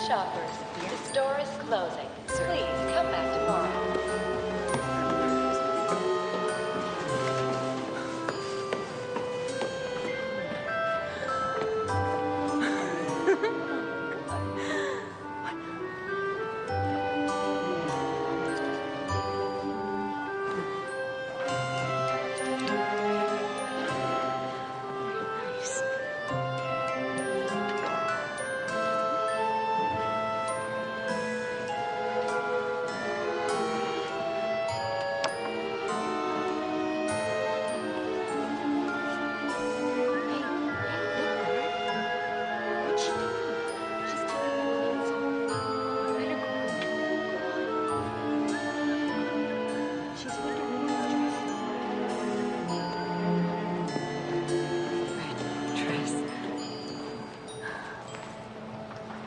Shoppers, the store is closing. Please come back tomorrow.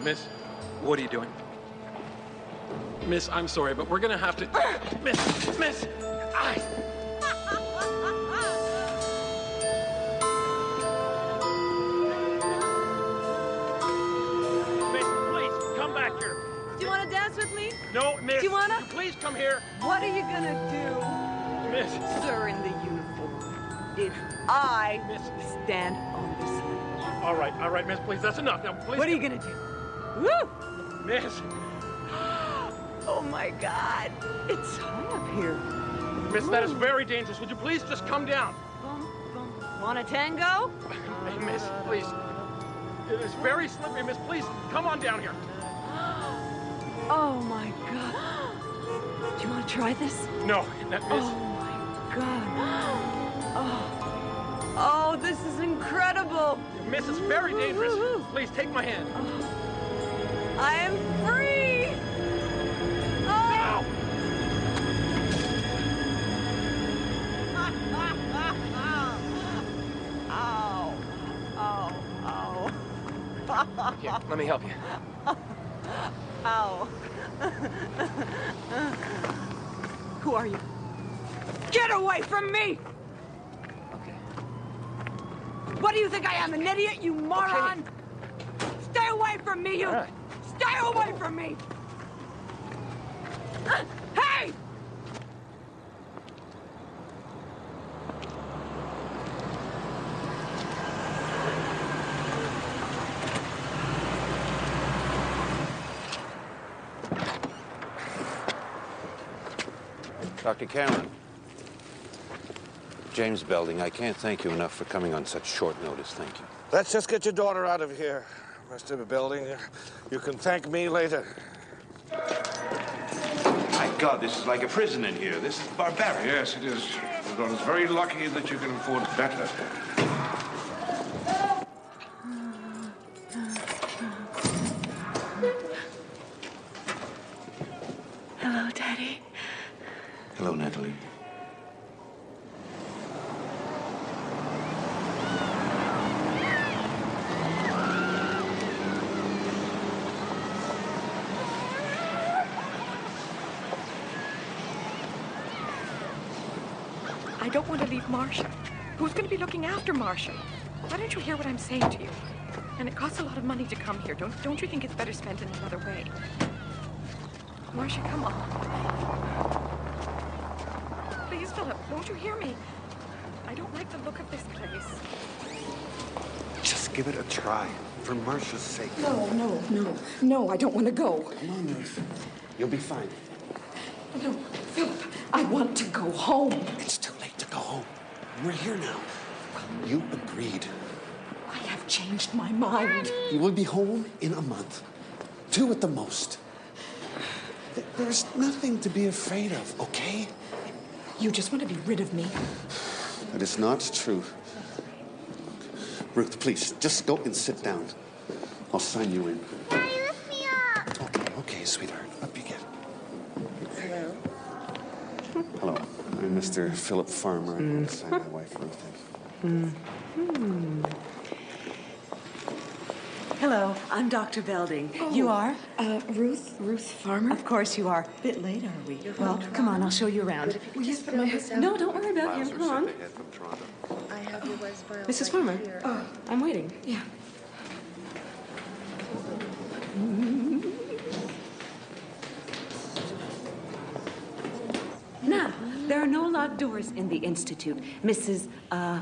Miss, what are you doing? Miss, I'm sorry, but we're gonna have to... Miss! I... Miss, please, come back here. Do you want to dance with me? No, miss. Do you wanna? Please come here. What are you gonna do? Miss. Sir in the uniform. If I stand on this ledge. All right, miss, please, that's enough. Now, please... What are you gonna do? Woo! Miss. Oh my God, it's high up here. Miss, that is very dangerous. Would you please just come down? Want a tango? Hey, miss, please. It is very slippery, miss. Please, come on down here. Oh my God. Do you want to try this? No, miss. Oh my God. Oh, this is incredible. Miss, it's very dangerous. Please, take my hand. I am free! Oh! Ow! Ow! Ow! Here, let me help you. Ow! Who are you? Get away from me! Okay. What do you think I am, an idiot, you moron? Okay. Stay away from me, you! All right. Stay away from me! Hey! Dr. Cameron. James Belding, I can't thank you enough for coming on such short notice. Thank you. Let's just get your daughter out of here, Mr. Belding. You can thank me later. My God, this is like a prison in here. This is barbaric. Yes, it is. Your daughter's very lucky that you can afford better. Hello, Daddy. Hello, Natalie. I don't want to leave Marcia. Who's going to be looking after Marcia? Why don't you hear what I'm saying to you? And it costs a lot of money to come here. Don't you think it's better spent in another way? Marcia, come on. Please, Philip, won't you hear me? I don't like the look of this place. Just give it a try, for Marcia's sake. No, I don't want to go. Come on, Ruth. You'll be fine. No, Philip, I want to go home. It's too late to go home. We're here now. You agreed. I have changed my mind. You will be home in a month. 2 at the most. There's nothing to be afraid of, okay? You just want to be rid of me. That is not true. Ruth, please, just go and sit down. I'll sign you in. Daddy, lift me up. Okay, sweetheart. Up you get. Hello. Hello. I'm Mr. Philip Farmer. I'm going to sign my wife, Ruth. Hello, I'm Dr. Belding. Oh. You are? Ruth Farmer? Of course you are. A bit late, are we? Well, come on, I'll show you around. Will you put my husband? No, don't worry about him. Come on. I have your wife's file. Mrs. Farmer. Oh, I'm waiting. Yeah. Now, there are no locked doors in the Institute. Mrs.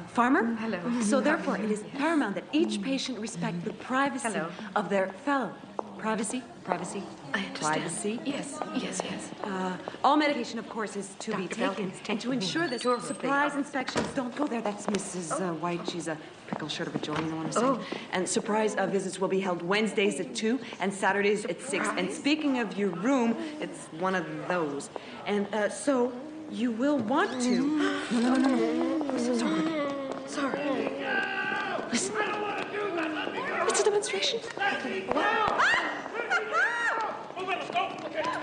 Farmer? Hello. So therefore, it is paramount that each patient respect the privacy Hello. of their fellow. Privacy? I understand. Privacy? Yes. All medication, of course, is to be Dr. taken. Belton's And taking to ensure that tour of the- surprise inspections don't go there. That's Mrs. White. She's a pickle short of a joint, I want to say. Oh. And surprise visits will be held Wednesdays at 2 and Saturdays at 6. And speaking of your room, it's one of those. And so you will want to. No. Sorry. Listen. It's a demonstration.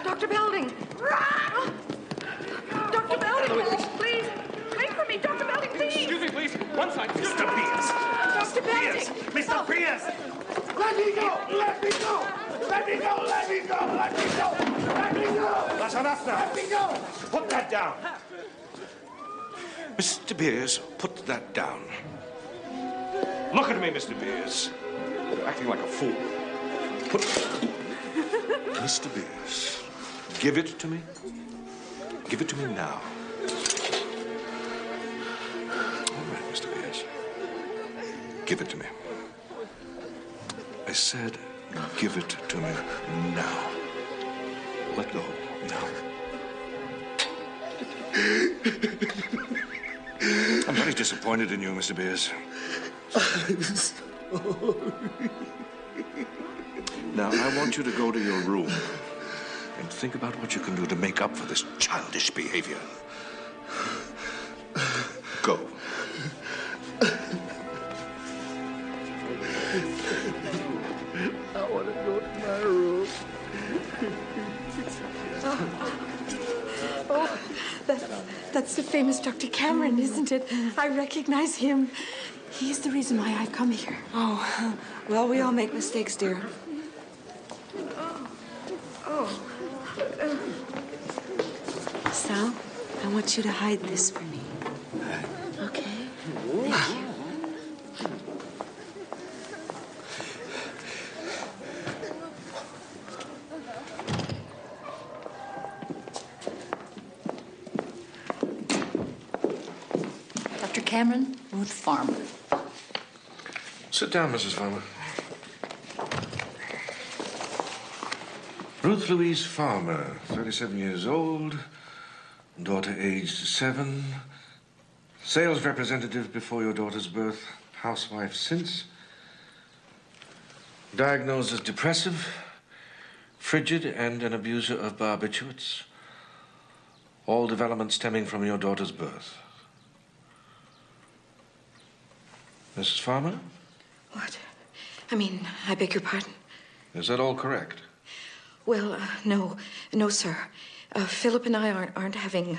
Dr. Belding! Dr. Belding, please! Wait for me, Dr. Belding, please! Excuse me, please. One side. Mr. Pierce! Dr. Belding! Mr. Pierce! Let me go! Let me go! Let me go! Let me go! Let me go! Let me go! That's enough now. Let me go! Put that down. Mr. Pierce, put that down. Look at me, Mr. Pierce. You're acting like a fool. Put... Mr. Pierce, give it to me. Give it to me now. All right, Mr. Pierce. Give it to me. I said, give it to me now. Let go now. I'm very disappointed in you, Mr. Pierce. I'm sorry. Now, I want you to go to your room and think about what you can do to make up for this childish behavior. Go. I want to go to my room. That's the famous Dr. Cameron, isn't it? I recognize him. He's the reason why I've come here. Oh, well, we all make mistakes, dear. Sal, I want you to hide this for me. Okay? Thank you. Dr. Cameron, Ruth Farmer. Sit down, Mrs. Farmer. Ruth Louise Farmer, 37 years old, daughter aged 7, sales representative before your daughter's birth, housewife since, diagnosed as depressive, frigid, and an abuser of barbiturates, all development stemming from your daughter's birth. Mrs. Farmer? What? I beg your pardon. Is that all correct? Well, no, sir. Philip and I aren't having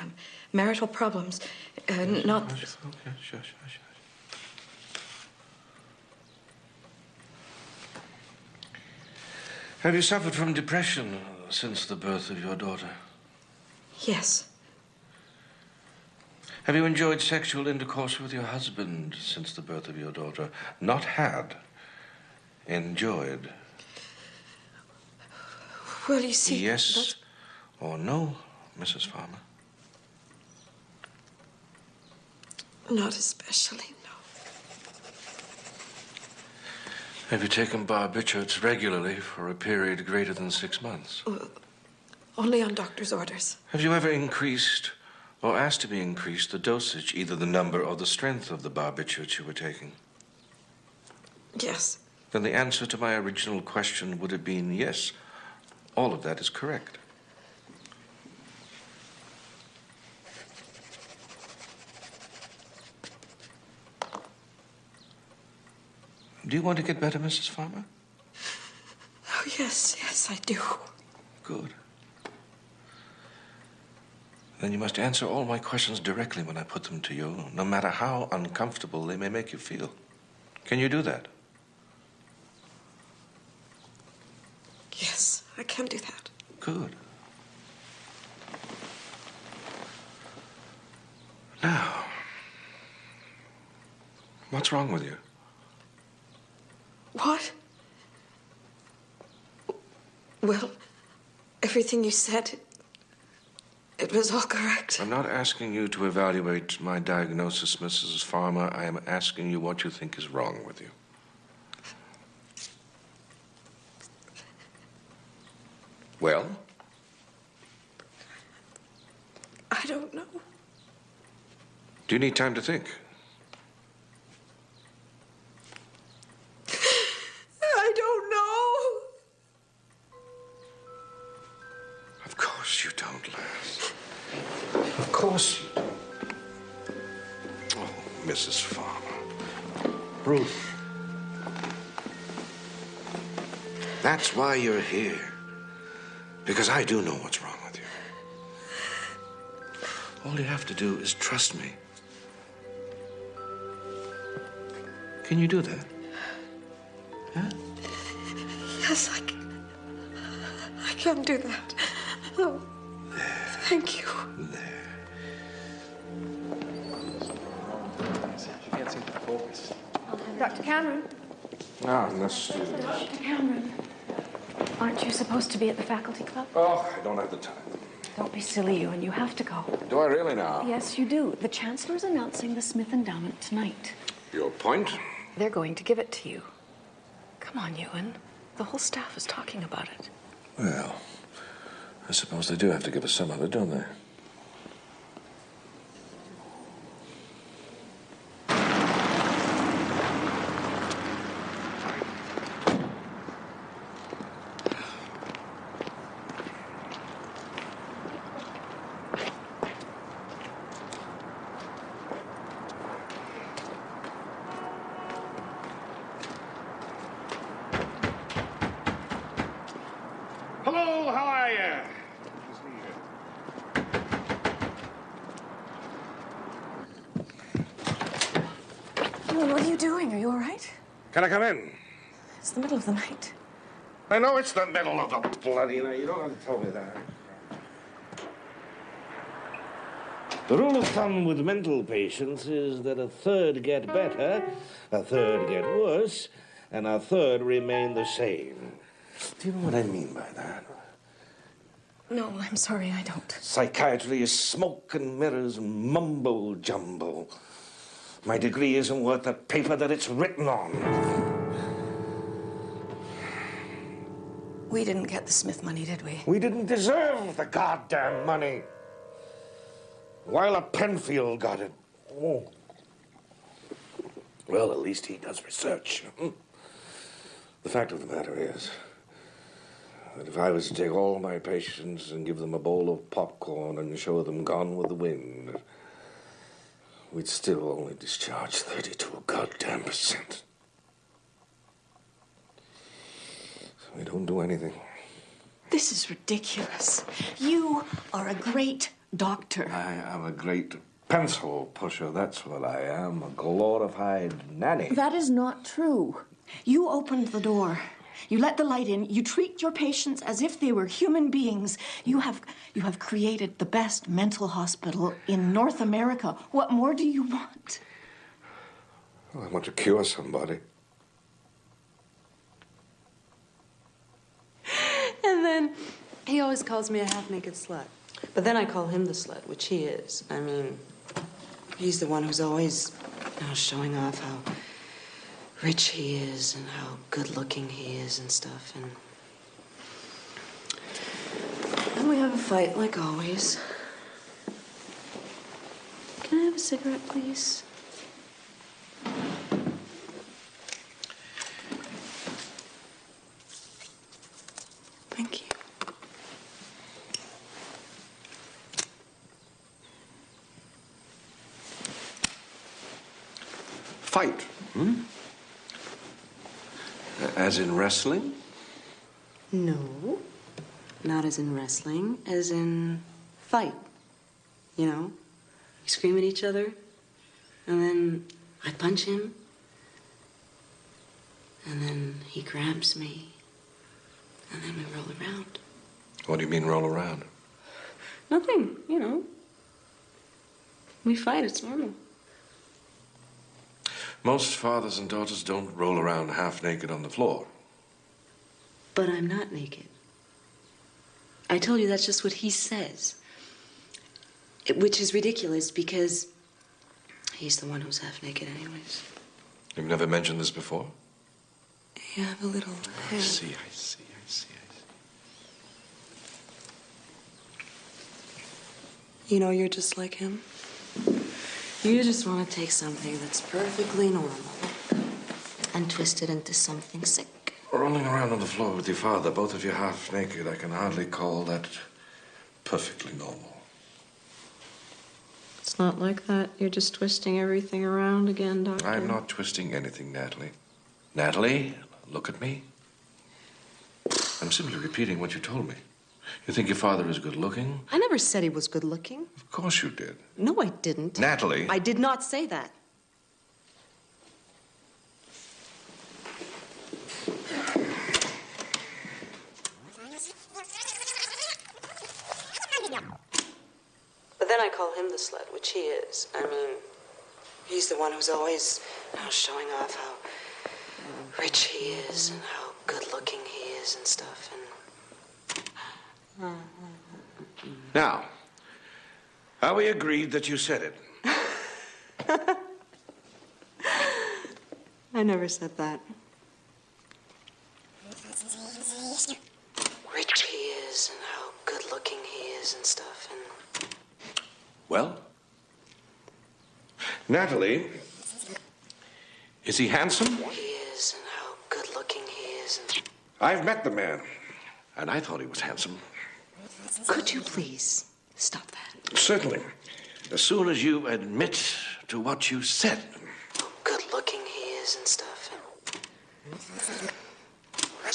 marital problems. Not. Okay, sure. Have you suffered from depression since the birth of your daughter? Yes. Have you enjoyed sexual intercourse with your husband since the birth of your daughter? Not had. Enjoyed. Well, you see. Yes or no, Mrs. Farmer? Not especially, no. Have you taken barbiturates regularly for a period greater than 6 months? Only on doctor's orders. Have you ever increased or asked to be increased the dosage, either the number or the strength of the barbiturates you were taking? Yes. Then the answer to my original question would have been yes All of that is correct. Do you want to get better, Mrs. Farmer? Oh, yes, yes, I do. Good. Then you must answer all my questions directly when I put them to you, no matter how uncomfortable they may make you feel. Can you do that? Yes, I can do that. Good. Now, what's wrong with you? What? Well, everything you said, it was all correct. I'm not asking you to evaluate my diagnosis, Mrs. Farmer. I am asking you what you think is wrong with you. Well? I don't know. Do you need time to think? I don't know. Of course you don't, Lass. Of course you don't. Oh, Mrs. Farmer. Ruth. That's why you're here. Because I do know what's wrong with you. All you have to do is trust me. Can you do that? Huh? Yes, I can do that. Oh, thank you. There. She can't seem to focus. Dr. Cameron. Ah, Miss. Dr. Cameron. Aren't you supposed to be at the faculty club? Oh, I don't have the time. Don't be silly, Ewan. You have to go. Do I really now? Yes, you do. The Chancellor's announcing the Smith Endowment tonight. Your point? They're going to give it to you. Come on, Ewan. The whole staff is talking about it. Well, I suppose they do have to give us some of it, don't they? Hello, how are you? Ewan, what are you doing? Are you all right? Can I come in? It's the middle of the night. I know it's the middle of the bloody night. You don't have to tell me that. The rule of thumb with mental patients is that a third get better, a third get worse, and a third remain the same. Do you know what I mean by that? No, I'm sorry, I don't. Psychiatry is smoke and mirrors and mumbo-jumbo. My degree isn't worth the paper that it's written on. We didn't get the Smith money, did we? We didn't deserve the goddamn money. Wyler Penfield got it. Oh. Well, at least he does research. The fact of the matter is that if I was to take all my patients and give them a bowl of popcorn and show them Gone with the Wind, we'd still only discharge 32 goddamn %. So we don't do anything. This is ridiculous. You are a great doctor. I am a great pencil pusher, that's what I am. A glorified nanny. That is not true. You opened the door. You let the light in. You treat your patients as if they were human beings. You have created the best mental hospital in North America. What more do you want? Well, I want to cure somebody. And then he always calls me a half-naked slut. But then I call him the slut, which he is. I mean, he's the one who's always showing off how rich he is and how good-looking he is and stuff. And then we have a fight, like always. Can I have a cigarette, please? Thank you. fight, As in wrestling? No, not as in wrestling, as in fight. You know, we scream at each other, and then I punch him, and then he grabs me, and then we roll around. What do you mean, roll around? Nothing, you know. We fight, it's normal. Most fathers and daughters don't roll around half naked on the floor. But I'm not naked. I told you that's just what he says. Which is ridiculous because he's the one who's half naked anyways. You've never mentioned this before? You have a little hair. I see. You know, you're just like him. You just want to take something that's perfectly normal and twist it into something sick. Rolling around on the floor with your father, both of you half naked, I can hardly call that perfectly normal. It's not like that. You're just twisting everything around again, Doctor. I'm not twisting anything, Natalie. Natalie, look at me. I'm simply repeating what you told me. You think your father is good looking? I never said he was good looking. Of course you did. No, I didn't. Natalie. I did not say that. But then I call him the slut, which he is. I mean, he's the one who's always showing off how rich he is and how good looking he is and stuff. And Now, are we agreed that you said it? I never said that. Rich he is and how good looking he is and stuff. And Well, Natalie, is he handsome? he is and how good looking he is. And I've met the man, and I thought he was handsome. could you please stop that? Certainly. As soon as you admit to what you said. How good looking he is and stuff.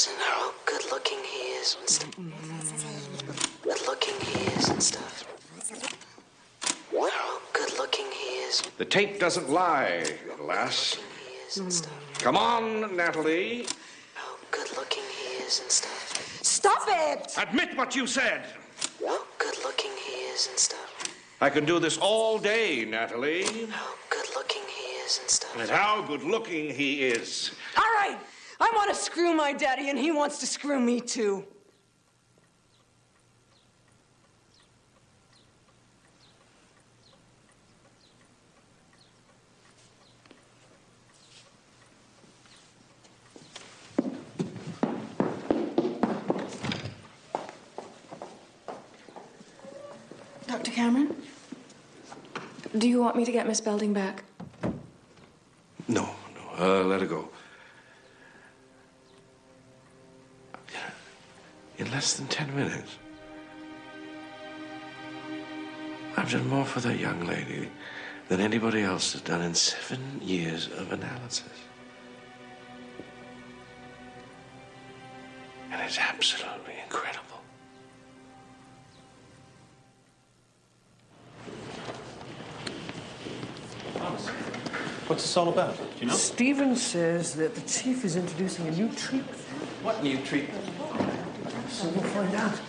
And how good looking he is and stuff. Good looking he is and stuff. How good looking he is. The tape doesn't lie, lass. He is and stuff. Come on, Natalie. How good looking he is and stuff. Stop it! Admit what you said. How good looking he is and stuff. I can do this all day, Natalie. How good looking he is and stuff. And how good looking he is. All right! I want to screw my daddy, and he wants to screw me, too. Dr. Cameron? Do you want me to get Miss Belding back? No, let her go. In less than 10 minutes. I've done more for that young lady than anybody else has done in 7 years of analysis. And it's absolutely incredible. What's this all about? Do you know? Stephen says that the chief is introducing a new treatment. What new treatment? So we'll find out.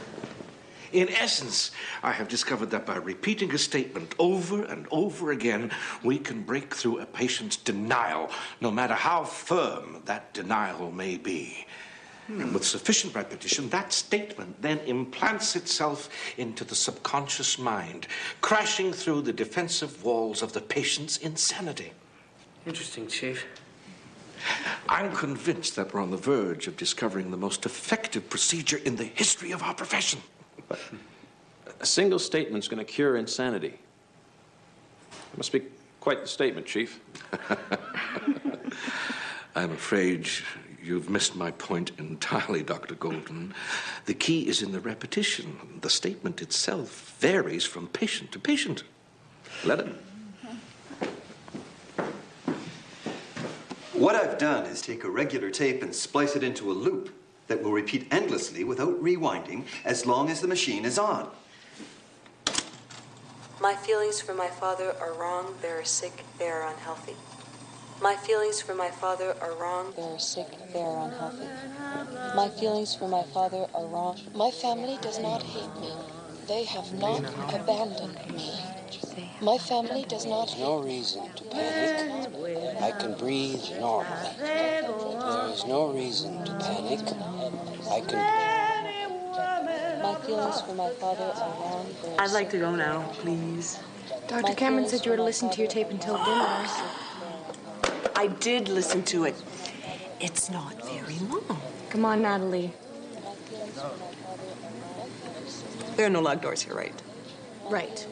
In essence, I have discovered that by repeating a statement over and over again, we can break through a patient's denial, no matter how firm that denial may be. And with sufficient repetition, that statement then implants itself into the subconscious mind, crashing through the defensive walls of the patient's insanity. Interesting, Chief. I'm convinced that we're on the verge of discovering the most effective procedure in the history of our profession. But a single statement's going to cure insanity. It must be quite the statement, Chief. I'm afraid you've missed my point entirely, Dr. Golden. The key is in the repetition. The statement itself varies from patient to patient. Let it. What I've done is take a regular tape and splice it into a loop that will repeat endlessly without rewinding as long as the machine is on. My feelings for my father are wrong, they are sick, they are unhealthy. My feelings for my father are wrong, they are sick, they are unhealthy. My feelings for my father are wrong. My family does not hate me. They have not abandoned me. My family does not hate me. No reason to panic. I can breathe normally. There is no reason to panic. I can... My feelings for my father are wrong. I'd like to go now, please. Dr. Cameron said you were to listen to your tape until dinner. I did listen to it. It's not very long. Come on, Natalie. There are no locked doors here, right? Right.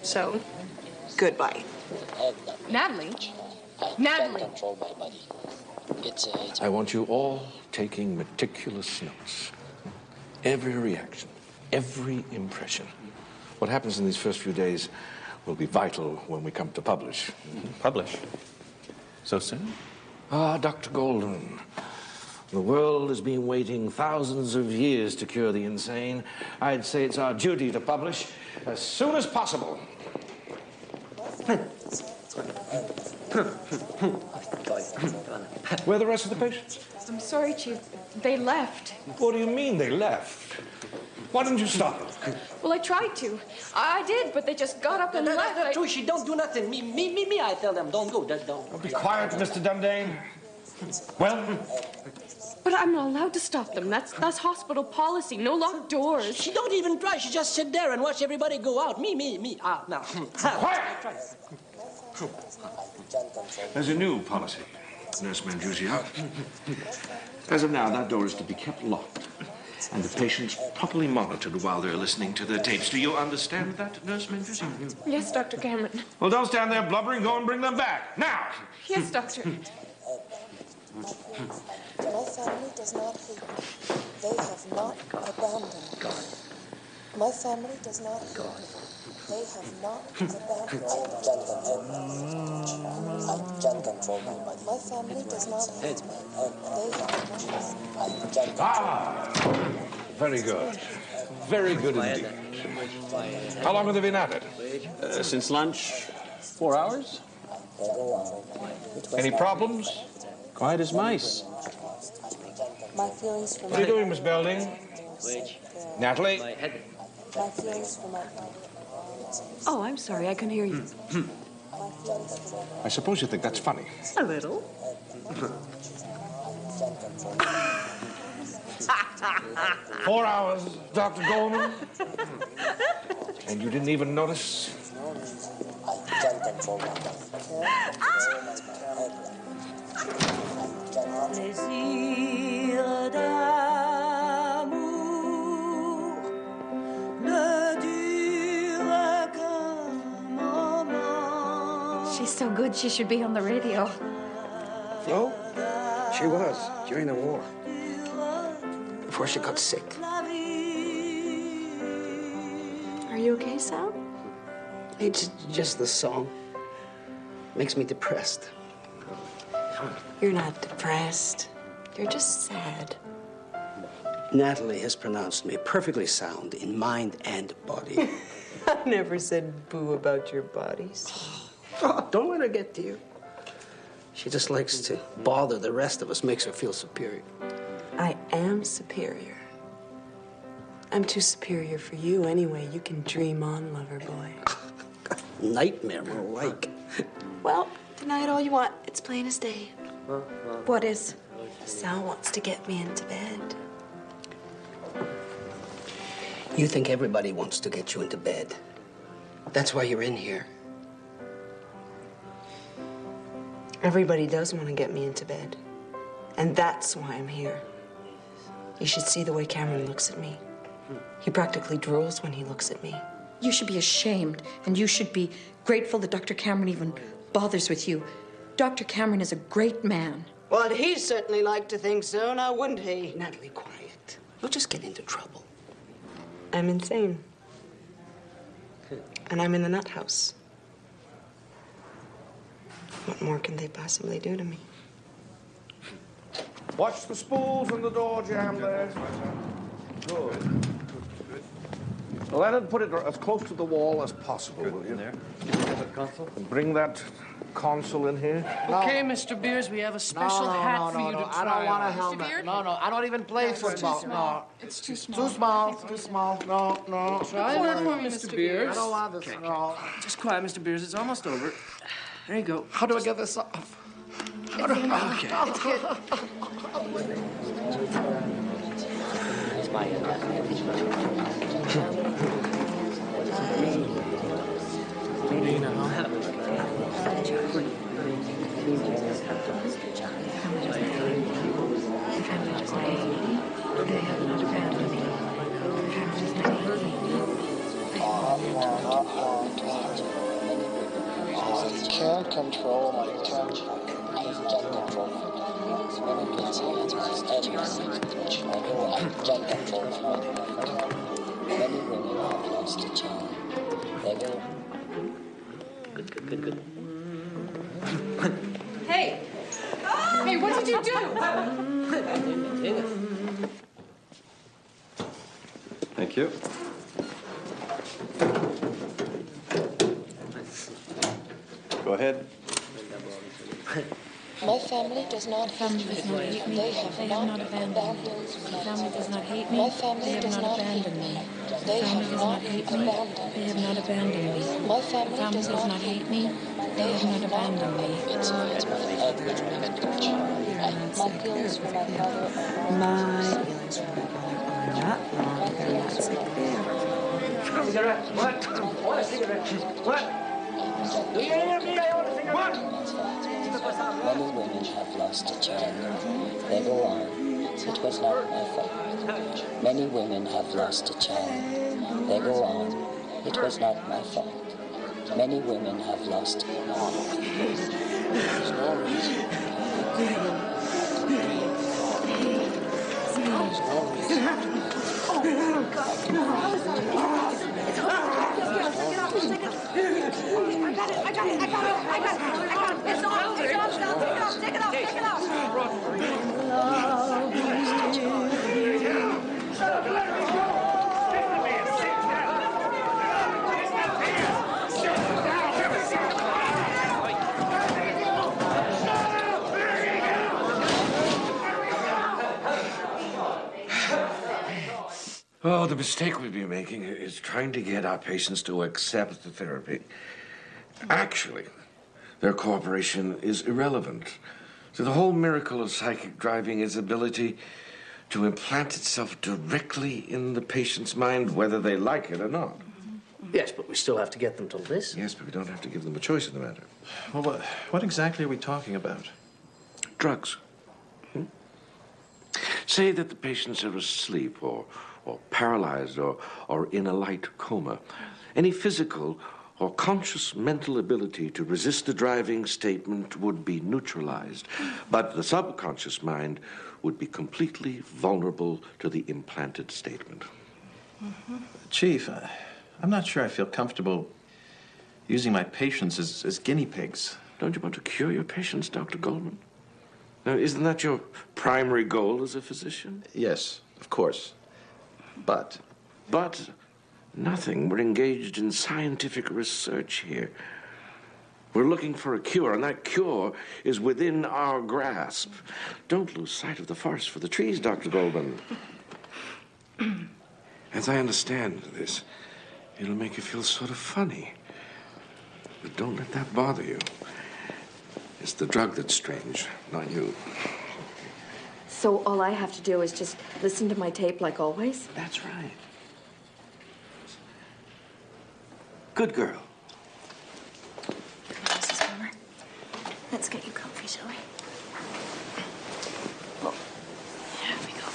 So? Goodbye. Natalie? Natalie! Control my body. It's I want you all taking meticulous notes. Every reaction, every impression. What happens in these first few days will be vital when we come to publish. Publish? So soon? Ah, Dr. Golden. The world has been waiting thousands of years to cure the insane. I'd say it's our duty to publish as soon as possible. Where are the rest of the patients? I'm sorry, Chief. They left. What do you mean they left? Why didn't you stop them? Well, I tried to. I did, but they just got up and left. That's true. She don't do nothing. Me, I tell them, don't go. Don't. Be quiet, Mr. Dundane. Well? But I'm not allowed to stop them. That's hospital policy. No locked doors. She don't even try. She just sit there and watch everybody go out. Me. Ah, now. Quiet! There's a new policy, Nurse Manjusio. As of now, that door is to be kept locked and the patients properly monitored while they're listening to their tapes. Do you understand that, Nurse Manjusio? Yes, Dr. Cameron. Well, don't stand there blubbering. Go and bring them back. Now! Yes, Doctor. My family does not hate me. They have not abandoned me. My family does not hate me. They have not abandoned me. I can control my body. My family does not hate me. They have not. Ah! Very good. Very good indeed. How long have they been at it? Since lunch, 4 hours? Any problems? Quiet as mice. My feelings for What are you doing, Miss Belding? Natalie? My feelings for my father. Oh, I'm sorry. I couldn't hear you. I suppose you think that's funny. A little. 4 hours, Dr. Goldman? And you didn't even notice? I can control my body. Plaisir d'amour ne dure qu'un moment. She's so good, she should be on the radio. Flo? She was, during the war. Before she got sick. Are you okay, Sal? It's just the song. Makes me depressed. You're not depressed. You're just sad. Natalie has pronounced me perfectly sound in mind and body. I never said boo about your bodies. Oh, don't let her get to you. She just likes to bother the rest of us, makes her feel superior. I am superior. I'm too superior for you anyway. You can dream on, lover boy. Nightmare, more like. Well, deny it all you want. It's plain as day. What is? Sal wants to get me into bed. You think everybody wants to get you into bed. That's why you're in here. Everybody does want to get me into bed. And that's why I'm here. You should see the way Cameron looks at me. He practically drools when he looks at me. You should be ashamed, and you should be grateful that Dr. Cameron even bothers with you. Dr. Cameron is a great man. Well, he'd certainly like to think so, now wouldn't he? Natalie, quiet. We'll just get into trouble. I'm insane. And I'm in the nut house. What more can they possibly do to me? Watch the spools and the door jamb there. Good. Leonard, put it as close to the wall as possible, will you? There. And bring that console in here. Okay, Mr. Beers, we have a special hat for you to try. I don't want a on. helmet. No, I don't even play football. No. It's too small. Too small. Too small. No. Try that for me, Mr. Beers. I don't want this. No. Just quiet, Mr. Beers. It's almost over. There you go. How do I get this off? I can't control my temper. I can't control it. When it gets I know I can't control my temper. Many women have lost a child. They go. Good. Hey! Hey, what did you do? Thank you. Go ahead. My family does not hate me. They have not abandoned me. My family does not hate me. My family They have does not not abandoned me. They My family have does not not hate me. abandoned They have not abandoned me. My My family family does not hate me. They have not abandoned me. It's my feelings for my father are My feelings for my brother are not wrong. They're not sick there. Cigarette. What? I want a cigarette. What? Do you hear me? I want a cigarette. Many women have lost a child. They go on. It was not my fault. Many women have lost a child. They go on. It was not my fault. Many women have lost. There's no reason. Oh, the mistake we've been making is trying to get our patients to accept the therapy. Actually, their cooperation is irrelevant. So the whole miracle of psychic driving is ability to implant itself directly in the patient's mind, whether they like it or not. Yes, but we still have to get them to listen. Yes, but we don't have to give them a choice in the matter. Well, what exactly are we talking about? Drugs. Say that the patients are asleep or paralyzed or in a light coma. Any physical or conscious mental ability to resist the driving statement would be neutralized, but the subconscious mind would be completely vulnerable to the implanted statement. Chief, I'm not sure I feel comfortable using my patients as guinea pigs. Don't you want to cure your patients, Dr. Goldman? Now, isn't that your primary goal as a physician? Yes, of course. But nothing. We're engaged in scientific research here. We're looking for a cure, and that cure is within our grasp. Don't lose sight of the forest for the trees, Dr. Goldman. As I understand this, it'll make you feel sort of funny. But don't let that bother you. It's the drug that's strange, not you. So all I have to do is just listen to my tape like always? That's right. Good girl. Mrs. Farmer, let's get you comfy, shall we? Oh, here we go.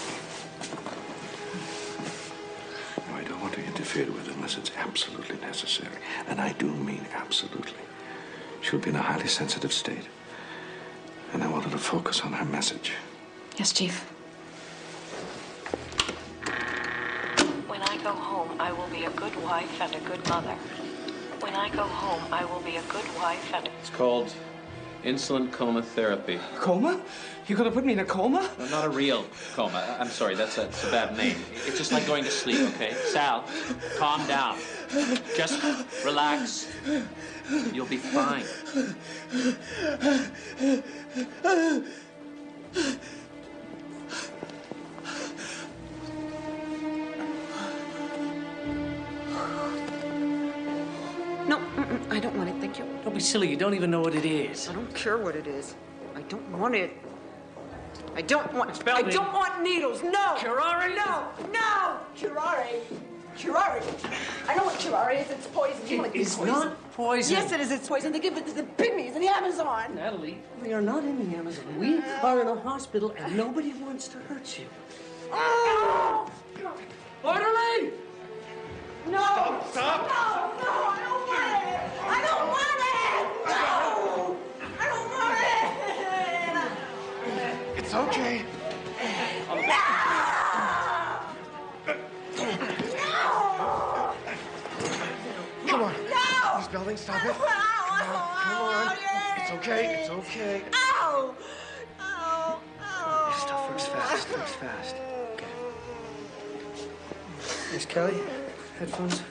No, I don't want to interfere with it unless it's absolutely necessary. And I do mean absolutely. She'll be in a highly sensitive state. And I want her to focus on her message. Yes, Chief. When I go home, I will be a good wife and a good mother. When I go home, I will be a good wife and... It's called Insulin coma therapy. Coma? You're gonna put me in a coma? No, not a real coma. I'm sorry, that's a bad name. It's just like going to sleep, okay? Sal, calm down. Just relax. You'll be fine. No, I don't want it, thank you. Don't be silly. You don't even know what it is. I don't care what it is. I don't want it. I don't want. Spell I me. don't want needles. No. Curare? No. No. Curare. Curare. I know what curare is. It's poison. You want to It's poison. not poison. Yes, it is. It's poison. They give it to the pygmies in the Amazon. Natalie, we are not in the Amazon. We are in a hospital, and nobody wants to hurt you. Oh! Orderly! No. Stop. No. No. I don't want it. I don't want it. No. I don't want it. It's okay. Come on. No. Miss Belding, stop it. Come on. It's okay. It's okay. Ow! Ow! Ow! This stuff works fast. Works fast. Okay. Miss Kelly, headphones.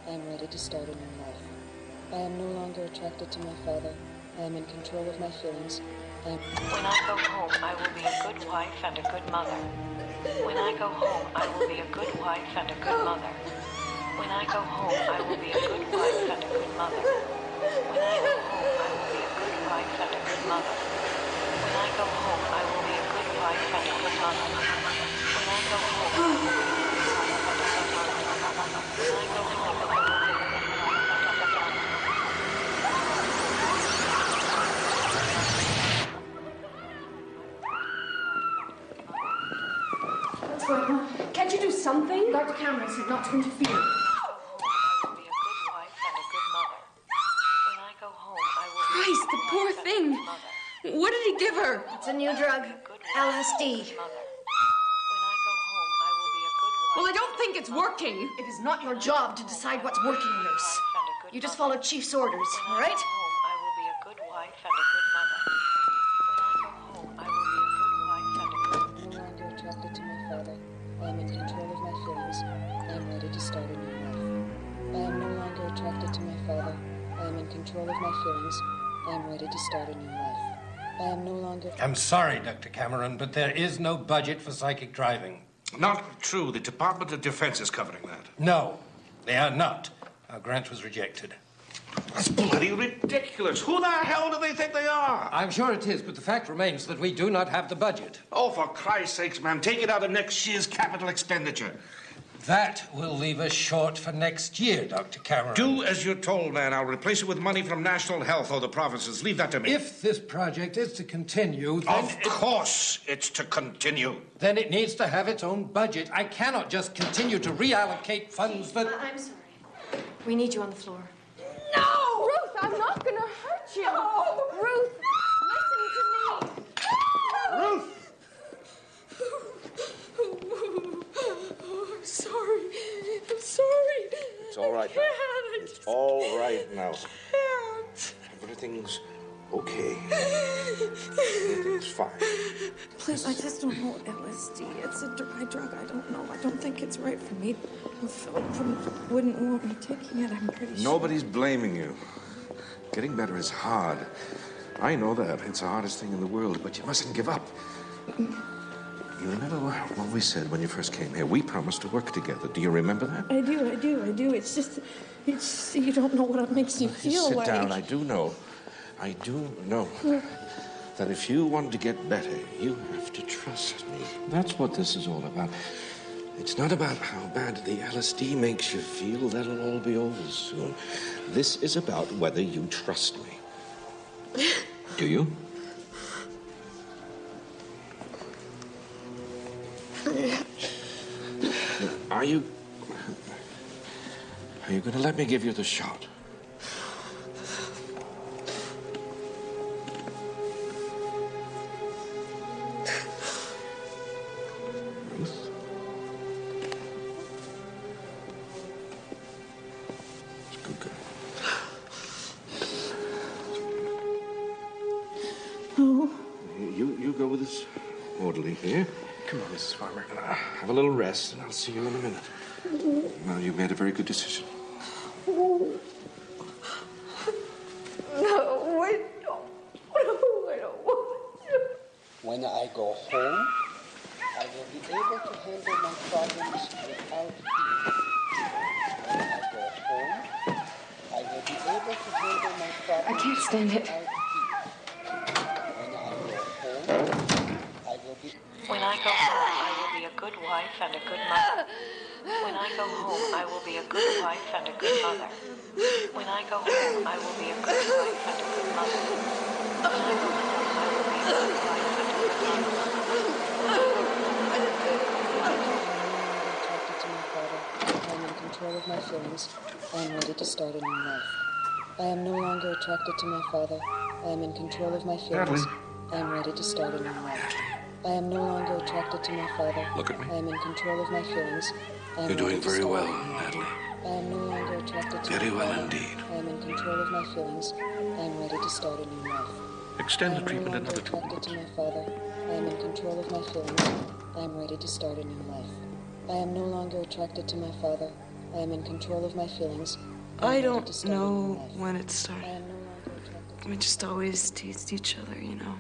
I am ready to start a new life. I am no longer attracted to my father. I am in control of my feelings. When I go home, I will be a good wife and a good mother. When I go home, I will be a good wife and a good mother. When I go home, I will be a good wife and a good mother. When I go home, I will be a good wife and a good mother. When I go home, I will be a good wife and a good mother. When I go home, I will be a good wife and a good mother. When I go home, I will be a good wife and a good mother. What's going on? Can't you do something? Dr. Cameron said not to interfere. Christ, the poor thing. What did he give her? It's a new drug, LSD. Well, I don't think it's working. It is not your job to decide what's working, nurse. You just follow Chief's orders, all right? No longer attracted to my father. I am in control of my feelings. I am ready to start a new life. I am no longer attracted to my father. I am in control of my feelings. I am ready to start a new life. I am no longer... I'm sorry, Dr. Cameron, but there is no budget for psychic driving. Not true. The Department of Defense is covering that. No, they are not. Our grant was rejected. That's bloody ridiculous. Who the hell do they think they are? I'm sure it is, but the fact remains that we do not have the budget. Oh, for Christ's sakes, man, take it out of next year's capital expenditure. That will leave us short for next year, Dr. Cameron. Do as you're told, man. I'll replace it with money from National Health or the provinces. Leave that to me. If this project is to continue, then... Of course it's to continue. Then it needs to have its own budget. I cannot just continue to reallocate funds that... I'm sorry. We need you on the floor. No! Ruth, I'm not gonna hurt you. No! Ruth, listen to me. Ruth! I'm sorry. I'm sorry. It's all right now. It's all right now. Everything's okay. Everything's fine. Please, I just don't know LSD. It's a dry drug. I don't know. I don't think it's right for me. Philip wouldn't want me taking it. I'm pretty sure. Nobody's blaming you. Getting better is hard. I know that. It's the hardest thing in the world, but you mustn't give up. You remember what we said when you first came here? We promised to work together. Do you remember that? I do. It's just, you don't know what it makes you feel Sit like. down. I do know that if you want to get better, you have to trust me. That's what this is all about. It's not about how bad the LSD makes you feel. That'll all be over soon. This is about whether you trust me. Do you? Are you going to let me give you the shot? Ruth? Good girl. Oh. You go with this orderly here. Come on, Mrs. Farmer. Have a little rest, and I'll see you in a minute. Well, you've made a very good decision. No, I don't. No, I don't want to. When I go home, I will be able to handle my problems without fear. When I go home, I will be able to handle my problems I can't stand it. without fear. When I go home, I will be... When I go home, I will be a good wife and a good mother. When I go home, I will be a good wife and a good mother. When I go home, I will be a good wife and a good mother. When I go home, I will be a good wife and a good mother. Attracted to my father. I am in control of my feelings. I am ready to start a new life. I am no longer attracted to my father. I am in control of my feelings. I am ready to start a new life. I am no longer attracted to my father. Look at me. I am in control of my feelings. I am You're doing ready to very start well, a new life. Natalie. I am no longer attracted to Very my well father. indeed. I am in control of my feelings. I am ready to start a new life. Extend I the am treatment no longer another 2 attracted months. to my father. I am in control of my feelings. I am ready to start a new life. I am no longer attracted to my father. I am in control of my feelings. I don't know when it started. I am no longer attracted to We just always teased each other, you know,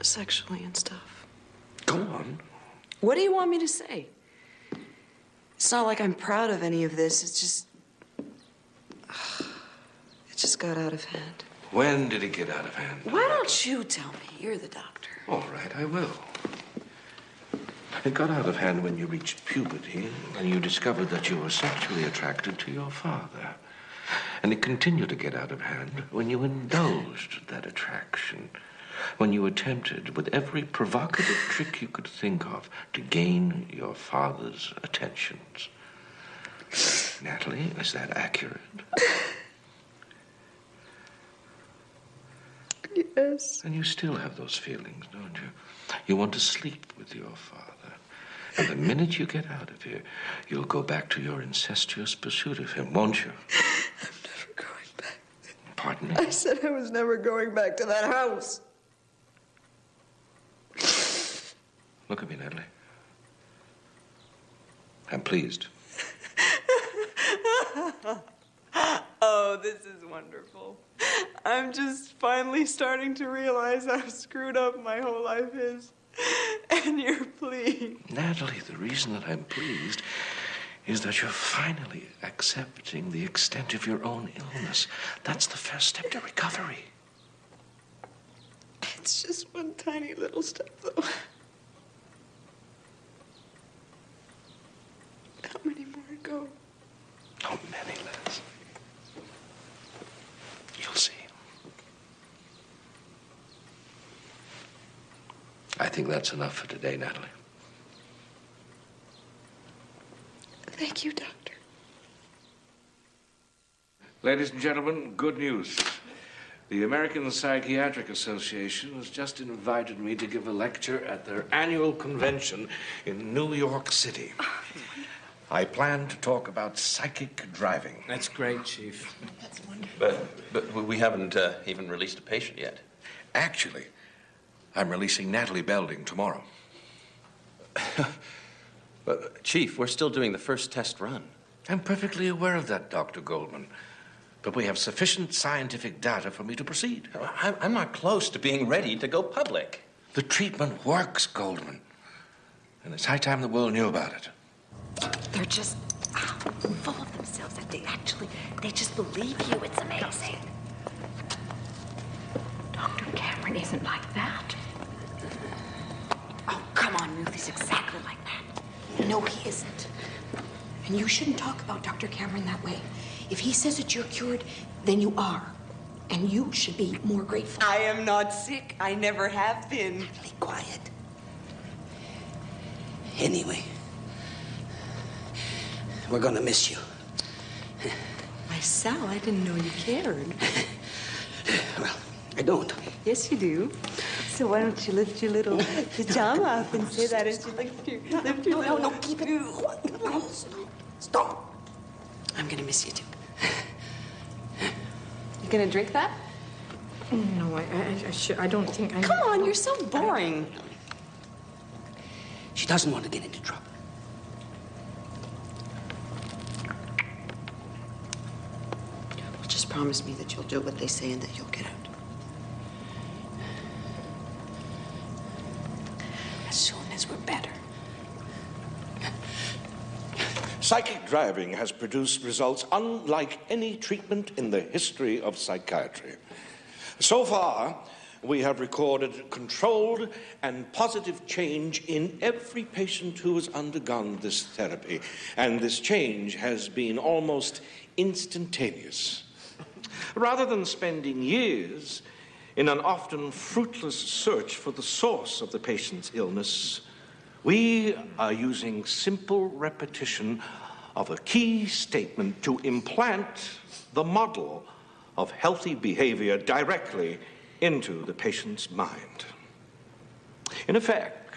sexually and stuff. Go on. What do you want me to say? It's not like I'm proud of any of this. It's just... It just got out of hand. When did it get out of hand? Why don't you tell me? You're the doctor. All right, I will. It got out of hand when you reached puberty and you discovered that you were sexually attracted to your father. And it continued to get out of hand when you indulged that attraction, when you attempted with every provocative trick you could think of to gain your father's attentions. Natalie, is that accurate? Yes. And you still have those feelings, don't you? You want to sleep with your father. And the minute you get out of here, you'll go back to your incestuous pursuit of him, won't you? I'm never going back. Pardon me? I said I was never going back to that house. Look at me, Natalie. I'm pleased. Oh, this is wonderful. I'm just finally starting to realize how screwed up my whole life is. And you're pleased. Natalie, the reason that I'm pleased is that you're finally accepting the extent of your own illness. That's the first step to recovery. It's just one tiny little step, though. How many more to go? Oh, many less. You'll see. I think that's enough for today, Natalie. Thank you, Doctor. Ladies and gentlemen, good news. The American Psychiatric Association has just invited me to give a lecture at their annual convention in New York City. I plan to talk about psychic driving. That's great, Chief. That's wonderful. But we haven't even released a patient yet. Actually, I'm releasing Natalie Belding tomorrow. But, Chief, we're still doing the first test run. I'm perfectly aware of that, Dr. Goldman. But we have sufficient scientific data for me to proceed. I'm not close to being ready to go public. The treatment works, Goldman. And it's high time the world knew about it. They're just full of themselves. That they just believe you. It's amazing. Dr. Cameron isn't like that. Oh, come on, Ruth. He's exactly like that. No, he isn't. And you shouldn't talk about Dr. Cameron that way. If he says that you're cured, then you are. And you should be more grateful. I am not sick. I never have been. Be quiet. Anyway, we're gonna miss you. My Sal, I didn't know you cared. Well, I don't. Yes, you do. So why don't you lift your little pajama up and say that as you lift your little... No, keep it. No, stop. I'm gonna miss you too. You gonna drink that? No, I don't think I... Come on, you're so boring. She doesn't want to get into trouble. Well, just promise me that you'll do what they say and that you'll get out. As soon as we're better. Psychic driving has produced results unlike any treatment in the history of psychiatry. So far, we have recorded controlled and positive change in every patient who has undergone this therapy, and this change has been almost instantaneous. Rather than spending years in an often fruitless search for the source of the patient's illness, we are using simple repetition of a key statement to implant the model of healthy behavior directly into the patient's mind. In effect,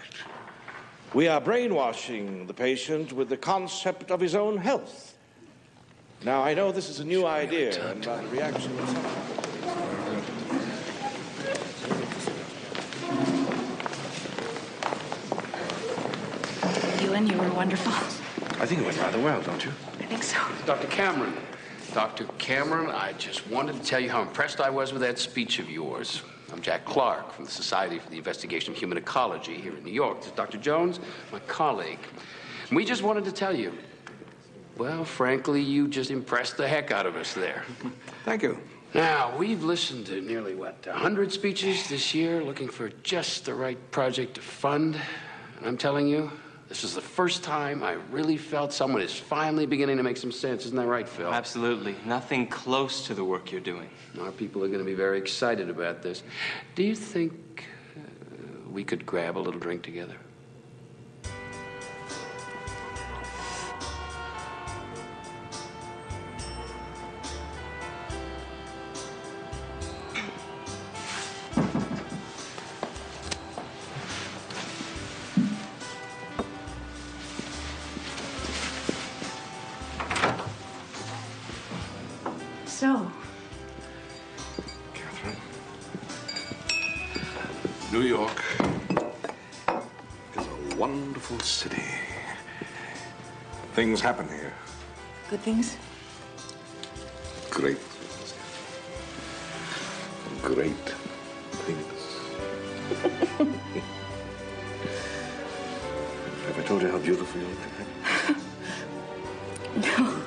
we are brainwashing the patient with the concept of his own health. Now, I know this is a new idea, and by the reaction of some... You were wonderful. I think it went rather well, don't you? I think so. Dr. Cameron. Dr. Cameron, I just wanted to tell you how impressed I was with that speech of yours. I'm Jack Clark from the Society for the Investigation of Human Ecology here in New York. This is Dr. Jones, my colleague. And we just wanted to tell you, well, frankly, you just impressed the heck out of us there. Thank you. Now, we've listened to nearly, 100 speeches this year, looking for just the right project to fund. And I'm telling you, this is the first time I really felt someone is finally beginning to make some sense. Isn't that right, Phil? Absolutely. Nothing close to the work you're doing. Our people are going to be very excited about this. Do you think we could grab a little drink together? So, Catherine, New York is a wonderful city. Things happen here. good things? Great things. Great things. Have I told you how beautiful you look tonight? No.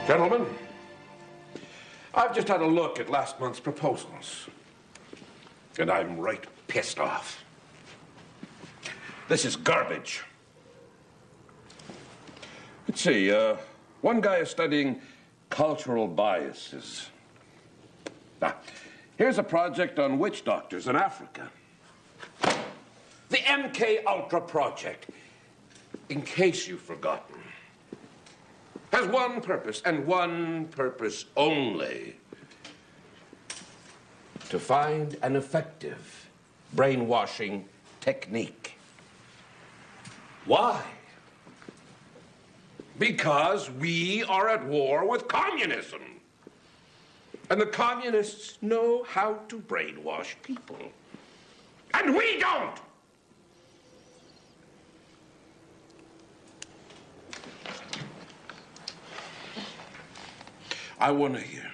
Gentlemen, I've just had a look at last month's proposals, and I'm right pissed off. This is garbage. Let's see, one guy is studying cultural biases. Now, here's a project on witch doctors in Africa. The MKULTRA project, in case you've forgotten, has one purpose, and one purpose only: to find an effective brainwashing technique. Why? Because we are at war with communism. And the communists know how to brainwash people. And we don't! I want to hear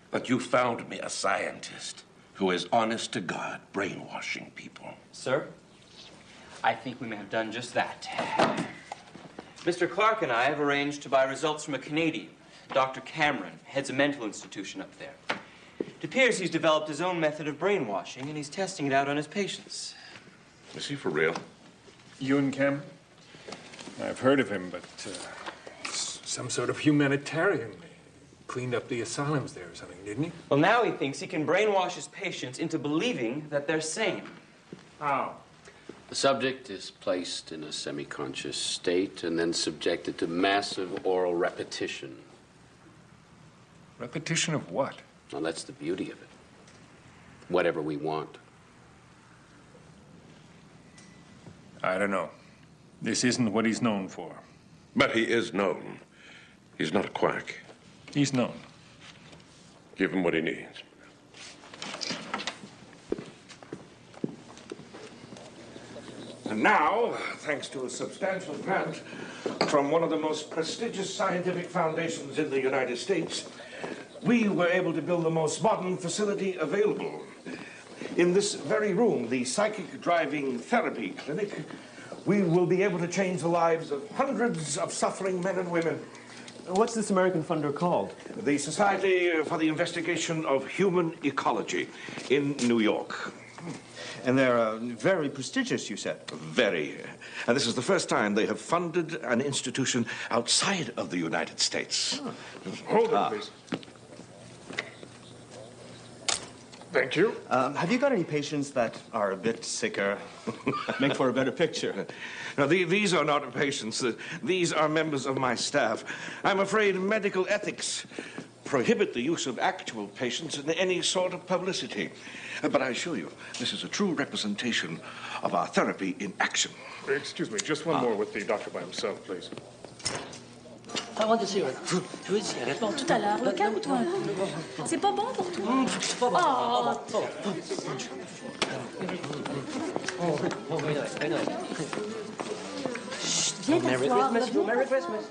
that you found me a scientist who is honest to God brainwashing people. Sir, I think we may have done just that. Mr. Clark and I have arranged to buy results from a Canadian, Dr. Cameron, heads a mental institution up there. It appears he's developed his own method of brainwashing, and he's testing it out on his patients. Is he for real? Ewan Cameron? I've heard of him, but some sort of humanitarian. Cleaned up the asylums there or something, didn't he? Well, now he thinks he can brainwash his patients into believing that they're sane. How? The subject is placed in a semi-conscious state and then subjected to massive oral repetition. Repetition of what? Well, that's the beauty of it. Whatever we want. I don't know. This isn't what he's known for. But he is known. He's not a quack. He's known. Give him what he needs. And now, thanks to a substantial grant from one of the most prestigious scientific foundations in the United States, we were able to build the most modern facility available. In this very room, the Psychic Driving Therapy Clinic, we will be able to change the lives of hundreds of suffering men and women. What's this American funder called? The Society for the Investigation of Human Ecology in New York. And they're very prestigious, you said. Very. And this is the first time they have funded an institution outside of the United States. Oh. Hold it, please. Thank you. Have you got any patients that are a bit sicker? Make for a better picture. Now, these are not patients. These are members of my staff. I'm afraid medical ethics prohibit the use of actual patients in any sort of publicity. But I assure you, this is a true representation of our therapy in action. Excuse me, just one more with the doctor by himself, please. I want to see her. Bon, tout à l'heure, le calme-toi. C'est pas bon pour toi. Chut, viens t'asseoir. Merry Christmas.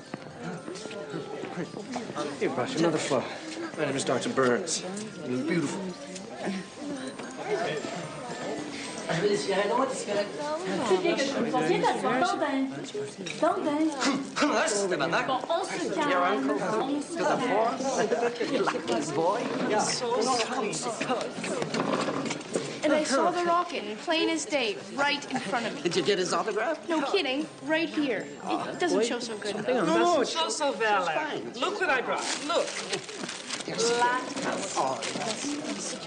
Here, Bosh, another flower. My name is Dr. Burns. You're beautiful. Viens t'asseoir, Dandin. Dandin. Bon, on se calme. And I saw the rocket, plain as day, right in front of me. Did you get his autograph? No kidding, right here. It doesn't show so good. No, it shows so well. Look what I brought. Look.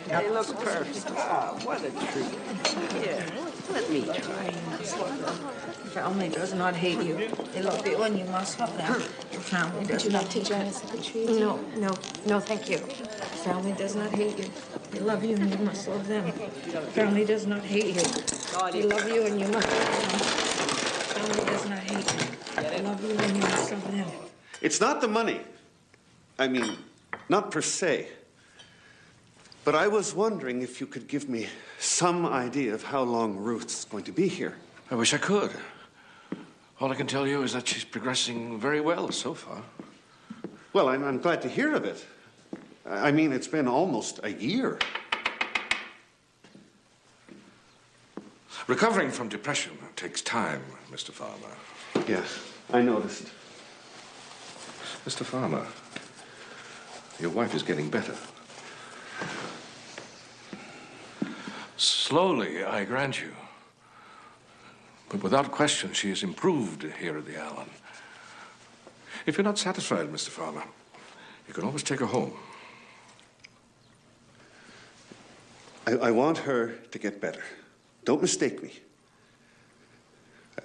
They look perfect. Oh, what a treat. Here, let me try. Family does not hate you. They love you and you must love them. Family does not hate you. No, thank you. Family does not hate you. They love you and you must love them. Family does not hate you. They love you and you must love them. Family does not hate you. They love you and you must love them. It's not the money. I mean, not per se. But I was wondering if you could give me some idea of how long Ruth's going to be here. I wish I could. All I can tell you is that she's progressing very well so far. Well, I'm glad to hear of it. I mean, it's been almost a year. Recovering from depression takes time, Mr. Farmer. Yeah, I noticed. Mr. Farmer, your wife is getting better. Slowly, I grant you. But without question, she has improved here at the Allen. If you're not satisfied, Mr. Farmer, you can always take her home. I want her to get better. Don't mistake me.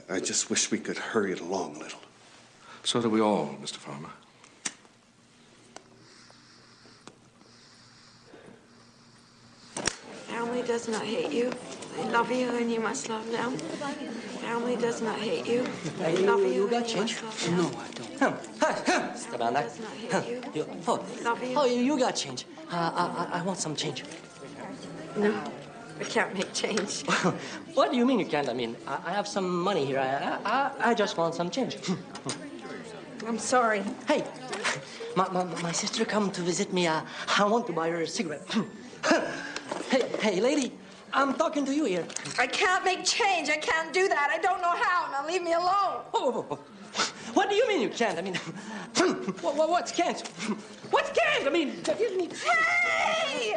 I just wish we could hurry it along a little. So do we all, Mr. Farmer. Family does not hate you. They love you and you must love them. Family does not hate you. They love you You got and you change? must love them. No, Esteban, Does not hate you. Oh, you got change. I want some change. No, I can't make change. What do you mean you can't? I mean, I have some money here. I just want some change. I'm sorry. Hey, my sister come to visit me. I want to buy her a cigarette. Hey, lady, I'm talking to you here. I can't make change. I can't do that. I don't know how. Now leave me alone. Oh, what do you mean you can't? I mean, what's can't? What's can't? I mean, give me. Hey!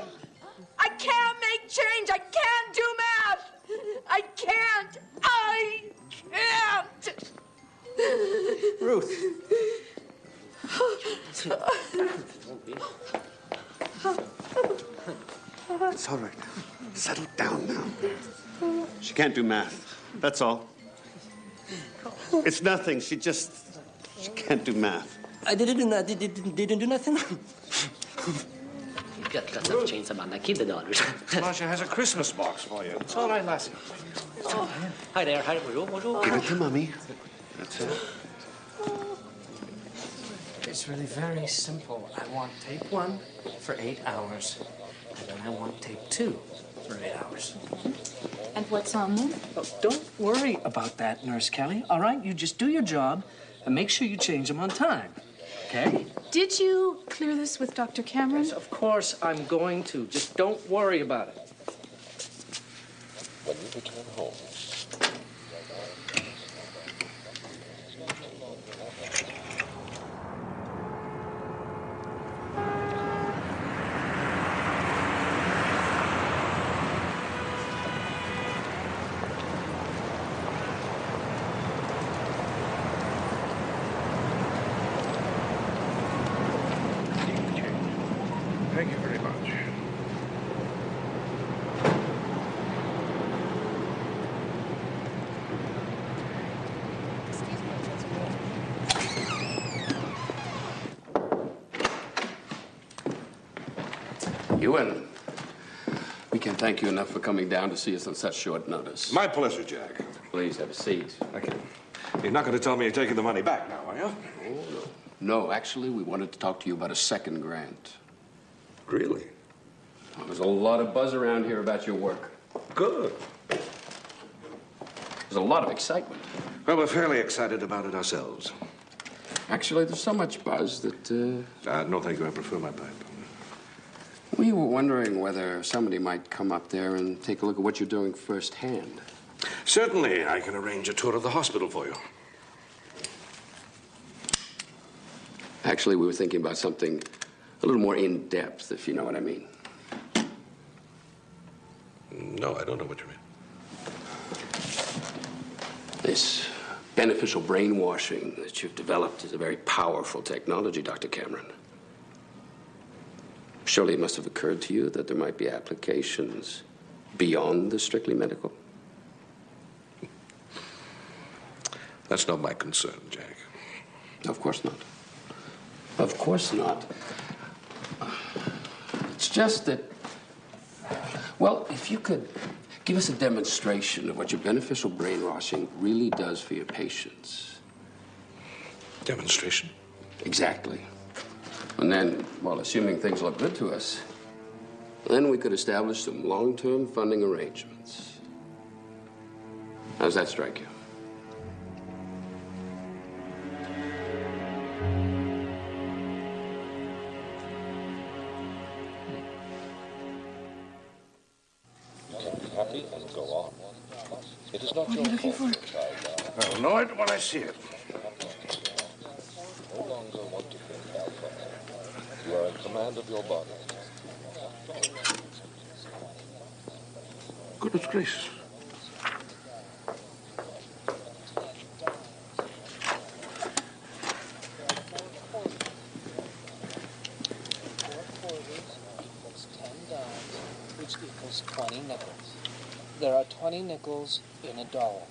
I can't make change. I can't do math. I can't. I can't. Ruth. It's all right. Settle down now. She can't do math. That's all. It's nothing. She can't do math. I didn't do nothing. Got some change, Savannah. Keep the dollars. Marcia has a Christmas box for you. It's all right, lassie. Hi there. Hi, bonjour. Give it to Mommy. That's it. It's really very simple. I want tape 1 for 8 hours, and then I want tape 2 for 8 hours. And what's on them? Oh, don't worry about that, Nurse Kelly, all right? You just do your job and make sure you change them on time, okay? Did you clear this with Dr. Cameron? Yes, of course I'm going to. Just don't worry about it. When you return home, thank you very much. Ewan, we can't thank you enough for coming down to see us on such short notice. My pleasure, Jack. Please have a seat. Thank you. You're not going to tell me you're taking the money back now, are you? Oh, no. No, actually, we wanted to talk to you about a second grant. Really? Well, there's a lot of buzz around here about your work. Good. There's a lot of excitement. Well, we're fairly excited about it ourselves. Actually, there's so much buzz that, no, thank you. I prefer my pipe. We were wondering whether somebody might come up there and take a look at what you're doing firsthand. Certainly, I can arrange a tour of the hospital for you. Actually, we were thinking about something a little more in-depth, if you know what I mean. No, I don't know what you mean. This beneficial brainwashing that you've developed is a very powerful technology, Dr. Cameron. Surely it must have occurred to you that there might be applications beyond the strictly medical. That's not my concern, Jack. Of course not. Of course not. It's just that, well, if you could give us a demonstration of what your beneficial brainwashing really does for your patients. Demonstration? Exactly. And then, well, assuming things look good to us, then we could establish some long-term funding arrangements. How does that strike you? Happy and go on. It is not What are you looking for? I'll know it when I see it. No longer want to think alpha. You are in command of your body. Goodness gracious. Which equals 20 nickels. There are 20 nickels in a dollar.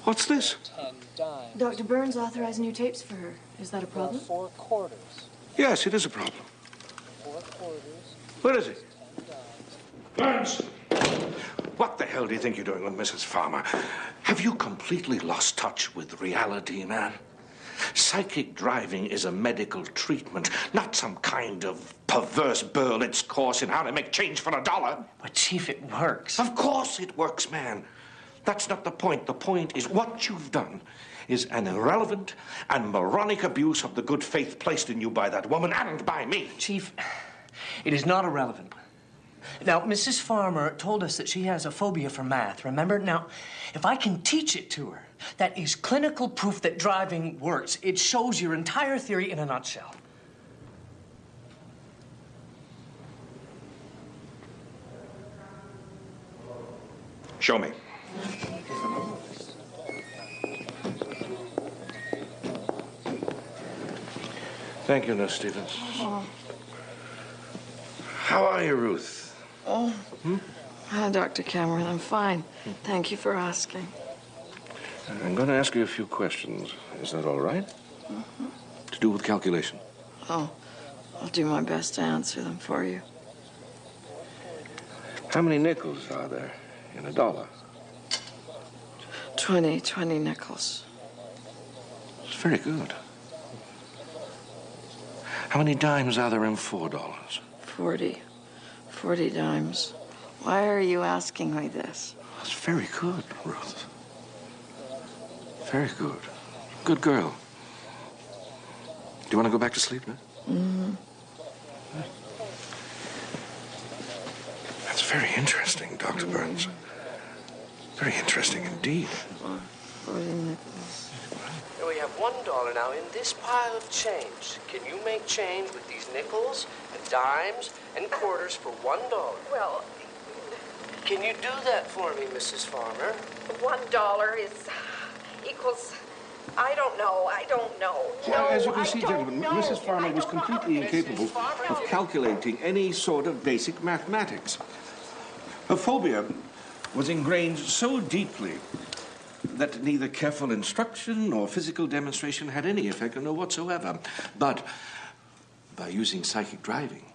What's this? 10 dimes. Dr. Burns authorized new tapes for her. Is that a problem? 4 quarters. Yes, it is a problem. 4 quarters. Where is it? Burns! What the hell do you think you're doing with Mrs. Farmer? Have you completely lost touch with reality, man? Psychic driving is a medical treatment, not some kind of perverse Berlitz course in how to make change for a dollar. But, Chief, it works. Of course it works, man. That's not the point. The point is what you've done is an irrelevant and moronic abuse of the good faith placed in you by that woman and by me. Chief, it is not irrelevant. Now, Mrs. Farmer told us that she has a phobia for math, remember? Now, if I can teach it to her, that is clinical proof that driving works. It shows your entire theory in a nutshell. Show me. Thank you, Nurse Stevens. Oh. How are you, Ruth? Oh. Hi, Dr. Cameron. I'm fine. Thank you for asking. I'm going to ask you a few questions. Is that all right? Mm-hmm. To do with calculation. Oh, I'll do my best to answer them for you. How many nickels are there in a dollar? 20 nickels. very good. How many dimes are there in $4? 40. 40 dimes. Why are you asking me this? That's very good, Ruth. Very good. Good girl. Do you want to go back to sleep now? Mm-hmm. That's very interesting, Dr. Burns. Very interesting indeed. 40 nickels. Here we have $1 now in this pile of change. Can you make change with these nickels and dimes and quarters for $1? Well, Can you do that for me, Mrs. Farmer? $1 equals. I don't know. Well, as you can I see, don't gentlemen, know. Mrs. Farmer was completely incapable of calculating any sort of basic mathematics. Her phobia was ingrained so deeply that neither careful instruction nor physical demonstration had any effect on her whatsoever. But by using psychic driving,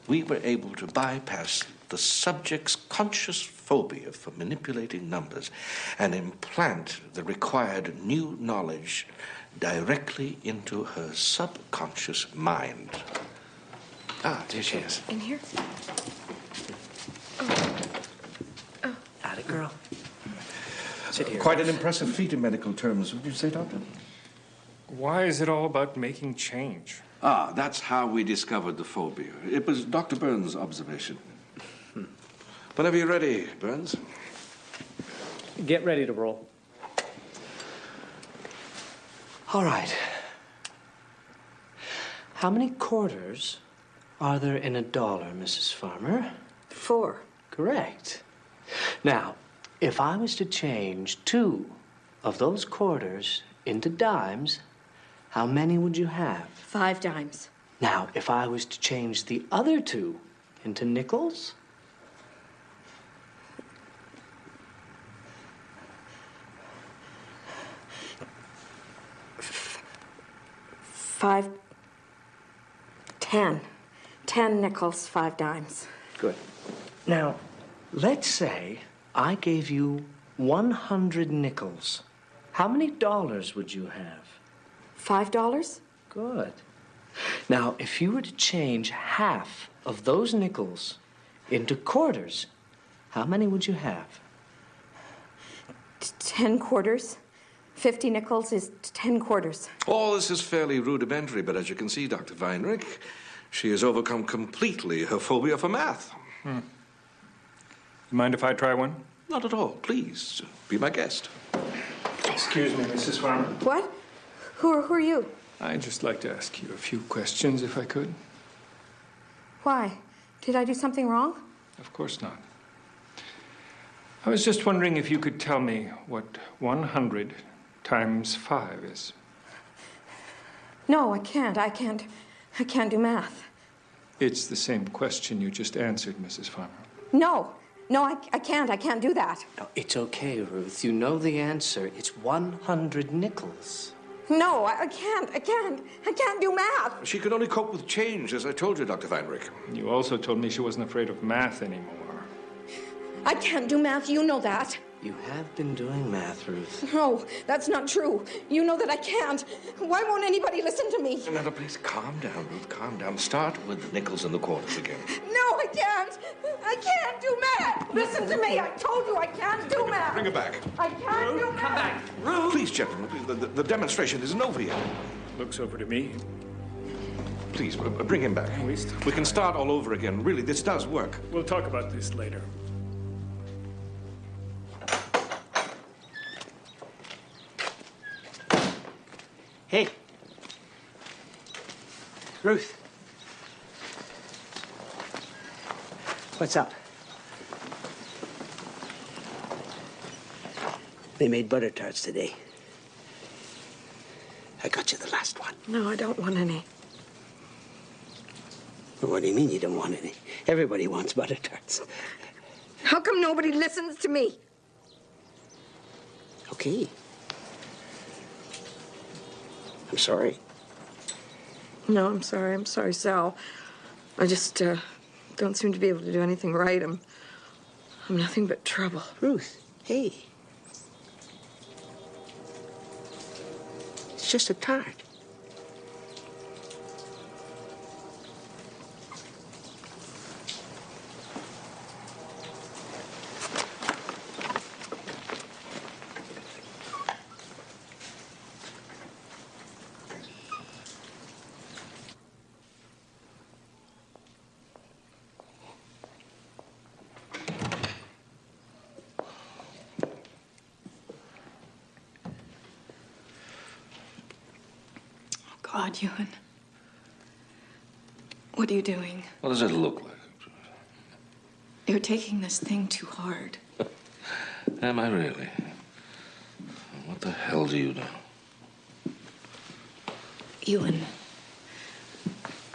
we were able to bypass the subject's conscious phobia for manipulating numbers and implant the required new knowledge directly into her subconscious mind. Ah, there she is. In here? Atta girl. Sit here. Quite an impressive feat in medical terms, would you say, Doctor? Why is it all about making change? Ah, that's how we discovered the phobia. It was Dr. Burns' observation. Whenever you're ready, Burns. Get ready to roll. All right. How many quarters are there in $1, Mrs. Farmer? 4. Correct. Now, if I was to change 2 of those quarters into dimes, how many would you have? 5 dimes. Now, if I was to change the other 2 into nickels? 5, 10. 10 nickels, 5 dimes. Good. Now, let's say I gave you 100 nickels. How many dollars would you have? $5? Good. Now, if you were to change half of those nickels into quarters, how many would you have? 10 quarters. 50 nickels is 10 quarters. All this is fairly rudimentary, but as you can see, Dr. Weinrich, she has overcome completely her phobia for math. You mind if I try one? Not at all. Please, be my guest. Excuse me, Mrs. Farmer. What? Who are you? I'd just like to ask you a few questions, if I could. Why? Did I do something wrong? Of course not. I was just wondering if you could tell me what 100 times 5 is. No, I can't. I can't do math. It's the same question you just answered, Mrs. Farmer. No, I can't. I can't do that. No, it's okay, Ruth. You know the answer. It's 100 nickels. No, I can't. I can't do math. She could only cope with change, as I told you, Dr. Weinrich. You also told me she wasn't afraid of math anymore. I can't do math. You know that. You have been doing math, Ruth. No, that's not true. You know that I can't. Why won't anybody listen to me? No, please calm down, Ruth. Calm down. Start with the nickels and the quarters again. No, I can't. I can't do math. Listen to me. I told you I can't do math. Bring her back. I can't do math. Come back. Ruth! Please, gentlemen, the demonstration isn't over yet. Looks over to me. Please, bring him back. We can start all over again. Really, this does work. We'll talk about this later. Hey. Ruth. What's up? They made butter tarts today. I got you the last one. No, I don't want any. Well, what do you mean you don't want any? Everybody wants butter tarts. How come nobody listens to me? Okay. I'm sorry. No, I'm sorry. I'm sorry, Sal. I just don't seem to be able to do anything right. I'm nothing but trouble. Ruth, hey. just a tad. God, Ewan. What are you doing? What does it look like? You're taking this thing too hard. Am I really? What the hell do you know? Ewan,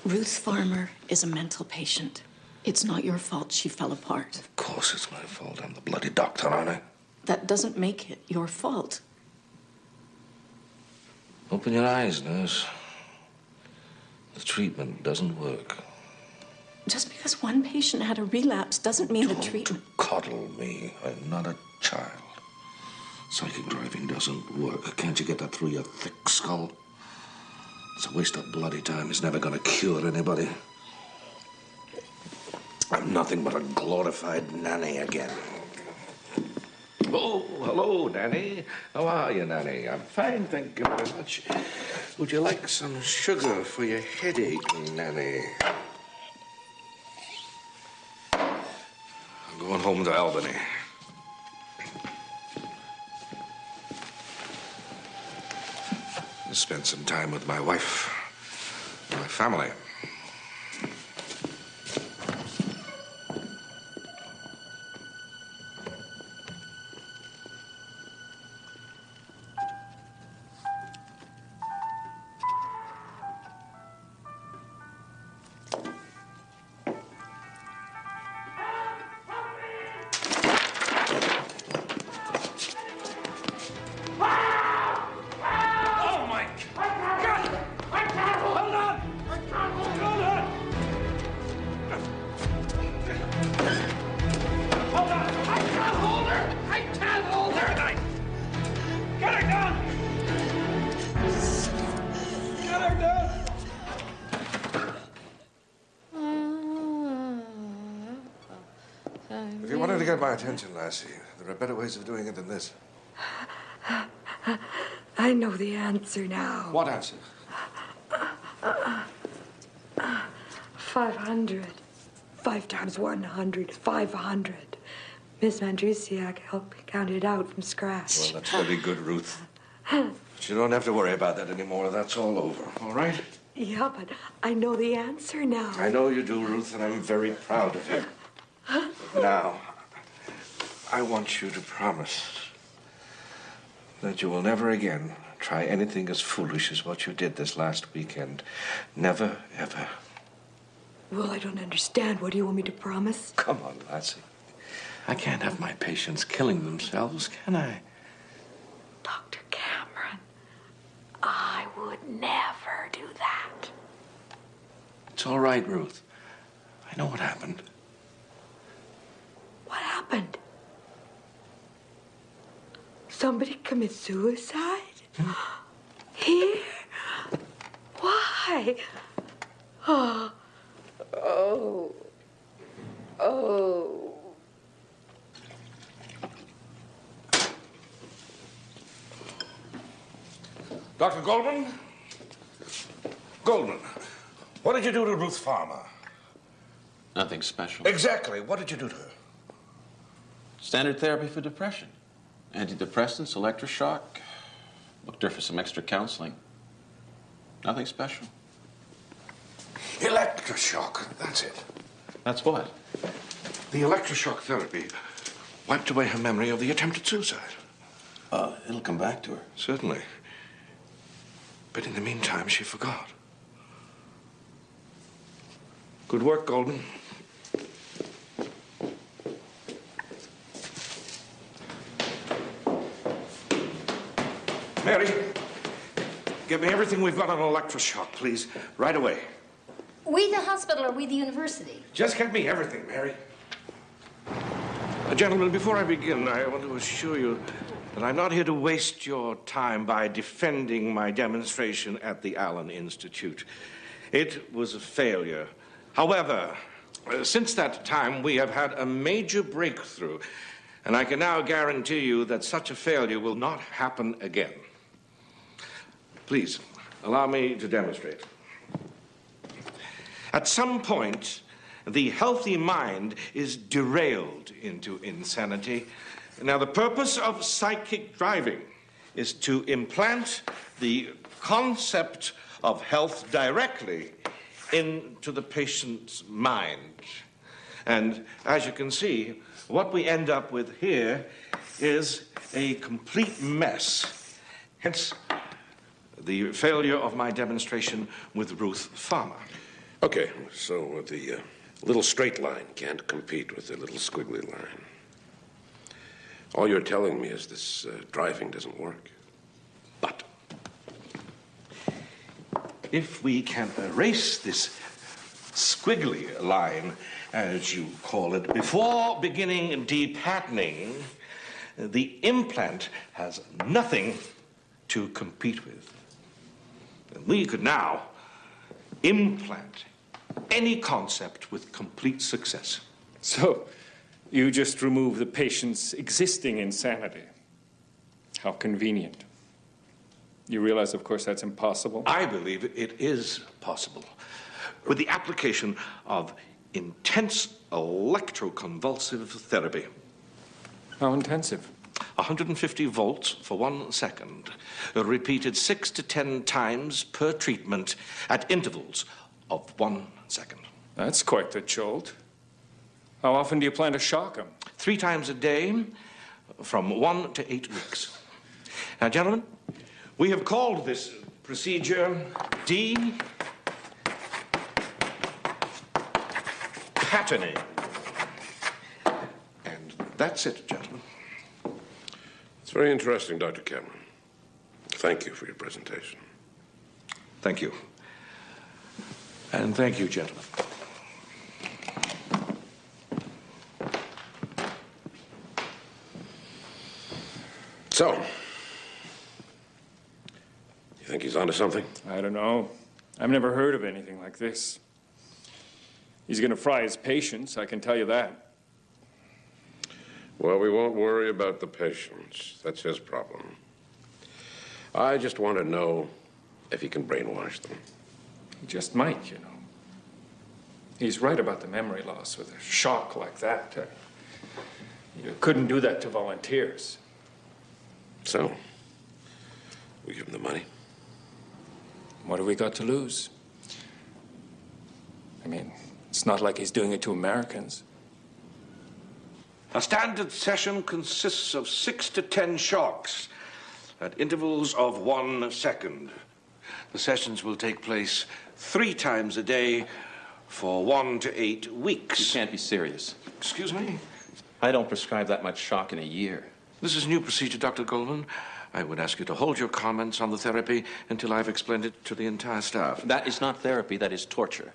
Ruth Farmer is a mental patient. It's not your fault she fell apart. Of course it's my fault. I'm the bloody doctor, aren't I? That doesn't make it your fault. Open your eyes, nurse. The treatment doesn't work. Just because one patient had a relapse doesn't mean the treatment... Coddle me. I'm not a child. Psychic driving doesn't work. Can't you get that through your thick skull? It's a waste of bloody time. It's never gonna cure anybody. I'm nothing but a glorified nanny again. Oh, hello, Nanny. How are you, Nanny? I'm fine, thank you very much. Would you like some sugar for your headache, Nanny? I'm going home to Albany. Spend some time with my wife, my family. If you wanted to get my attention, lassie, there are better ways of doing it than this. I know the answer now. What answer? 500. 5 times 100. 500. Miss Mandrusiak helped me count it out from scratch. Well, that's very good, Ruth. But you don't have to worry about that anymore. That's all over, all right? Yeah, but I know the answer now. I know you do, Ruth, and I'm very proud of you. Now, I want you to promise that you will never again try anything as foolish as what you did this last weekend. Never, ever. Well, I don't understand. What do you want me to promise? Come on, lassie. I can't have my patients killing themselves, can I? Dr. Cameron, I would never do that. It's all right, Ruth. I know what happened. What happened? Somebody commit suicide? Here? Why? Oh. Oh. Oh. Dr. Goldman? Goldman, what did you do to Ruth Farmer? Nothing special. Exactly. What did you do to her? Standard therapy for depression. Antidepressants, electroshock. Booked her for some extra counseling. Nothing special. Electroshock, that's it. That's what? The electroshock therapy wiped away her memory of the attempted suicide. It'll come back to her. Certainly. But in the meantime, she forgot. Good work, Golden. Mary, get me everything we've got on electroshock, please, right away. We the hospital or we the university? Just get me everything, Mary. Gentlemen, before I begin, I want to assure you And I'm not here to waste your time by defending my demonstration at the Allen Institute. It was a failure. However, since that time, we have had a major breakthrough, and I can now guarantee you that such a failure will not happen again. Please, allow me to demonstrate. At some point, the healthy mind is derailed into insanity. Now, the purpose of psychic driving is to implant the concept of health directly into the patient's mind. And as you can see, what we end up with here is a complete mess. Hence, the failure of my demonstration with Ruth Farmer. Okay, so the little straight line can't compete with the little squiggly line. All you're telling me is this driving doesn't work. But if we can erase this squiggly line, as you call it, before beginning depatterning, the implant has nothing to compete with. And we could now implant any concept with complete success. So, you just remove the patient's existing insanity. How convenient. You realize, of course, that's impossible? I believe it is possible. With the application of intense electroconvulsive therapy. How intensive? 150 volts for 1 second, repeated 6 to 10 times per treatment at intervals of 1 second. That's quite the jolt. How often do you plan to shock him? 3 times a day, from 1 to 8 weeks. Now, gentlemen, we have called this procedure depatterning. And that's it, gentlemen. It's very interesting, Dr. Cameron. Thank you for your presentation. Thank you. And thank you, gentlemen. So, you think he's onto something? I don't know. I've never heard of anything like this. He's going to fry his patients, I can tell you that. Well, we won't worry about the patients. That's his problem. I just want to know if he can brainwash them. He just might, you know. He's right about the memory loss with a shock like that. You couldn't do that to volunteers. So, we give him the money. What have we got to lose? I mean, it's not like he's doing it to Americans. A standard session consists of 6 to 10 shocks at intervals of 1 second. The sessions will take place 3 times a day for 1 to 8 weeks. You can't be serious. Excuse me? I don't prescribe that much shock in a year. This is a new procedure, Dr. Goldman. I would ask you to hold your comments on the therapy until I've explained it to the entire staff. That is not therapy, that is torture.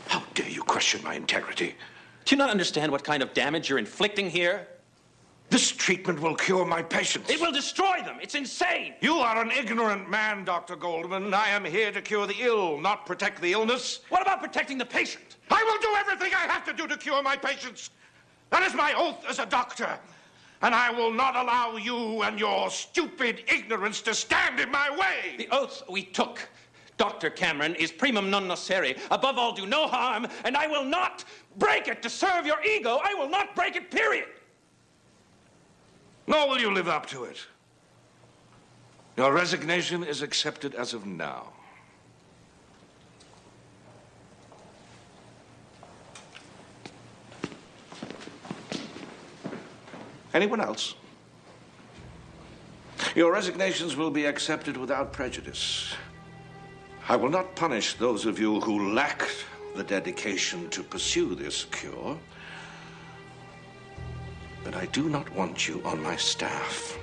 How dare you question my integrity? Do you not understand what kind of damage you're inflicting here? This treatment will cure my patients. It will destroy them. It's insane. You are an ignorant man, Dr. Goldman. I am here to cure the ill, not protect the illness. What about protecting the patient? I will do everything I have to do to cure my patients. That is my oath as a doctor. And I will not allow you and your stupid ignorance to stand in my way. The oath we took, Dr. Cameron, is primum non nocere. Above all, do no harm, and I will not break it to serve your ego. I will not break it, period. Nor will you live up to it. Your resignation is accepted as of now. Anyone else? Your resignations will be accepted without prejudice. I will not punish those of you who lack the dedication to pursue this cure, but I do not want you on my staff.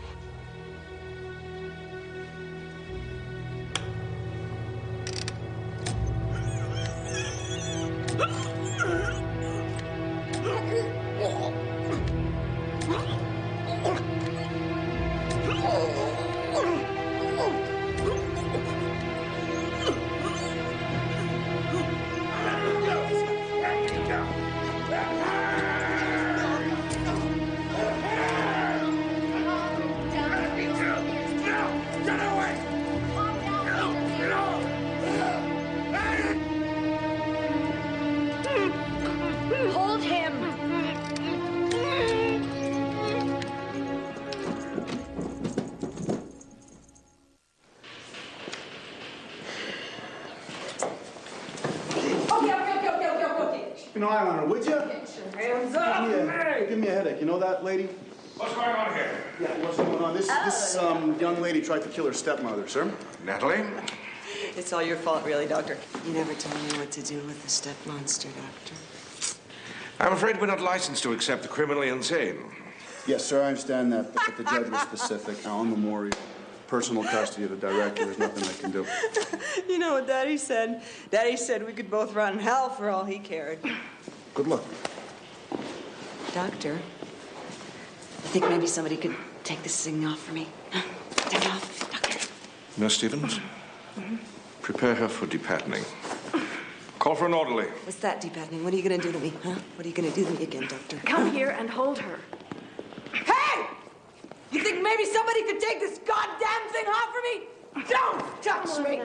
an eye on her, would you? Get your hands off me! Give me a headache. You know that, lady? What's going on here? Yeah, what's going on? This young lady tried to kill her stepmother, sir. Natalie? It's all your fault, really, Doctor. You never tell me what to do with the step monster, Doctor. I'm afraid we're not licensed to accept the criminally insane. Yes, sir, I understand that, but the judge was specific. Alan Memorial, personal custody of the director. There's nothing I can do. You know what Daddy said? Daddy said we could both run hell for all he cared. Good luck. Doctor, I think maybe somebody could take this thing off for me. Take it off, Doctor. Nurse Stevens, prepare her for depattening. Call for an orderly. What's that, depattening? What are you going to do to me, huh? What are you going to do to me again, Doctor? Come here and hold her. Hey! You think maybe somebody could take this goddamn thing off for me? Don't touch me!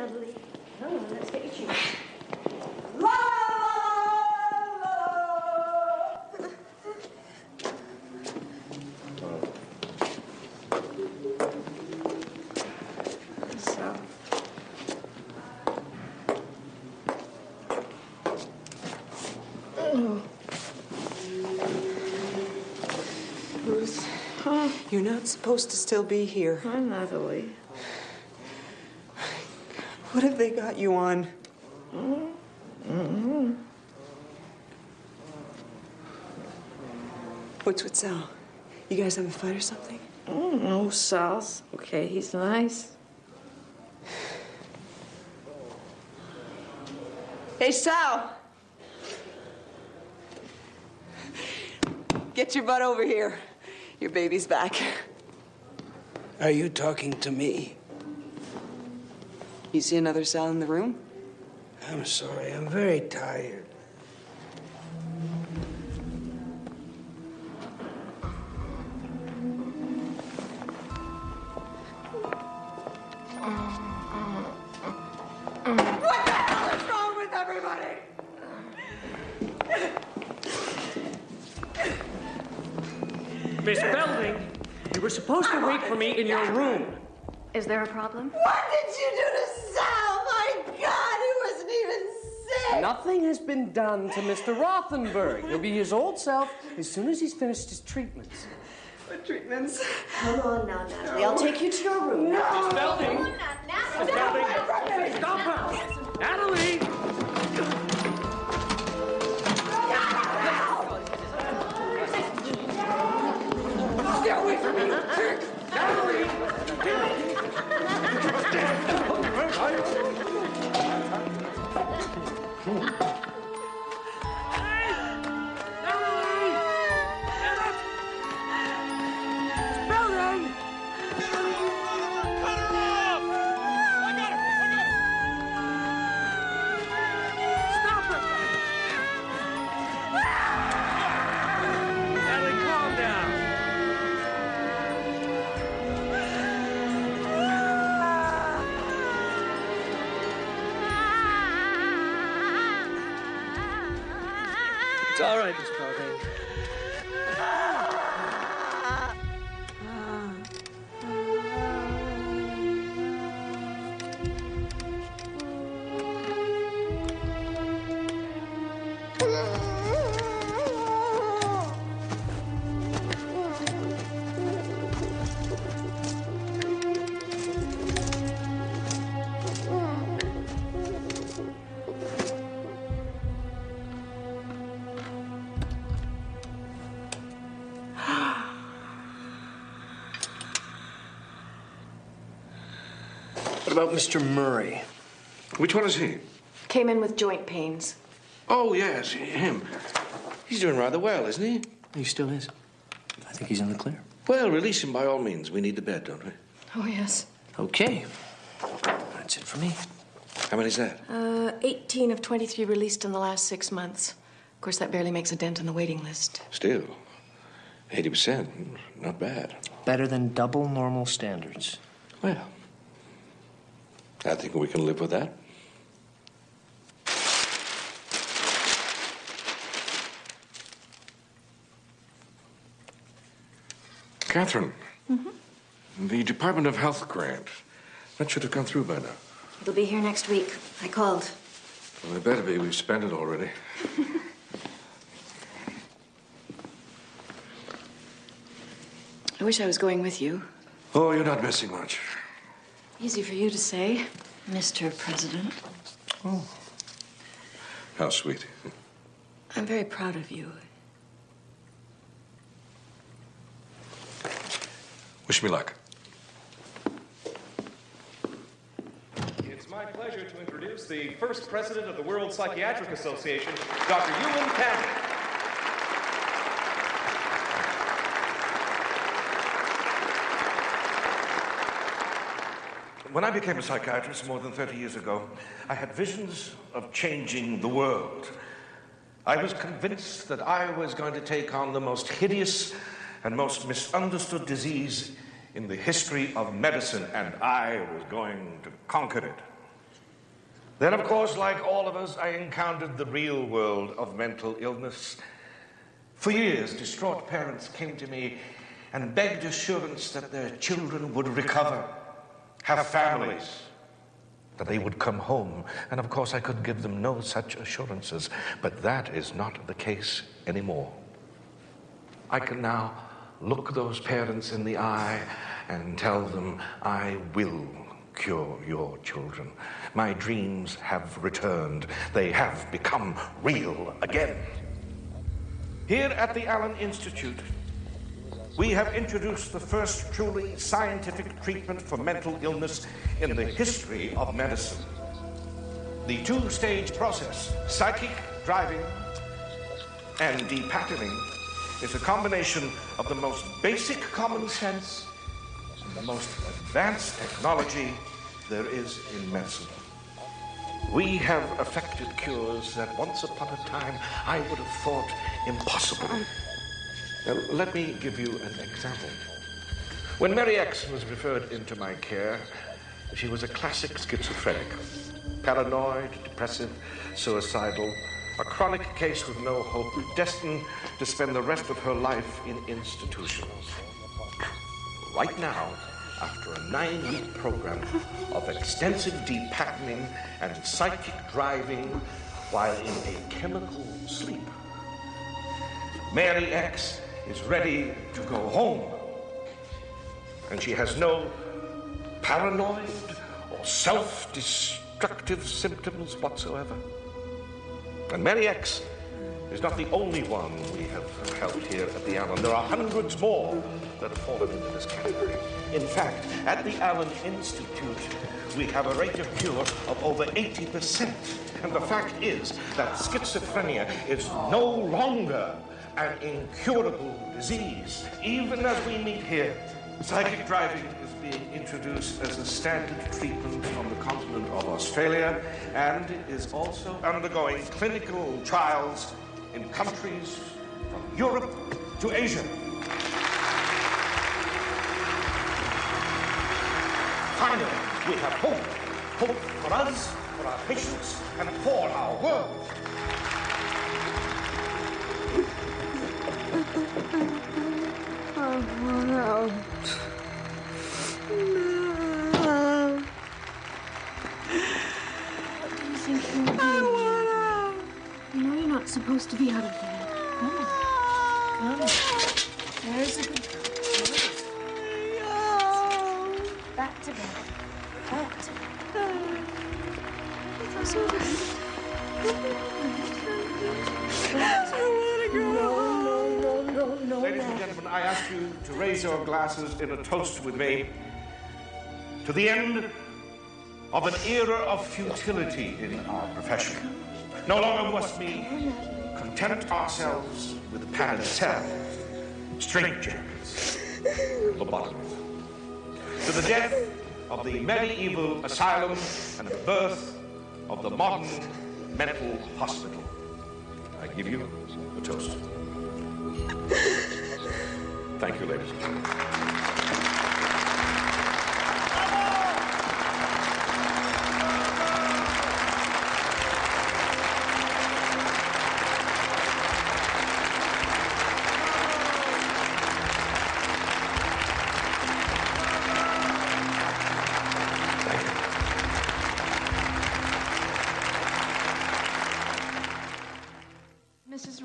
Come on, let's get you. La, So. Ruth, you're not supposed to still be here. Hi, Natalie. What have they got you on? What's with Sal? You guys have a fight or something? No, Sal's okay. He's nice. Hey, Sal! Get your butt over here. Your baby's back. Are you talking to me? You see another Sal in the room? I'm sorry, I'm very tired. What the hell is wrong with everybody? Miss Belding, you were supposed to wait for me in your room. Is there a problem? What did you do to Sal? My God, he wasn't even sick. Nothing has been done to Mr. Rothenberg. He'll be his old self as soon as he's finished his treatments. What treatments? Come on now, Natalie. I'll take you to your room. No. Miss Belding! Come on now, Miss Belding! Stop her! Natalie! Get away from me, you jerk! Natalie! It's all right, Miss Belding. What about Mr. Murray? Which one is he? Came in with joint pains. Oh, yes, him. He's doing rather well, isn't he? He still is. I think he's in the clear. Well, release him by all means. We need the bed, don't we? Oh, yes. Okay. That's it for me. How many's that? 18 of 23 released in the last 6 months. Of course, that barely makes a dent on the waiting list. Still, 80%. Not bad. Better than double normal standards. Well, I think we can live with that. Catherine. The Department of Health grant. That should have gone through by now. It'll be here next week. I called. Well, it better be. We've spent it already. I wish I was going with you. Oh, you're not missing much. Easy for you to say, Mr. President. Oh. How sweet. I'm very proud of you. Wish me luck. It's my pleasure to introduce the first president of the World Psychiatric Association, Dr. Ewan Campbell. When I became a psychiatrist more than 30 years ago, I had visions of changing the world. I was convinced that I was going to take on the most hideous and most misunderstood disease in the history of medicine, and I was going to conquer it. Then, of course, like all of us, I encountered the real world of mental illness. For years, distraught parents came to me and begged assurance that their children would recover, have families, that they would come home. And of course, I could give them no such assurances, but that is not the case anymore. I can now look those parents in the eye and tell them, I will cure your children. My dreams have returned. They have become real again. Here at the Allen Institute, we have introduced the first truly scientific treatment for mental illness in the history of medicine. The two-stage process, psychic driving and depatterning, is a combination of the most basic common sense and the most advanced technology there is in medicine. We have effected cures that once upon a time I would have thought impossible. Now, let me give you an example. When Mary X was referred into my care, she was a classic schizophrenic. Paranoid, depressive, suicidal, a chronic case with no hope, destined to spend the rest of her life in institutions. Right now, after a 9-week program of extensive depatterning and psychic driving while in a chemical sleep, Mary X is ready to go home. And she has no paranoid or self-destructive symptoms whatsoever. And Mary X is not the only one we have helped here at the Allen. There are hundreds more that have fallen into this category. In fact, at the Allen Institute, we have a rate of cure of over 80%. And the fact is that schizophrenia is no longer an incurable disease. Even as we meet here, psychic driving is being introduced as a standard treatment on the continent of Australia and is also undergoing clinical trials in countries from Europe to Asia. Finally, we have hope. Hope for us, for our patients, and for our world. What do you think you're doing here? You know you're not supposed to be out of bed. Come on. Come. There's a good girl. Back to bed. Back to bed. No. Ladies and gentlemen, I ask you to raise your glasses in a toast with me to the end of an era of futility in our profession. No longer must we content ourselves with padded straitjackets, lobotomies. To the death of the medieval asylum and the birth of the modern mental hospital, I give you a toast. Thank you, ladies and gentlemen.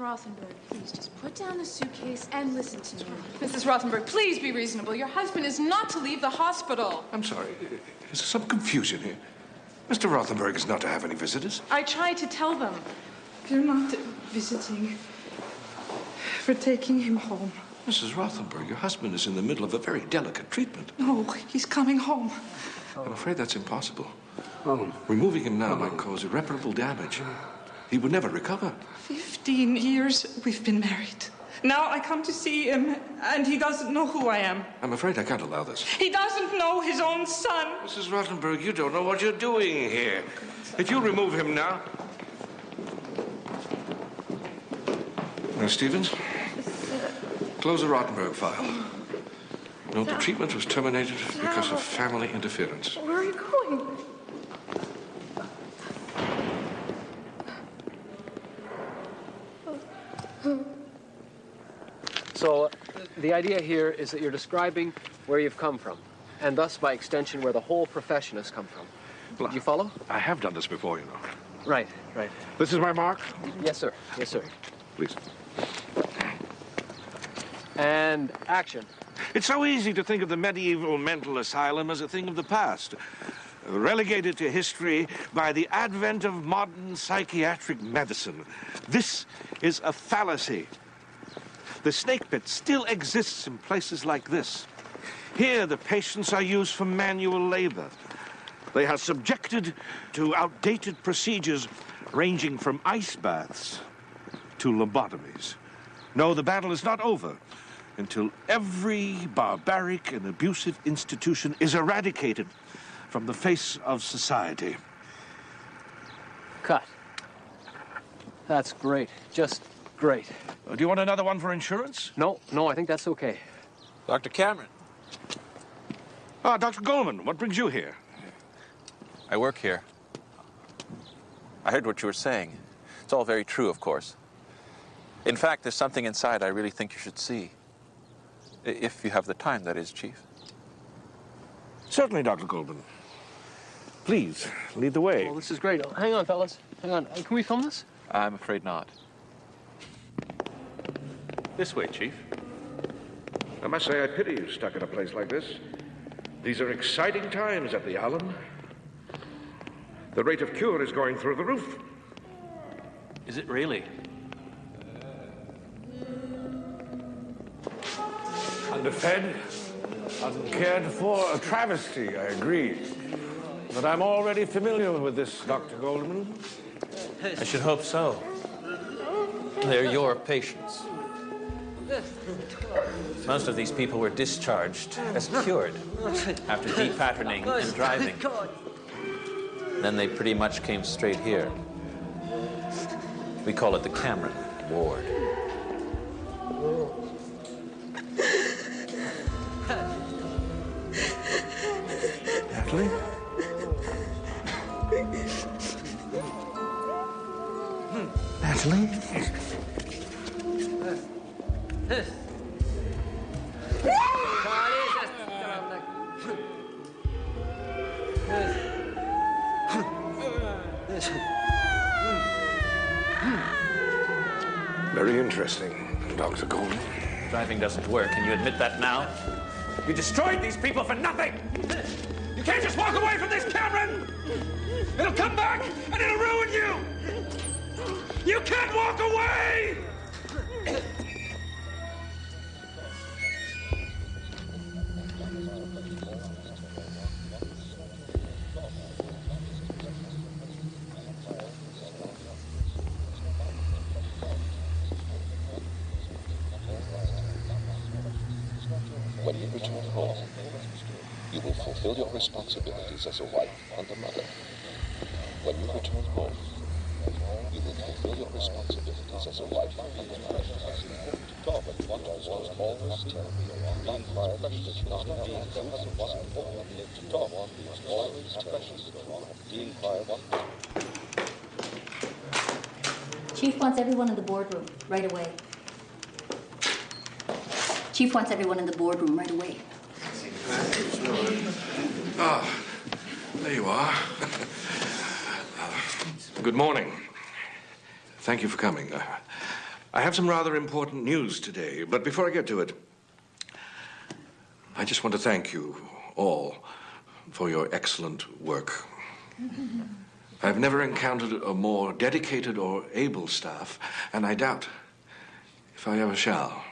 Rothenberg, please just put down the suitcase and listen to me. Mrs. Rothenberg, please be reasonable. Your husband is not to leave the hospital. I'm sorry. Is there some confusion here? Mr. Rothenberg is not to have any visitors. I tried to tell them. You're not visiting. We're taking him home. Mrs. Rothenberg, your husband is in the middle of a very delicate treatment. No, he's coming home. I'm afraid that's impossible. Removing him now might cause irreparable damage. He would never recover. 15 years we've been married. Now I come to see him, and he doesn't know who I am. I'm afraid I can't allow this. He doesn't know his own son. Mrs. Rothenberg, you don't know what you're doing here. If you remove him now... Now, Stevens, close the Rothenberg file. No, the treatment was terminated because of family interference. Where are you going? So, the idea here is that you're describing where you've come from, and thus, by extension, where the whole profession has come from. Well, Do you follow? I have done this before, you know. Right, right. This is my mark? Yes, sir. Yes, sir. Please. And action. It's so easy to think of the medieval mental asylum as a thing of the past, relegated to history by the advent of modern psychiatric medicine. This is a fallacy. The snake pit still exists in places like this. Here, the patients are used for manual labor. They are subjected to outdated procedures ranging from ice baths to lobotomies. No, the battle is not over until every barbaric and abusive institution is eradicated from the face of society. Cut. That's great. Just great. Do you want another one for insurance? No, I think that's okay. Dr. Cameron. Ah, Dr. Goldman, what brings you here? I work here. I heard what you were saying. It's all very true, of course. In fact, there's something inside I really think you should see. If you have the time, that is, Chief. Certainly, Dr. Goldman. Please, lead the way. Well, this is great. Hang on, fellas. Hang on. Can we film this? I'm afraid not. This way, Chief. I must say, I pity you stuck in a place like this. These are exciting times at the Allen. The rate of cure is going through the roof. Is it really? Underfed, uncared for, a travesty, I agree. But I'm already familiar with this, Dr. Goldman. I should hope so. They're your patients. Most of these people were discharged as cured after depatterning and driving. Then they pretty much came straight here. We call it the Cameron Ward. Natalie? Natalie? Very interesting, Dr. Goldman. Driving doesn't work. Can you admit that now? You destroyed these people for nothing! You can't just walk away from this, Cameron! It'll come back and it'll ruin you! You can't walk away! When you return home, you will fulfill your responsibilities as a wife and a mother. When you return home, you will fulfill your responsibilities as a wife and a mother. God, what does always tell me, being precious, not being truth. God always tells me, being quiet. Chief wants everyone in the boardroom right away. Chief wants everyone in the boardroom right away. Ah, there you are. Good morning. Thank you for coming. I have some rather important news today, but before I get to it, I just want to thank you all for your excellent work. I've never encountered a more dedicated or able staff, and I doubt if I ever shall.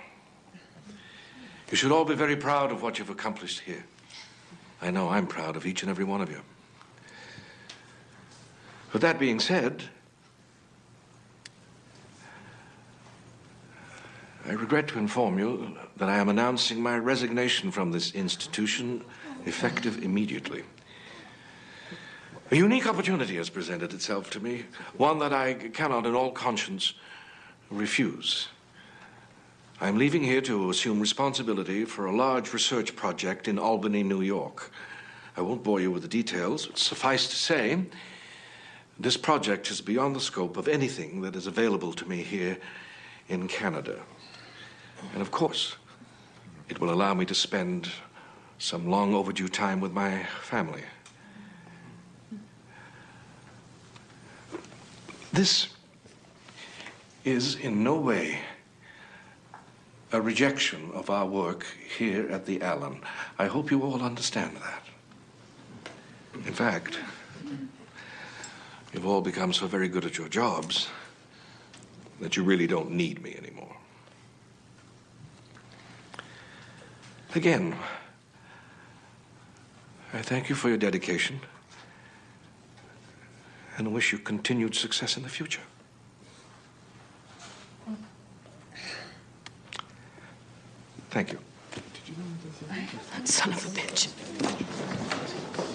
You should all be very proud of what you've accomplished here. I know I'm proud of each and every one of you. With that being said, I regret to inform you that I am announcing my resignation from this institution, effective immediately. A unique opportunity has presented itself to me, one that I cannot in all conscience refuse. I'm leaving here to assume responsibility for a large research project in Albany, New York. I won't bore you with the details. Suffice to say, this project is beyond the scope of anything that is available to me here in Canada. And of course, it will allow me to spend some long overdue time with my family. This is in no way a rejection of our work here at the Allen. I hope you all understand that. In fact, you've all become so very good at your jobs that you really don't need me anymore. Again, I thank you for your dedication and wish you continued success in the future. Thank you. That son of a bitch.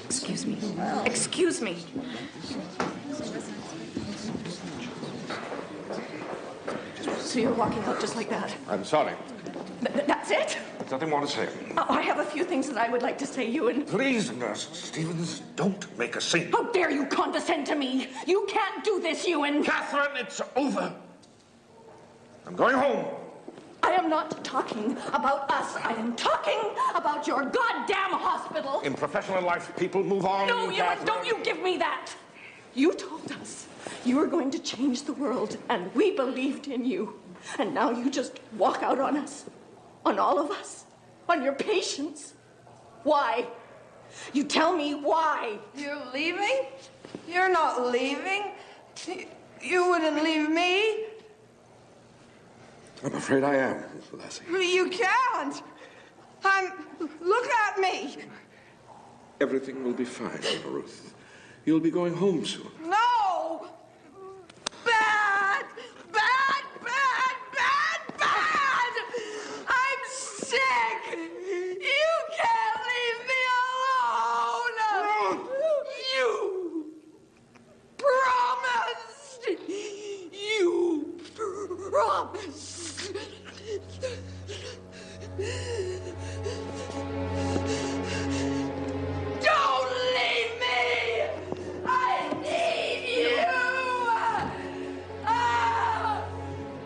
Excuse me. Excuse me. So you're walking out just like that? I'm sorry. That's it? There's nothing more to say. Oh, I have a few things that I would like to say, Ewan. Please, Nurse Stevens, don't make a scene. How dare you condescend to me? You can't do this, Ewan. Catherine, it's over. I'm going home. I am not talking about us. I am talking about your goddamn hospital. In professional life, people move on. No, Ewan, Catherine. don't you give me that. You told us you were going to change the world, and we believed in you. And now you just walk out on us. On all of us. On your patients. Why? You tell me why. You're leaving? You're not leaving? You wouldn't leave me? I'm afraid I am, Miss Lassie. You can't. Look at me. Everything will be fine, Ruth. You'll be going home soon. No! Bad! Bad! Bad! Bad! Bad! I'm sick! You can't leave me alone! You promised! You promised! Don't leave me! I need you!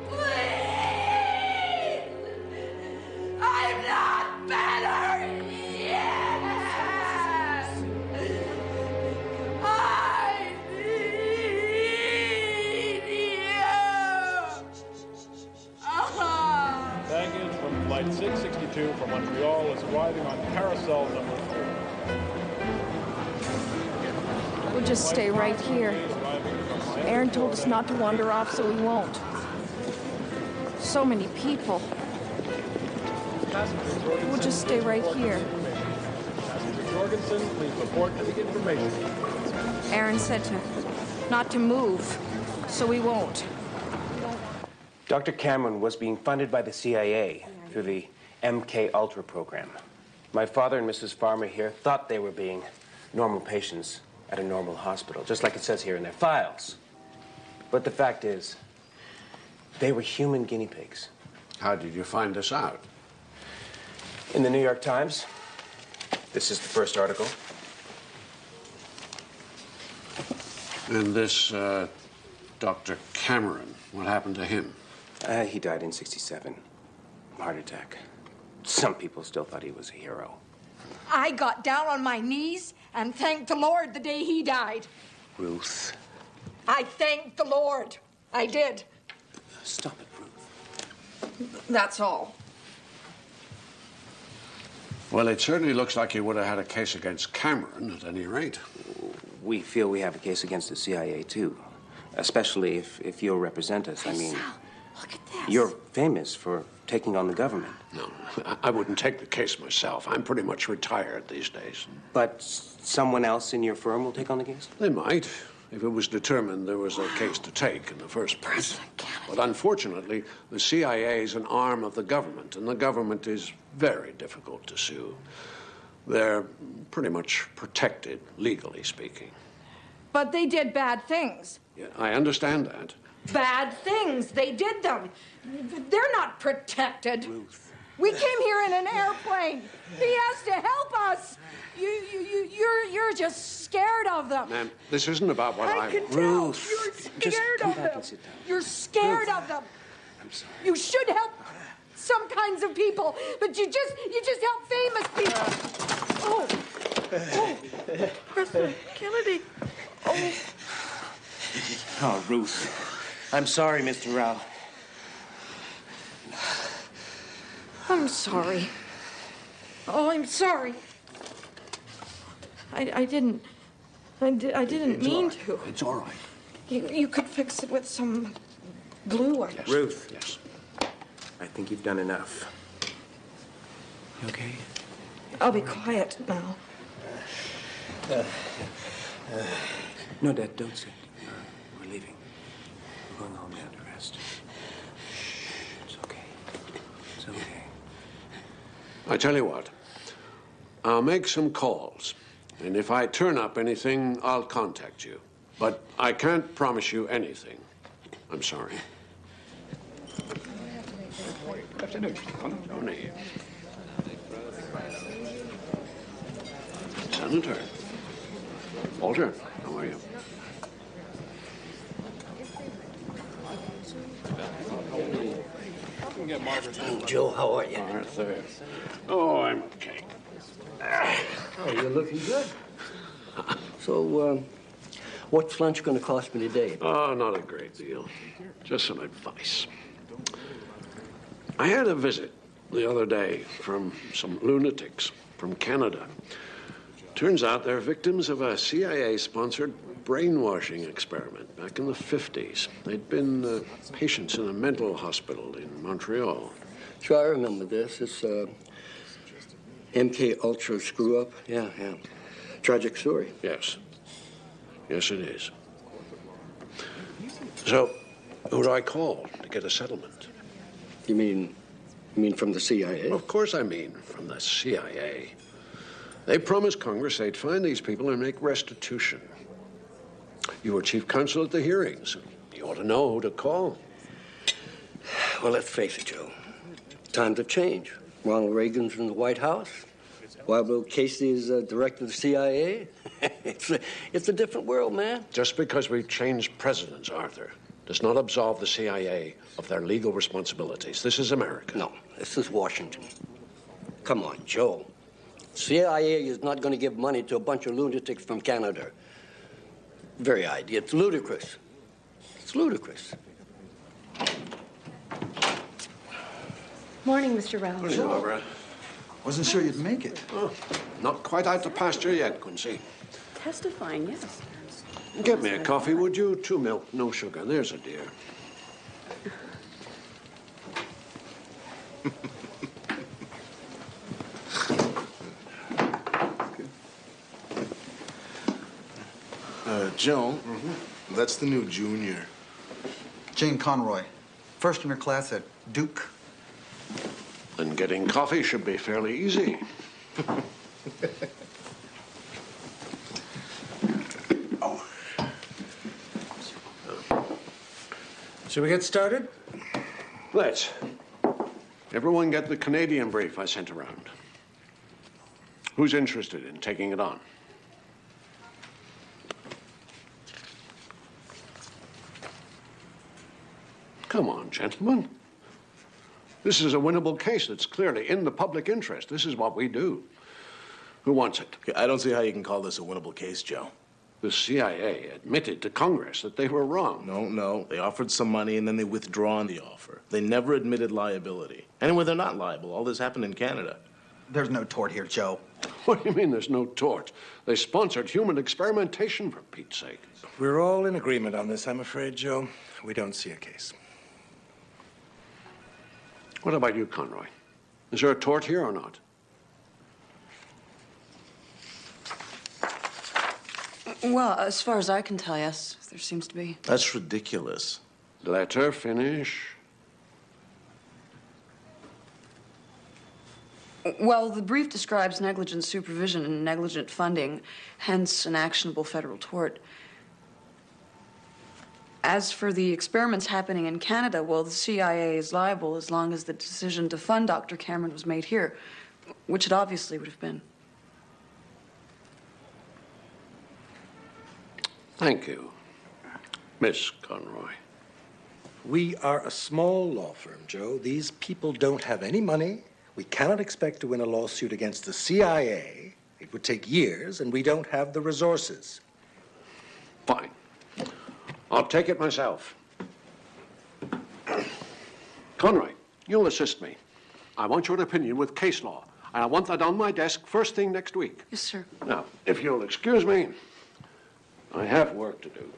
Please! I'm not better yet! I need you! Baggage from Flight 662 from Montreal is arriving on carousel number 4. We'll just stay right here. Aaron told us not to wander off, so we won't. So many people. We'll just stay right here. Passenger Jorgensen, please report to the information. Aaron said not to move, so we won't. Dr. Cameron was being funded by the CIA through the MKULTRA program. My father and Mrs. Farmer here thought they were being normal patients at a normal hospital, just like it says here in their files. But the fact is, they were human guinea pigs. How did you find this out? In the New York Times. This is the first article. And this, Dr. Cameron, what happened to him? He died in '67. Heart attack. Some people still thought he was a hero. I got down on my knees and thanked the Lord the day he died. Ruth. I thanked the Lord. I did. Stop it, Ruth. That's all. Well, it certainly looks like you would have had a case against Cameron, at any rate. We feel we have a case against the CIA, too. Especially if you'll represent us. I mean, look at this. You're famous for taking on the government. No, I wouldn't take the case myself. I'm pretty much retired these days. But someone else in your firm will take on the case? They might, if it was determined there was a case to take in the first place. But unfortunately, the CIA is an arm of the government, and the government is very difficult to sue. They're pretty much protected, legally speaking. But they did bad things. Yeah, I understand that. Bad things. They did them. They're not protected. Ruth. We came here in an airplane. He has to help us. You're just scared of them. Ma'am, this isn't about what I can tell. Ruth, You're just scared come of back them. and sit down. You're scared Ruth. of them. I'm sorry. You should help some kinds of people, but you just help famous people. Oh, President Kennedy. Oh. Oh, Ruth. I'm sorry, Mr. Rao. I'm sorry. Oh, I'm sorry. I didn't mean to. It's all right. You could fix it with some glue. Yes. Ruth. Yes. I think you've done enough. You okay? I'll be quiet now. No, Dad, don't sit. We're leaving. We're going home now to rest. It's okay. It's okay. I tell you what, I'll make some calls, and if I turn up anything, I'll contact you. But I can't promise you anything. I'm sorry. Tony. Senator. Walter, how are you? Joe, how are you? Arthur. Oh, I'm okay. Oh, you're looking good. So, what's lunch going to cost me today? Oh, not a great deal. Just some advice. I had a visit the other day from some lunatics from Canada. Turns out they're victims of a CIA-sponsored brainwashing experiment back in the 50s. They'd been patients in a mental hospital in Montreal. Sure, I remember this. It's MKULTRA screw-up. Yeah. Tragic story. Yes. Yes, it is. So, who do I call to get a settlement? You mean from the CIA? Of course I mean from the CIA. They promised Congress they'd find these people and make restitution. You were chief counsel at the hearings. You ought to know who to call. Well, let's face it, Joe. Times have changed. Ronald Reagan's in the White House. Wild Bill Casey is director of the CIA. It's a different world, man. Just because we've changed presidents, Arthur, does not absolve the CIA of their legal responsibilities. This is America. No, this is Washington. Come on, Joe. CIA is not going to give money to a bunch of lunatics from Canada. Very idea. It's ludicrous. It's ludicrous. Morning, Mr. Rao. Morning, Barbara. Wasn't sure you'd make it. Oh, not quite out the pasture yet, Quincy. Testifying, yes. Get me a coffee, would you? 2 milk, no sugar. There's a dear. Joe, that's the new junior. Jane Conroy, first in her class at Duke. And getting coffee should be fairly easy. Shall we get started? Let's. Everyone get the Canadian brief I sent around. Who's interested in taking it on? Come on, gentlemen. This is a winnable case that's clearly in the public interest. This is what we do. Who wants it? I don't see how you can call this a winnable case, Joe. The CIA admitted to Congress that they were wrong. No. They offered some money and then they withdrawn the offer. They never admitted liability. Anyway, they're not liable. All this happened in Canada. There's no tort here, Joe. What do you mean there's no tort? They sponsored human experimentation, for Pete's sake. We're all in agreement on this, I'm afraid, Joe. We don't see a case. What about you, Conroy? Is there a tort here or not? Well, as far as I can tell, yes, there seems to be. That's ridiculous. Let her finish. Well, the brief describes negligent supervision and negligent funding, hence an actionable federal tort. As for the experiments happening in Canada, well, the CIA is liable as long as the decision to fund Dr. Cameron was made here, which it obviously would have been. Thank you, Miss Conroy. We are a small law firm, Joe. These people don't have any money. We cannot expect to win a lawsuit against the CIA. It would take years, and we don't have the resources. Fine. I'll take it myself. Conroy, you'll assist me. I want your opinion with case law, and I want that on my desk first thing next week. Yes, sir. Now, if you'll excuse me, I have work to do.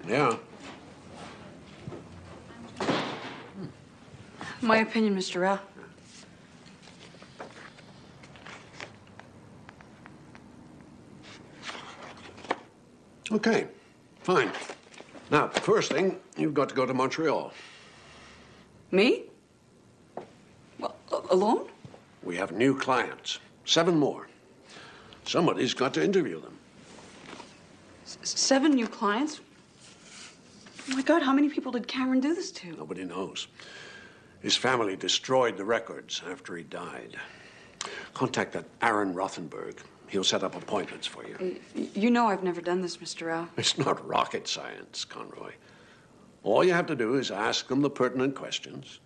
Yeah. My opinion, Mr. Rao. Okay, fine. Now, first thing, you've got to go to Montreal. Me? Well, alone? We have new clients, 7 more. Somebody's got to interview them. 7 new clients? Oh my God, how many people did Cameron do this to? Nobody knows. His family destroyed the records after he died. Contact that Aaron Rothenberg. He'll set up appointments for you. You know I've never done this, Mr. Rao. It's not rocket science, Conroy. All you have to do is ask them the pertinent questions.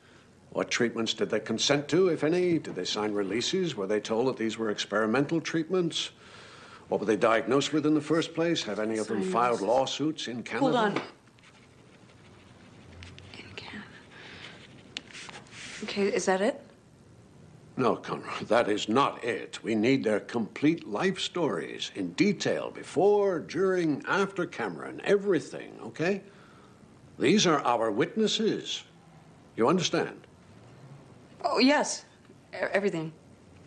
What treatments did they consent to, if any? Did they sign releases? Were they told that these were experimental treatments? What were they diagnosed with in the first place? Have any of them filed lawsuits in Canada? Hold on. In Canada. Okay, is that it? No, Conroy, that is not it. We need their complete life stories in detail, before, during, after Cameron, everything, okay? These are our witnesses. You understand? Oh, yes. Everything.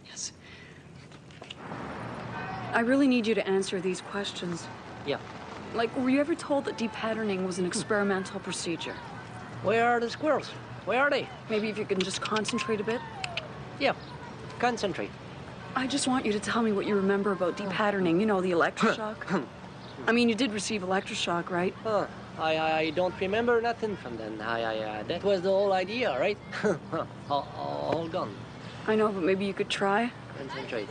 Yes. I really need you to answer these questions. Yeah. Like, were you ever told that depatterning was an experimental procedure? Where are the squirrels? Where are they? Maybe if you can just concentrate a bit? Yeah, concentrate. I just want you to tell me what you remember about depatterning. You know, the electroshock. I mean, you did receive electroshock, right? I don't remember nothing from then. That was the whole idea, right? All gone. I know, but maybe you could try. Concentrate.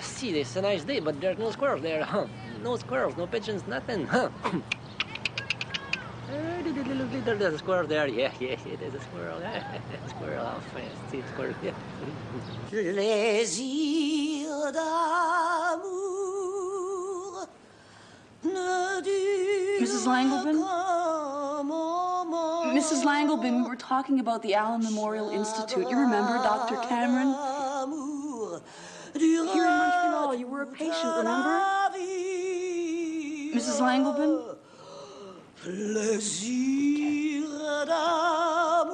See, it's a nice day, but there's no squirrels there. No squirrels, no pigeons, nothing. There's a squirrel there. Yeah, there's a squirrel. Squirrel, how fancy, squirrel. Yeah. Plaisir d'amour ne dure Mrs. Langlebin? qu'un Mrs. Langlebin, we were talking about the Allen Memorial Institute. You remember Dr. Cameron? Here in Montreal, you were a patient, remember? Mrs. Langlebin? Plaisir d'amour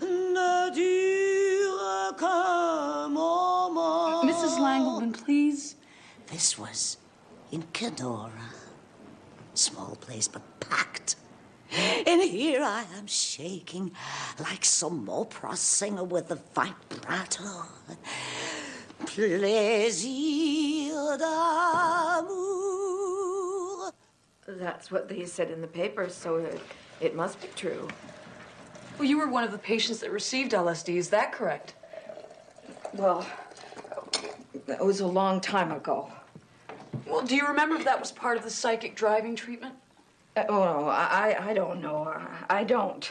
ne dure qu'un moment. Mrs. Langlebin, please. This was in Kenora. Small place, but packed. And here I am shaking like some opera singer with a vibrato. Plaisir d'amour. That's what they said in the paper, so it must be true. Well, you were one of the patients that received LSD, is that correct? Well, that was a long time ago. Well, do you remember if that was part of the psychic driving treatment? I don't know. I don't.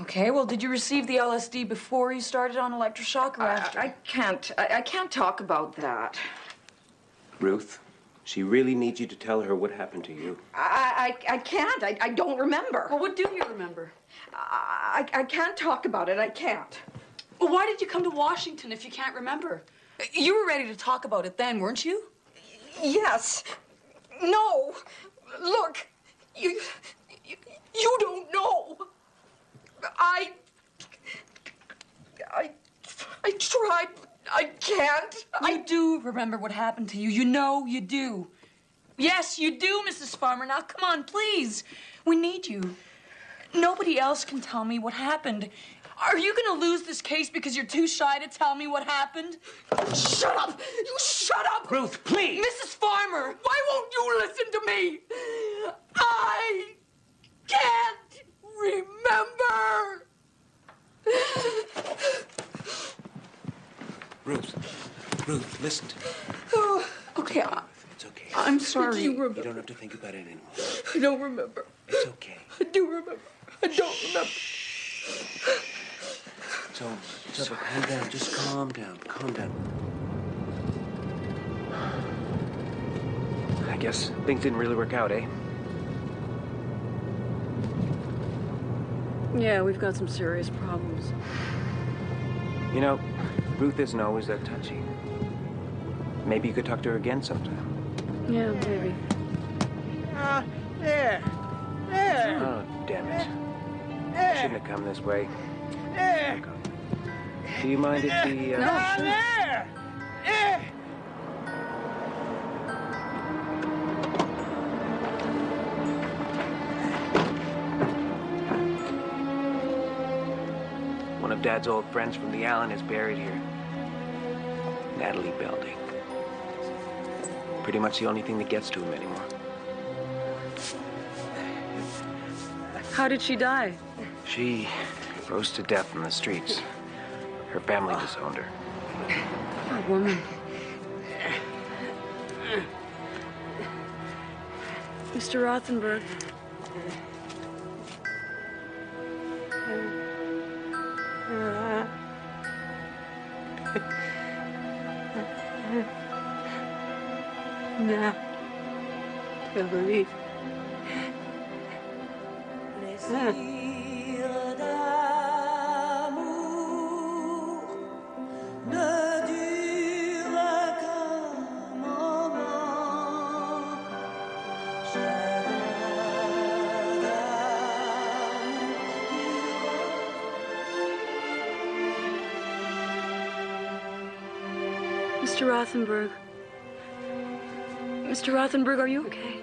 Okay, well, did you receive the LSD before you started on electroshock or after? I can't talk about that. Ruth, she really needs you to tell her what happened to you. I can't. I don't remember. Well, what do you remember? I can't talk about it. I can't. Well, why did you come to Washington if you can't remember? You were ready to talk about it then, weren't you? Yes. No. Look, you don't know. I tried. I can't. I do remember what happened to you. You know you do. Yes, you do, Mrs. Farmer. Now, come on, please. We need you. Nobody else can tell me what happened. Are you going to lose this case because you're too shy to tell me what happened? Shut up! You shut up! Ruth, please! Mrs. Farmer! Why won't you listen to me? I can't remember! Ruth, listen to me. Oh, okay, It's okay. I'm sorry. You don't have to think about it anymore. I don't remember. It's okay. I do remember. I don't remember. It's over. It's over. Calm down. Just calm down. Calm down. I guess things didn't really work out, eh? Yeah, we've got some serious problems. You know, Ruth isn't always that touchy. Maybe you could talk to her again sometime. Yeah, maybe. There. Oh, damn it. I shouldn't have come this way. Do you mind if we, No, sure. One of Dad's old friends from the Allen is buried here. Natalie Belding. Pretty much the only thing that gets to him anymore. How did she die? She rose to death in the streets. Her family disowned her. Poor woman. Mr. Rothenberg. Now, I believe. Mr. Rothenberg. Mr. Rothenberg, are you okay?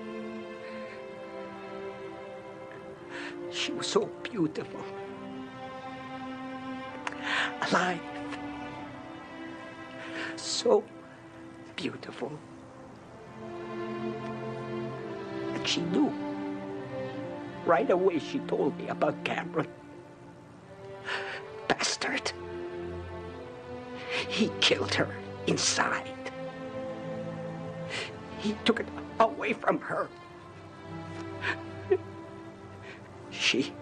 She was so beautiful. Alive. So beautiful. And she knew. Right away she told me about Cameron. Bastard. He killed her inside. He took it away from her. She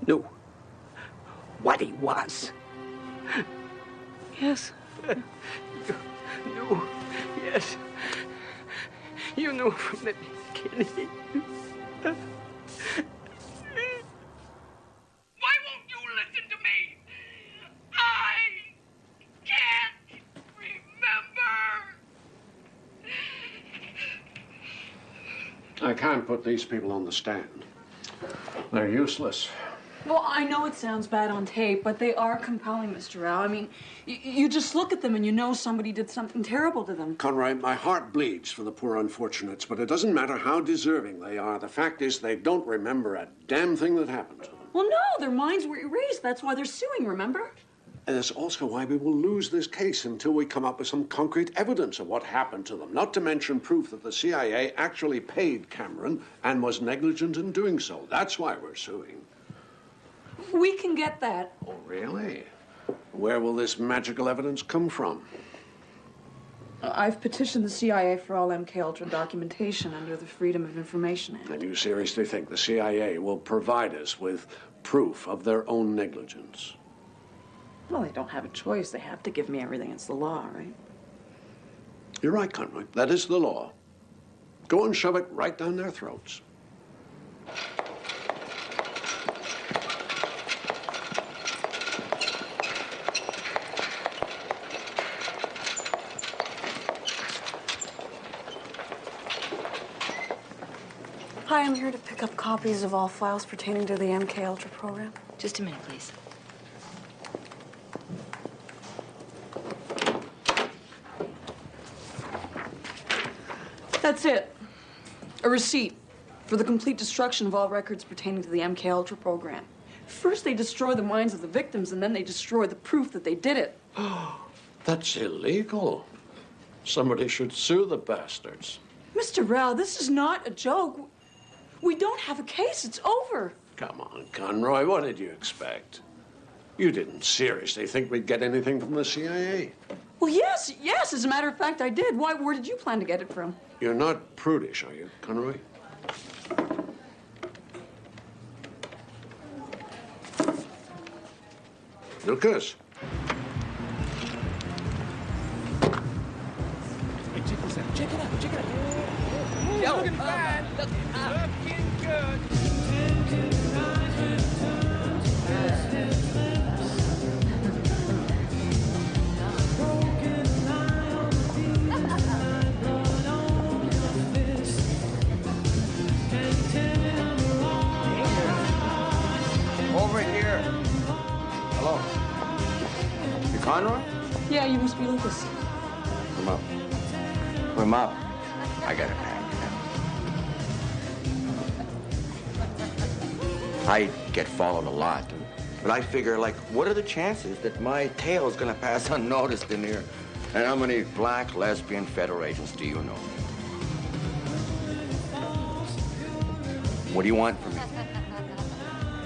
knew what he was. Yes. You knew, yes. You knew from the beginning. Why won't you listen to me? I can't remember. I can't put these people on the stand. They're useless. Well, I know it sounds bad on tape, but they are compelling, Mr. Rao. I mean, you just look at them and you know somebody did something terrible to them. Conrad, my heart bleeds for the poor unfortunates, but it doesn't matter how deserving they are. The fact is they don't remember a damn thing that happened to them. Well, no, their minds were erased. That's why they're suing, remember? And that's also why we will lose this case until we come up with some concrete evidence of what happened to them, not to mention proof that the CIA actually paid Cameron and was negligent in doing so. That's why we're suing. We can get that. Oh, really? Where will this magical evidence come from? I've petitioned the CIA for all MKUltra documentation under the Freedom of Information Act. And you seriously think the CIA will provide us with proof of their own negligence? Well, they don't have a choice. They have to give me everything. It's the law, right? You're right, Conroy. That is the law. Go and shove it right down their throats. Hi, I'm here to pick up copies of all files pertaining to the MKUltra program. Just a minute, please. That's it. A receipt for the complete destruction of all records pertaining to the MKUltra program. First, they destroy the minds of the victims, and then they destroy the proof that they did it. That's illegal. Somebody should sue the bastards. Mr. Rao, this is not a joke. We don't have a case. It's over. Come on, Conroy, what did you expect? You didn't seriously think we'd get anything from the CIA. Well, yes. As a matter of fact, I did. Why? Where did you plan to get it from? You're not prudish, are you, Conroy? Lucas. Hey, check this out. Check it out. Yo, looking fine. Looking good. Over here. Hello. You Conroy? Yeah, you must be Lucas. Come up. Come up. I got it back. I get followed a lot, but I figure, like, what are the chances that my tale is gonna pass unnoticed in here? And how many black lesbian federal agents do you know? What do you want from me?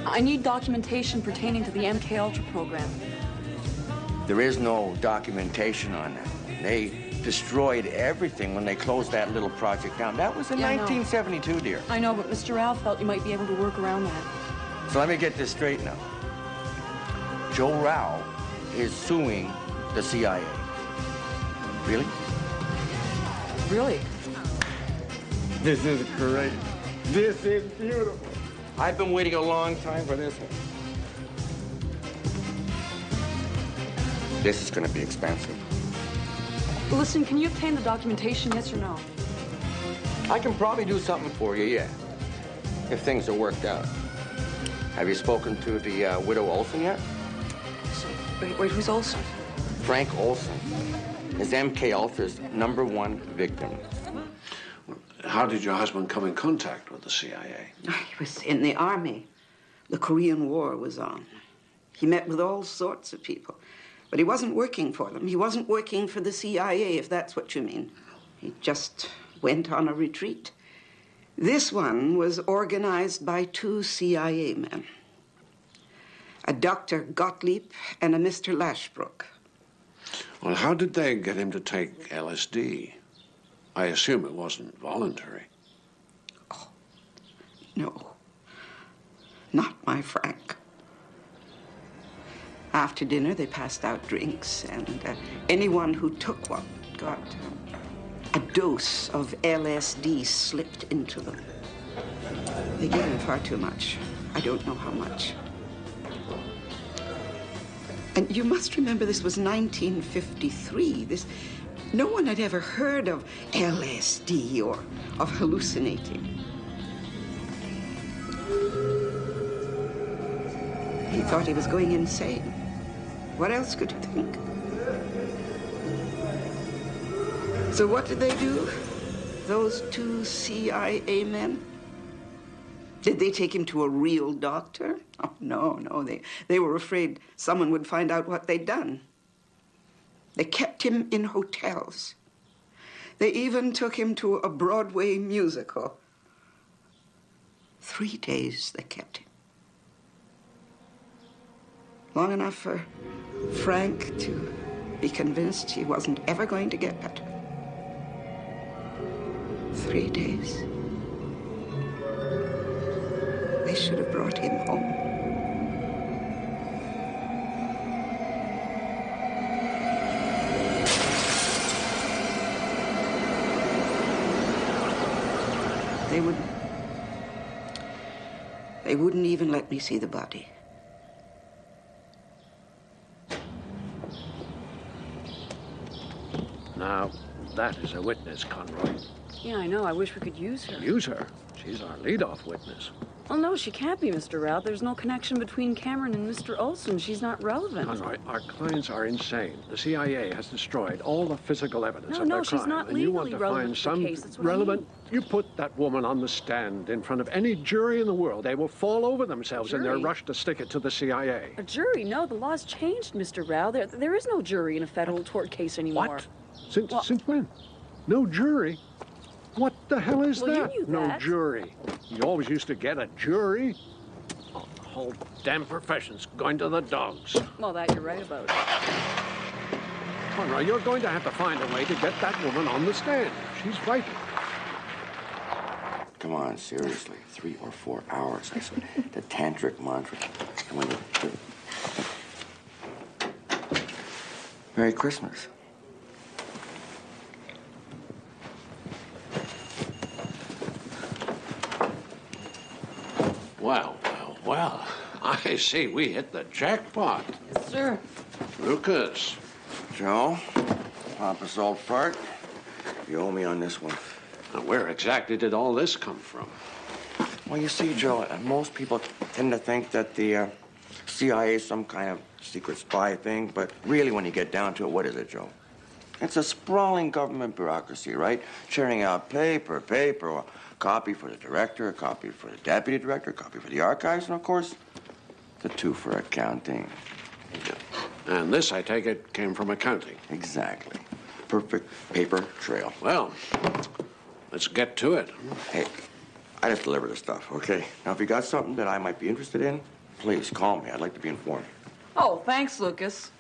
I need documentation pertaining to the MKUltra program. There is no documentation on that. They destroyed everything when they closed that little project down. That was in Yeah, I know. 1972, dear. I know, but Mr. Rao felt you might be able to work around that. So let me get this straight now. Joe Rao is suing the CIA. Really? Really? This is great. This is beautiful. I've been waiting a long time for this one. This is going to be expensive. Listen, can you obtain the documentation, yes or no? I can probably do something for you, yeah, if things are worked out. Have you spoken to the widow Olson yet? Wait, who's Olson? Frank Olson is MKUltra's #1 victim. How did your husband come in contact with the CIA? He was in the army. The Korean War was on. He met with all sorts of people. But he wasn't working for them. He wasn't working for the CIA, if that's what you mean. He just went on a retreat. This one was organized by 2 CIA men. A Dr. Gottlieb and a Mr. Lashbrook. Well, how did they get him to take LSD? I assume it wasn't voluntary. No, not my Frank. After dinner, they passed out drinks, and anyone who took one got a dose of LSD slipped into them. They gave him far too much. I don't know how much. And you must remember this was 1953. No one had ever heard of LSD or of hallucinating. He thought he was going insane. What else could you think? So what did they do, those 2 CIA men? Did they take him to a real doctor? Oh, no. They were afraid someone would find out what they'd done. They kept him in hotels. They even took him to a Broadway musical. 3 days they kept him. Long enough for Frank to be convinced he wasn't ever going to get better. 3 days. They should have brought him home. They wouldn't even let me see the body. Now, that is a witness, Conroy. Yeah, I know. I wish we could use her. Use her. She's our lead-off witness. Well, no, she can't be, Mr. Rao. There's no connection between Cameron and Mr. Olson. She's not relevant. Conroy, our clients are insane. The CIA has destroyed all the physical evidence of their she's crime. not And you want legally to relevant find to some the case. That's what I relevant... mean. You put that woman on the stand in front of any jury in the world, they will fall over themselves in their Jury? rush to stick it to the CIA. A jury? No, the law's changed, Mr. Rao. There is no jury in a federal tort case anymore. What? Since when? No jury? What the hell is Well, you that? knew No that. jury. You always used to get a jury. Oh, the whole damn profession's going to the dogs. Well, that you're right about. Conroy, you're going to have to find a way to get that woman on the stand. She's frightened. Come on, seriously. 3 or 4 hours. I swear. The tantric mantra. And when Merry Christmas. Well, well, well. I see we hit the jackpot. Yes, sir. Lucas. Joe, pompous old fart. You owe me on this one. Now, where exactly did all this come from? Well, you see, Joe, most people tend to think that the CIA is some kind of secret spy thing, but really, when you get down to it, what is it, Joe? It's a sprawling government bureaucracy, right? Churning out paper, a copy for the director, a copy for the deputy director, a copy for the archives, and, of course, the 2 for accounting. And this, I take it, came from accounting. Exactly. Perfect paper trail. Well, let's get to it. Hey, I just deliver the stuff, okay? Now, if you got something that I might be interested in, please call me. I'd like to be informed. Oh, thanks, Lucas.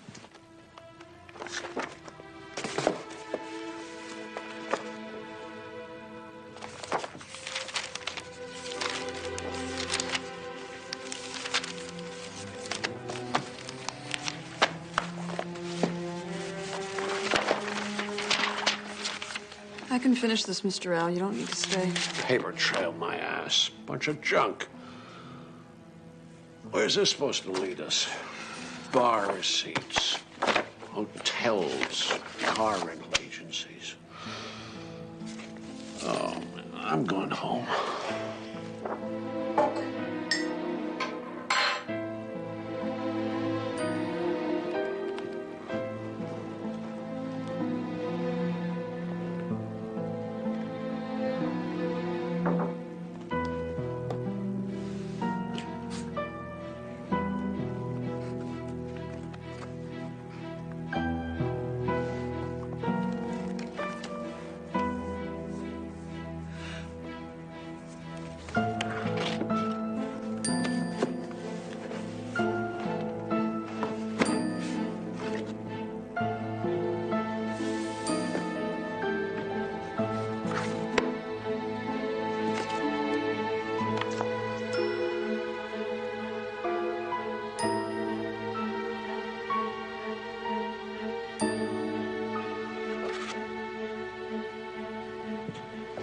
I can finish this, Mr. Rao. You don't need to stay. Paper trail, my ass. Bunch of junk. Where's this supposed to lead us? Bar receipts, hotels, car rental agencies. Oh, man, I'm going home.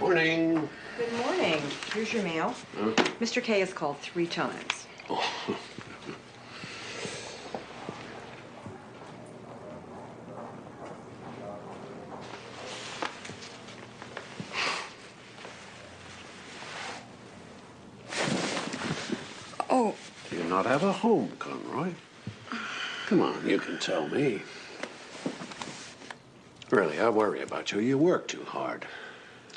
Morning. Good morning. Here's your mail. Huh? Mr. K has called 3 times. Oh. Do you not have a home, Conroy? Come on, you can tell me. Really, I worry about you. You work too hard.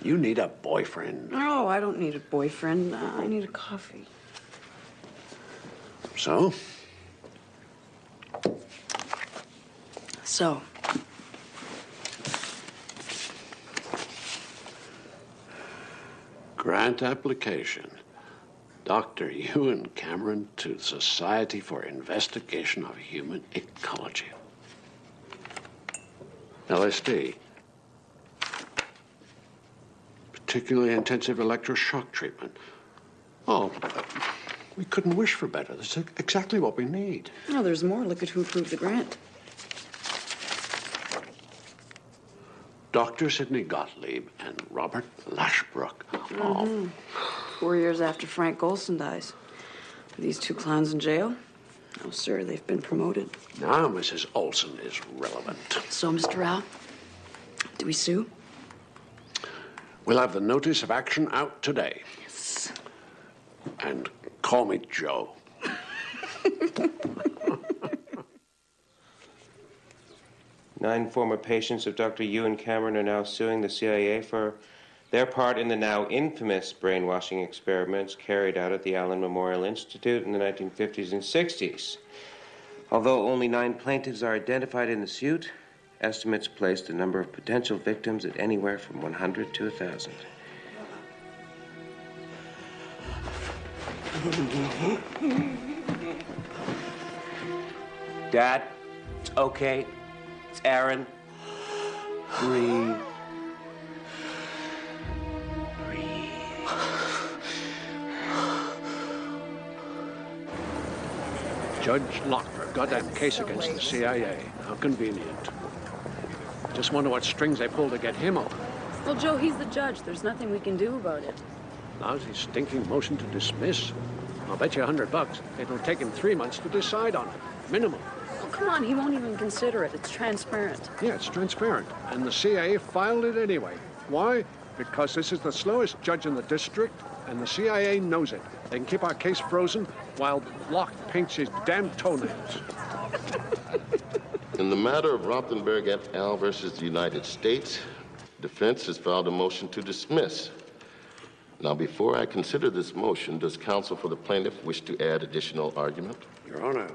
You need a boyfriend. No, I don't need a boyfriend. I need a coffee. So? So. Grant application. Dr. Ewan Cameron to the Society for Investigation of Human Ecology. LSD. particularly intensive electroshock treatment. Oh, we couldn't wish for better. This is exactly what we need. No, there's more. Look at who approved the grant. Dr. Sidney Gottlieb and Robert Lashbrook. Oh. 4 years after Frank Golson dies. These two clowns in jail? Oh, sir, they've been promoted. Now Mrs. Olson is relevant. So, Mr. Rao, do we sue? We'll have the notice of action out today. Yes. And call me Joe. 9 former patients of Dr. Ewan Cameron are now suing the CIA for their part in the now infamous brainwashing experiments carried out at the Allen Memorial Institute in the 1950s and 60s. Although only 9 plaintiffs are identified in the suit, estimates place the number of potential victims at anywhere from 100 to 1,000. Dad, it's okay. It's Aaron. Breathe. Judge Lochner got that case against the CIA. How convenient. Just wonder what strings they pulled to get him off. Well, Joe, he's the judge. There's nothing we can do about it. Lousy, stinking motion to dismiss. I'll bet you $100 it'll take him 3 months to decide on it. Minimum. Oh, come on. He won't even consider it. It's transparent. Yeah, it's transparent. And the CIA filed it anyway. Why? Because this is the slowest judge in the district, and the CIA knows it. They can keep our case frozen while Locke paints his damn toenails. In the matter of Rothenberg et al. Versus the United States, defense has filed a motion to dismiss. Now, before I consider this motion, does counsel for the plaintiff wish to add additional argument? Your Honor,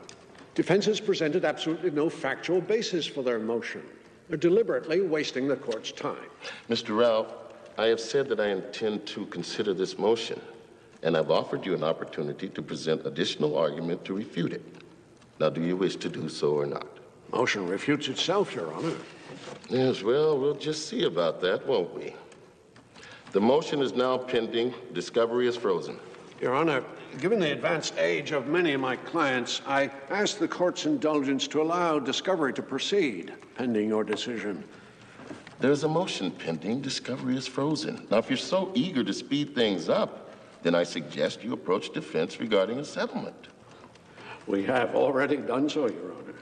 defense has presented absolutely no factual basis for their motion. They're deliberately wasting the court's time. Mr. Rao, I have said that I intend to consider this motion, and I've offered you an opportunity to present additional argument to refute it. Now, do you wish to do so or not? Motion refutes itself, Your Honor. Yes, well, we'll just see about that, won't we? The motion is now pending. Discovery is frozen. Your Honor, given the advanced age of many of my clients, I ask the court's indulgence to allow discovery to proceed, pending your decision. There's a motion pending. Discovery is frozen. Now, if you're so eager to speed things up, then I suggest you approach defense regarding a settlement. We have already done so, Your Honor.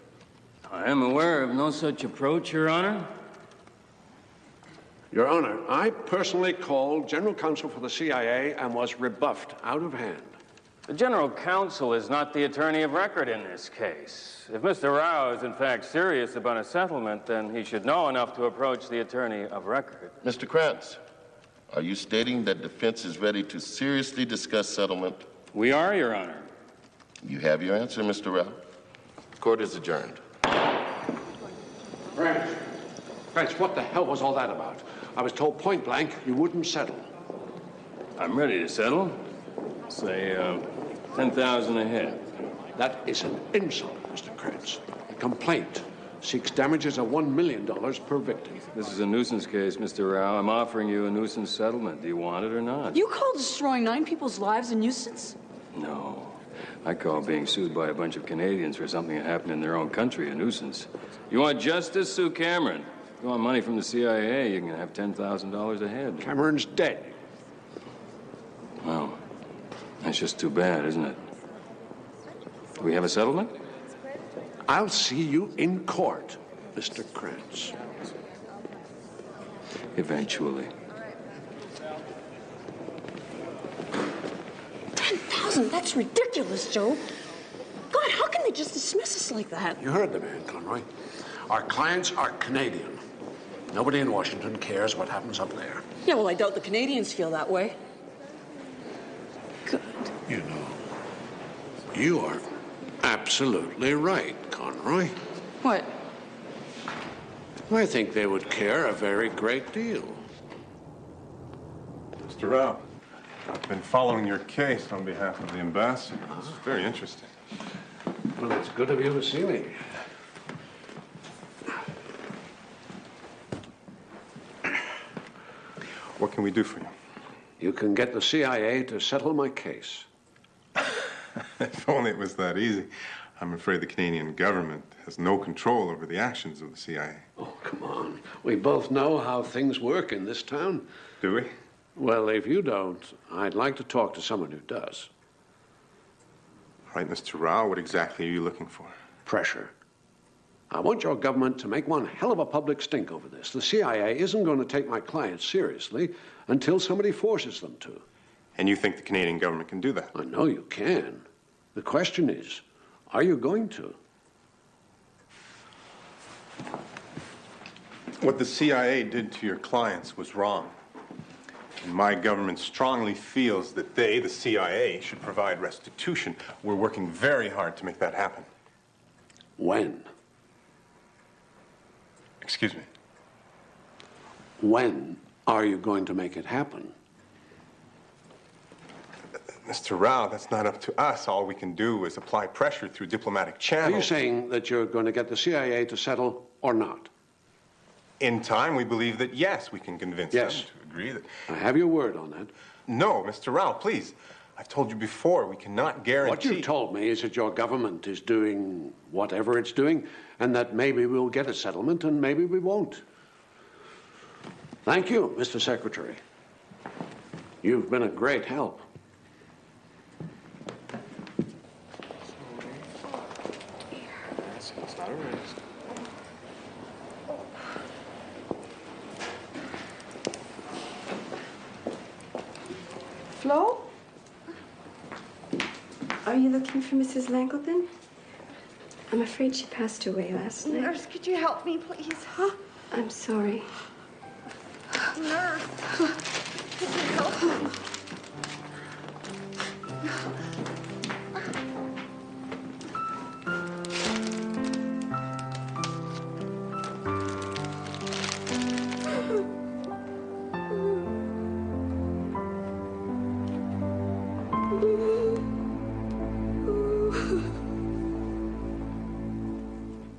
I am aware of no such approach, Your Honor. Your Honor, I personally called General Counsel for the CIA and was rebuffed out of hand. The General Counsel is not the attorney of record in this case. If Mr. Rao is in fact serious about a settlement, then he should know enough to approach the attorney of record. Mr. Krantz, are you stating that defense is ready to seriously discuss settlement? We are, Your Honor. You have your answer, Mr. Rao. Court is adjourned. French, what the hell was all that about? I was told point blank you wouldn't settle. I'm ready to settle. Say, 10,000 a head. That is an insult, Mr. Krantz. A complaint seeks damages of $1 million per victim. This is a nuisance case, Mr. Rao. I'm offering you a nuisance settlement. Do you want it or not? You call destroying 9 people's lives a nuisance? No. I call being sued by a bunch of Canadians for something that happened in their own country a nuisance. You want justice? Sue Cameron. If you want money from the CIA, you can have $10,000 a head. Cameron's dead. Well, that's just too bad, isn't it? Do we have a settlement? I'll see you in court, Mr. Krantz. Eventually. 10,000? That's ridiculous, Joe. God, how can they just dismiss us like that? You heard the man, Conroy. Our clients are Canadian. Nobody in Washington cares what happens up there. Yeah, well, I doubt the Canadians feel that way. Good. You know, you are absolutely right, Conroy. What? I think they would care a very great deal. Mr. Rao, I've been following your case on behalf of the ambassador. It's very interesting. Well, it's good of you to see me. What can we do for you? You can get the CIA to settle my case. If only it was that easy. I'm afraid the Canadian government has no control over the actions of the CIA. Oh, come on. We both know how things work in this town. Do we? Well, if you don't, I'd like to talk to someone who does. All right, Mr. Rao, what exactly are you looking for? Pressure. I want your government to make one hell of a public stink over this. The CIA isn't going to take my clients seriously until somebody forces them to. And you think the Canadian government can do that? I know you can. The question is, are you going to? What the CIA did to your clients was wrong. And my government strongly feels that they, the CIA, should provide restitution. We're working very hard to make that happen. When? Excuse me? When are you going to make it happen? Mr. Rao, that's not up to us. All we can do is apply pressure through diplomatic channels. Are you saying that you're going to get the CIA to settle or not? In time, we believe that, yes, we can convince them to agree that... I have your word on that. No, Mr. Rao, please. I've told you before, we cannot guarantee... What you told me is that your government is doing whatever it's doing, and that maybe we'll get a settlement and maybe we won't. Thank you, Mr. Secretary. You've been a great help. It's not a risk. Flo? Are you looking for Mrs. Langleton? I'm afraid she passed away last night. Nurse, could you help me, please? Huh? I'm sorry. Nurse, could you help me?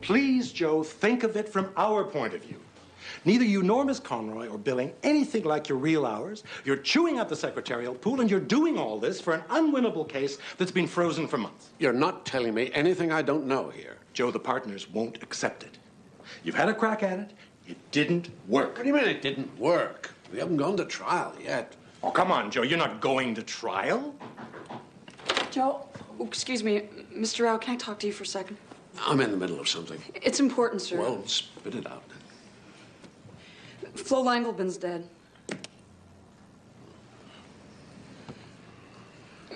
Please, Joe, think of it from our point of view. Neither you nor Miss Conroy are billing anything like your real hours. You're chewing up the secretarial pool, and you're doing all this for an unwinnable case that's been frozen for months. You're not telling me anything I don't know here. Joe, the partners won't accept it. You've had a crack at it. It didn't work. What do you mean it didn't work? We haven't gone to trial yet. Oh, come on, Joe. You're not going to trial. Joe, oh, excuse me, Mr. Rao, can I talk to you for a second? I'm in the middle of something. It's important, sir. Well, spit it out. Flo Langleton's dead.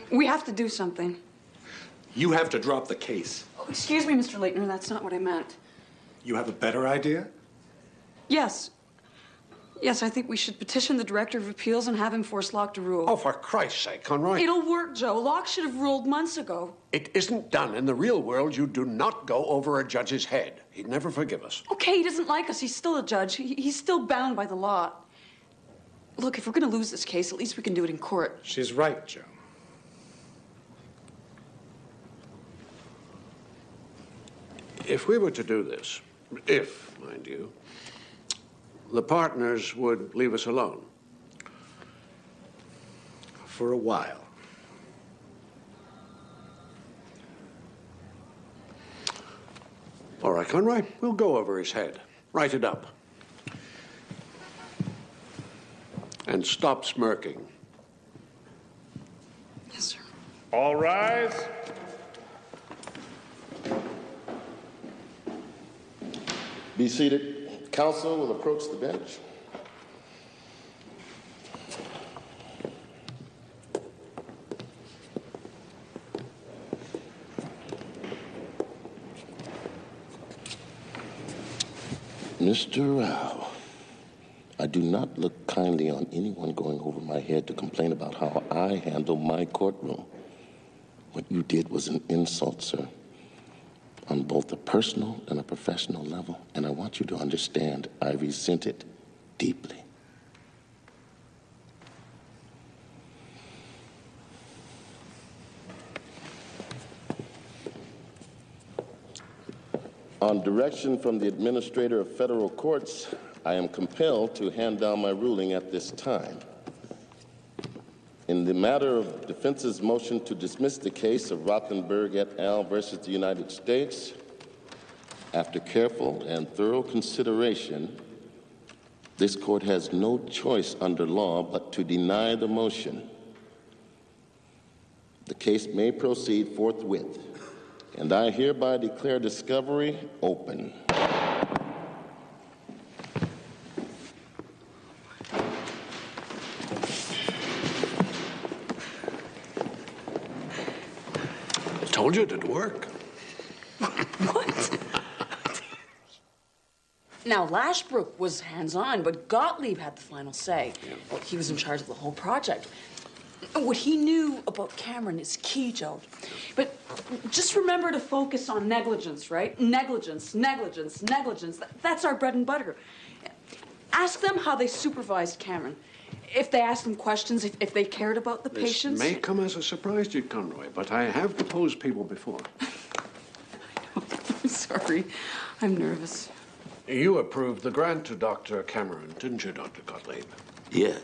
We have to do something. You have to drop the case. Oh, excuse me, Mr. Leitner, that's not what I meant. You have a better idea? Yes. Yes, I think we should petition the Director of Appeals and have him force Locke to rule. Oh, for Christ's sake, Conroy. It'll work, Joe. Locke should have ruled months ago. It isn't done. In the real world, you do not go over a judge's head. He'd never forgive us. Okay, he doesn't like us. He's still a judge. He's still bound by the law. Look, if we're going to lose this case, at least we can do it in court. She's right, Joe. If we were to do this, if, mind you, the partners would leave us alone. For a while. All right, Conroy, we'll go over his head. Write it up. And stop smirking. Yes, sir. All rise. Be seated. Counsel will approach the bench. Mr. Rao, I do not look kindly on anyone going over my head to complain about how I handle my courtroom. What you did was an insult, sir, on both a personal and a professional level. And I want you to understand, I resent it deeply. On direction from the Administrator of Federal Courts, I am compelled to hand down my ruling at this time. In the matter of defense's motion to dismiss the case of Rothenberg et al. Versus the United States, after careful and thorough consideration, this court has no choice under law but to deny the motion. The case may proceed forthwith, and I hereby declare discovery open. Told you it'd work. What? Now, Lashbrook was hands-on, but Gottlieb had the final say. Well, he was in charge of the whole project. What he knew about Cameron is key, Joe. But just remember to focus on negligence, right? Negligence, negligence, negligence. That's our bread and butter. Ask them how they supervised Cameron. If they asked them questions, if they cared about the patients. This may come as a surprise to you, Conroy, but I have deposed people before. I'm sorry. I'm nervous. You approved the grant to Dr. Cameron, didn't you, Dr. Gottlieb? Yeah.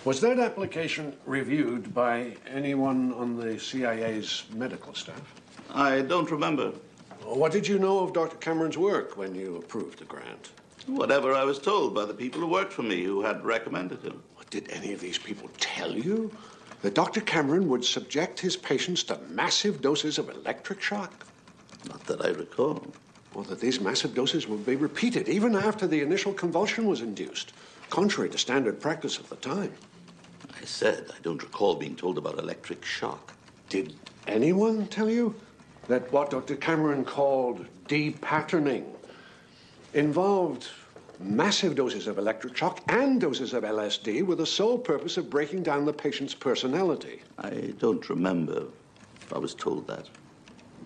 Was that application reviewed by anyone on the CIA's medical staff? I don't remember. What did you know of Dr. Cameron's work when you approved the grant? Whatever I was told by the people who worked for me who had recommended him. Did any of these people tell you that Dr. Cameron would subject his patients to massive doses of electric shock? Not that I recall. Or that these massive doses would be repeated even after the initial convulsion was induced, contrary to standard practice of the time. I said I don't recall being told about electric shock. Did anyone tell you that what Dr. Cameron called de-patterning involved massive doses of electric shock and doses of LSD with the sole purpose of breaking down the patient's personality? I don't remember if I was told that.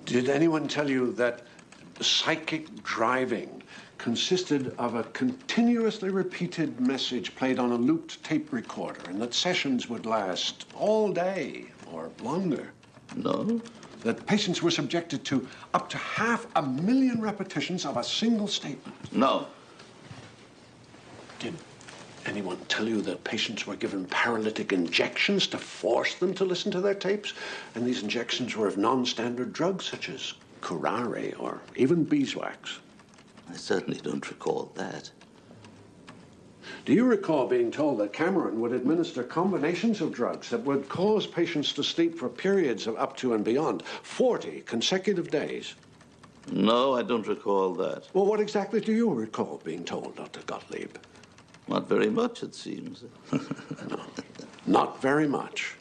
Did anyone tell you that psychic driving consisted of a continuously repeated message played on a looped tape recorder and that sessions would last all day or longer? No. That patients were subjected to up to 500,000 repetitions of a single statement? No. Did anyone tell you that patients were given paralytic injections to force them to listen to their tapes? And these injections were of non-standard drugs such as curare or even beeswax? I certainly don't recall that. Do you recall being told that Cameron would administer combinations of drugs that would cause patients to sleep for periods of up to and beyond 40 consecutive days? No, I don't recall that. Well, what exactly do you recall being told, Dr. Gottlieb? Not very much, it seems. No, not very much.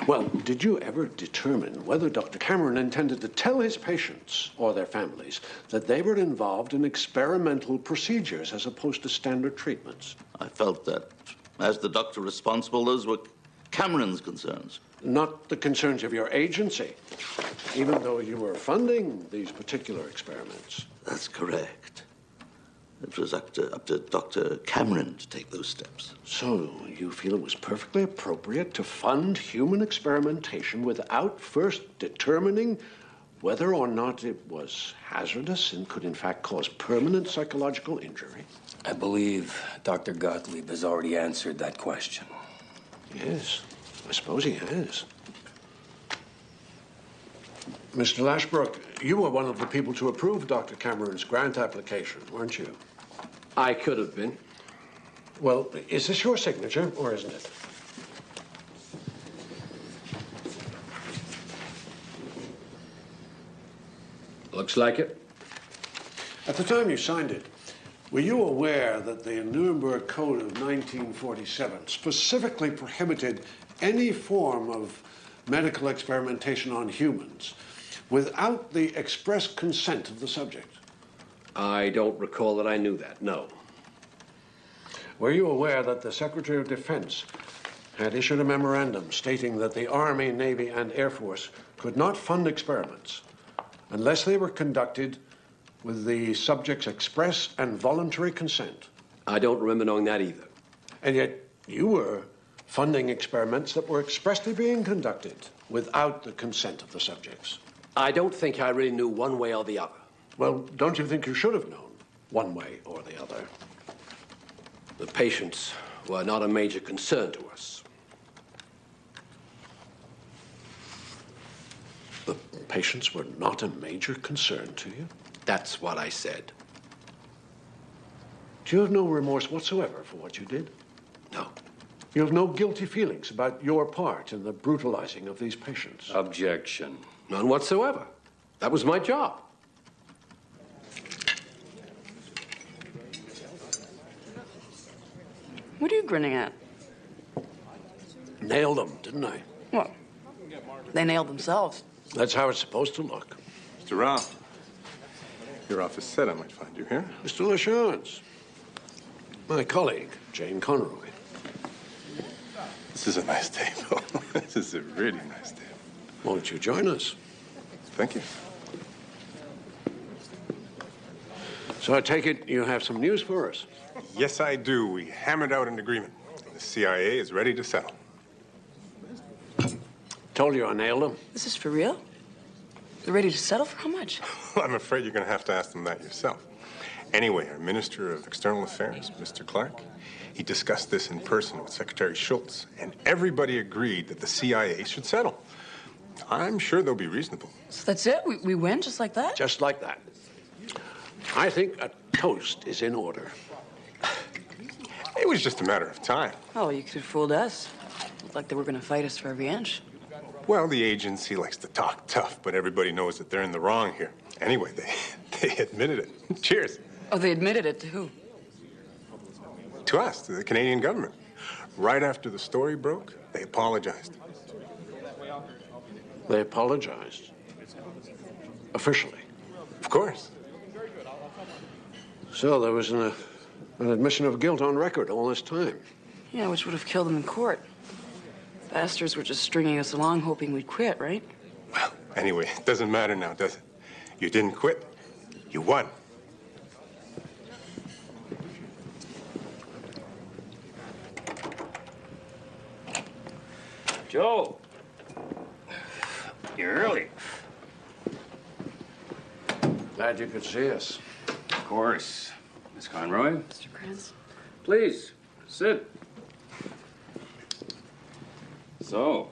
Well, did you ever determine whether Dr. Cameron intended to tell his patients or their families that they were involved in experimental procedures as opposed to standard treatments? I felt that, as the doctor responsible, those were Cameron's concerns. Not the concerns of your agency, even though you were funding these particular experiments. That's correct. It was up to Dr. Cameron to take those steps. So you feel it was perfectly appropriate to fund human experimentation without first determining whether or not it was hazardous and could in fact cause permanent psychological injury? I believe Dr. Gottlieb has already answered that question. Yes, I suppose he has. Mr. Lashbrook, you were one of the people to approve Dr. Cameron's grant application, weren't you? I could have been. Well, is this your signature, or isn't it? Looks like it. At the time you signed it, were you aware that the Nuremberg Code of 1947 specifically prohibited any form of medical experimentation on humans without the express consent of the subject? I don't recall that I knew that, no. Were you aware that the Secretary of Defense had issued a memorandum stating that the Army, Navy, and Air Force could not fund experiments unless they were conducted with the subject's express and voluntary consent? I don't remember knowing that either. And yet you were funding experiments that were expressly being conducted without the consent of the subjects. I don't think I really knew one way or the other. Well, don't you think you should have known one way or the other? The patients were not a major concern to us. The patients were not a major concern to you? That's what I said. Do you have no remorse whatsoever for what you did? No. You have no guilty feelings about your part in the brutalizing of these patients? Objection. None whatsoever. That was my job. What are you grinning at? Nailed them, didn't I? Well, they nailed themselves. That's how it's supposed to look. Mr. Rao, your office said I might find you here. Mr. LaChance, my colleague, Jane Conroy. This is a nice table. This is a really nice table. Won't you join us? Thank you. So I take it you have some news for us? Yes, I do. We hammered out an agreement. The CIA is ready to settle. Told you I nailed them. This is for real? They're ready to settle for how much? I'm afraid you're going to have to ask them that yourself. Anyway, our Minister of External Affairs, Mr. Clark, he discussed this in person with Secretary Schultz, and everybody agreed that the CIA should settle. I'm sure they'll be reasonable. So that's it? We win just like that? Just like that. I think a toast is in order. It was just a matter of time. Oh, you could have fooled us. Looked like they were going to fight us for every inch. Well, the agency likes to talk tough, but everybody knows that they're in the wrong here. Anyway, they admitted it. Cheers. Oh, they admitted it to who? To us, to the Canadian government. Right after the story broke, they apologized. They apologized? Officially? Of course. So there was an admission of guilt on record all this time. Yeah, which would have killed them in court. Bastards were just stringing us along hoping we'd quit, right? Well, anyway, it doesn't matter now, does it? You didn't quit. You won. Joe, you're early. Glad you could see us. Of course. Miss Conroy? Mr. Krantz? Please, sit. So,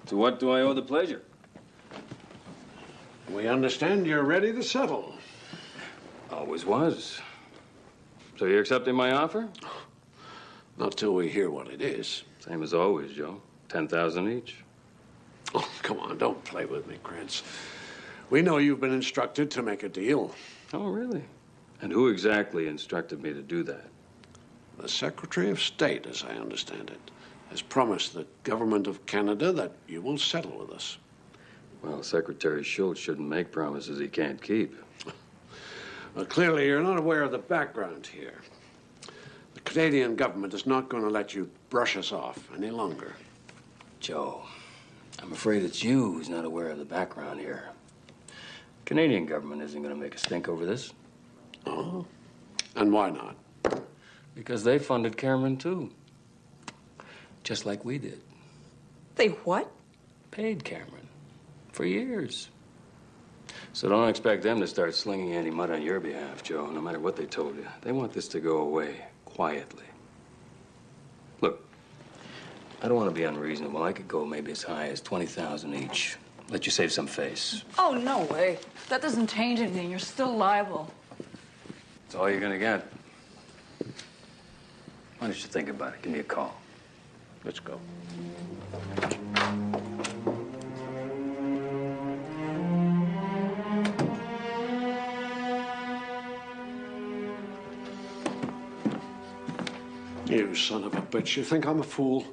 to what do I owe the pleasure? We understand you're ready to settle. Always was. So you're accepting my offer? Not till we hear what it is. Same as always, Joe. 10,000 each. Oh, come on, don't play with me, Krantz. We know you've been instructed to make a deal. Oh, really? And who exactly instructed me to do that? The Secretary of State, as I understand it, has promised the government of Canada that you will settle with us. Well, Secretary Schultz shouldn't make promises he can't keep. Well, clearly you're not aware of the background here. The Canadian government is not going to let you brush us off any longer. Joe, I'm afraid it's you who's not aware of the background here. Canadian government isn't going to make a stink over this. Oh? And why not? Because they funded Cameron, too. Just like we did. They what? Paid Cameron. For years. So don't expect them to start slinging any mud on your behalf, Joe, no matter what they told you. They want this to go away quietly. Look, I don't want to be unreasonable. I could go maybe as high as 20,000 each. Let you save some face. Oh, no way. That doesn't change anything. You're still liable. That's all you're gonna get. Why don't you think about it? Give me a call. Let's go. You son of a bitch. You think I'm a fool?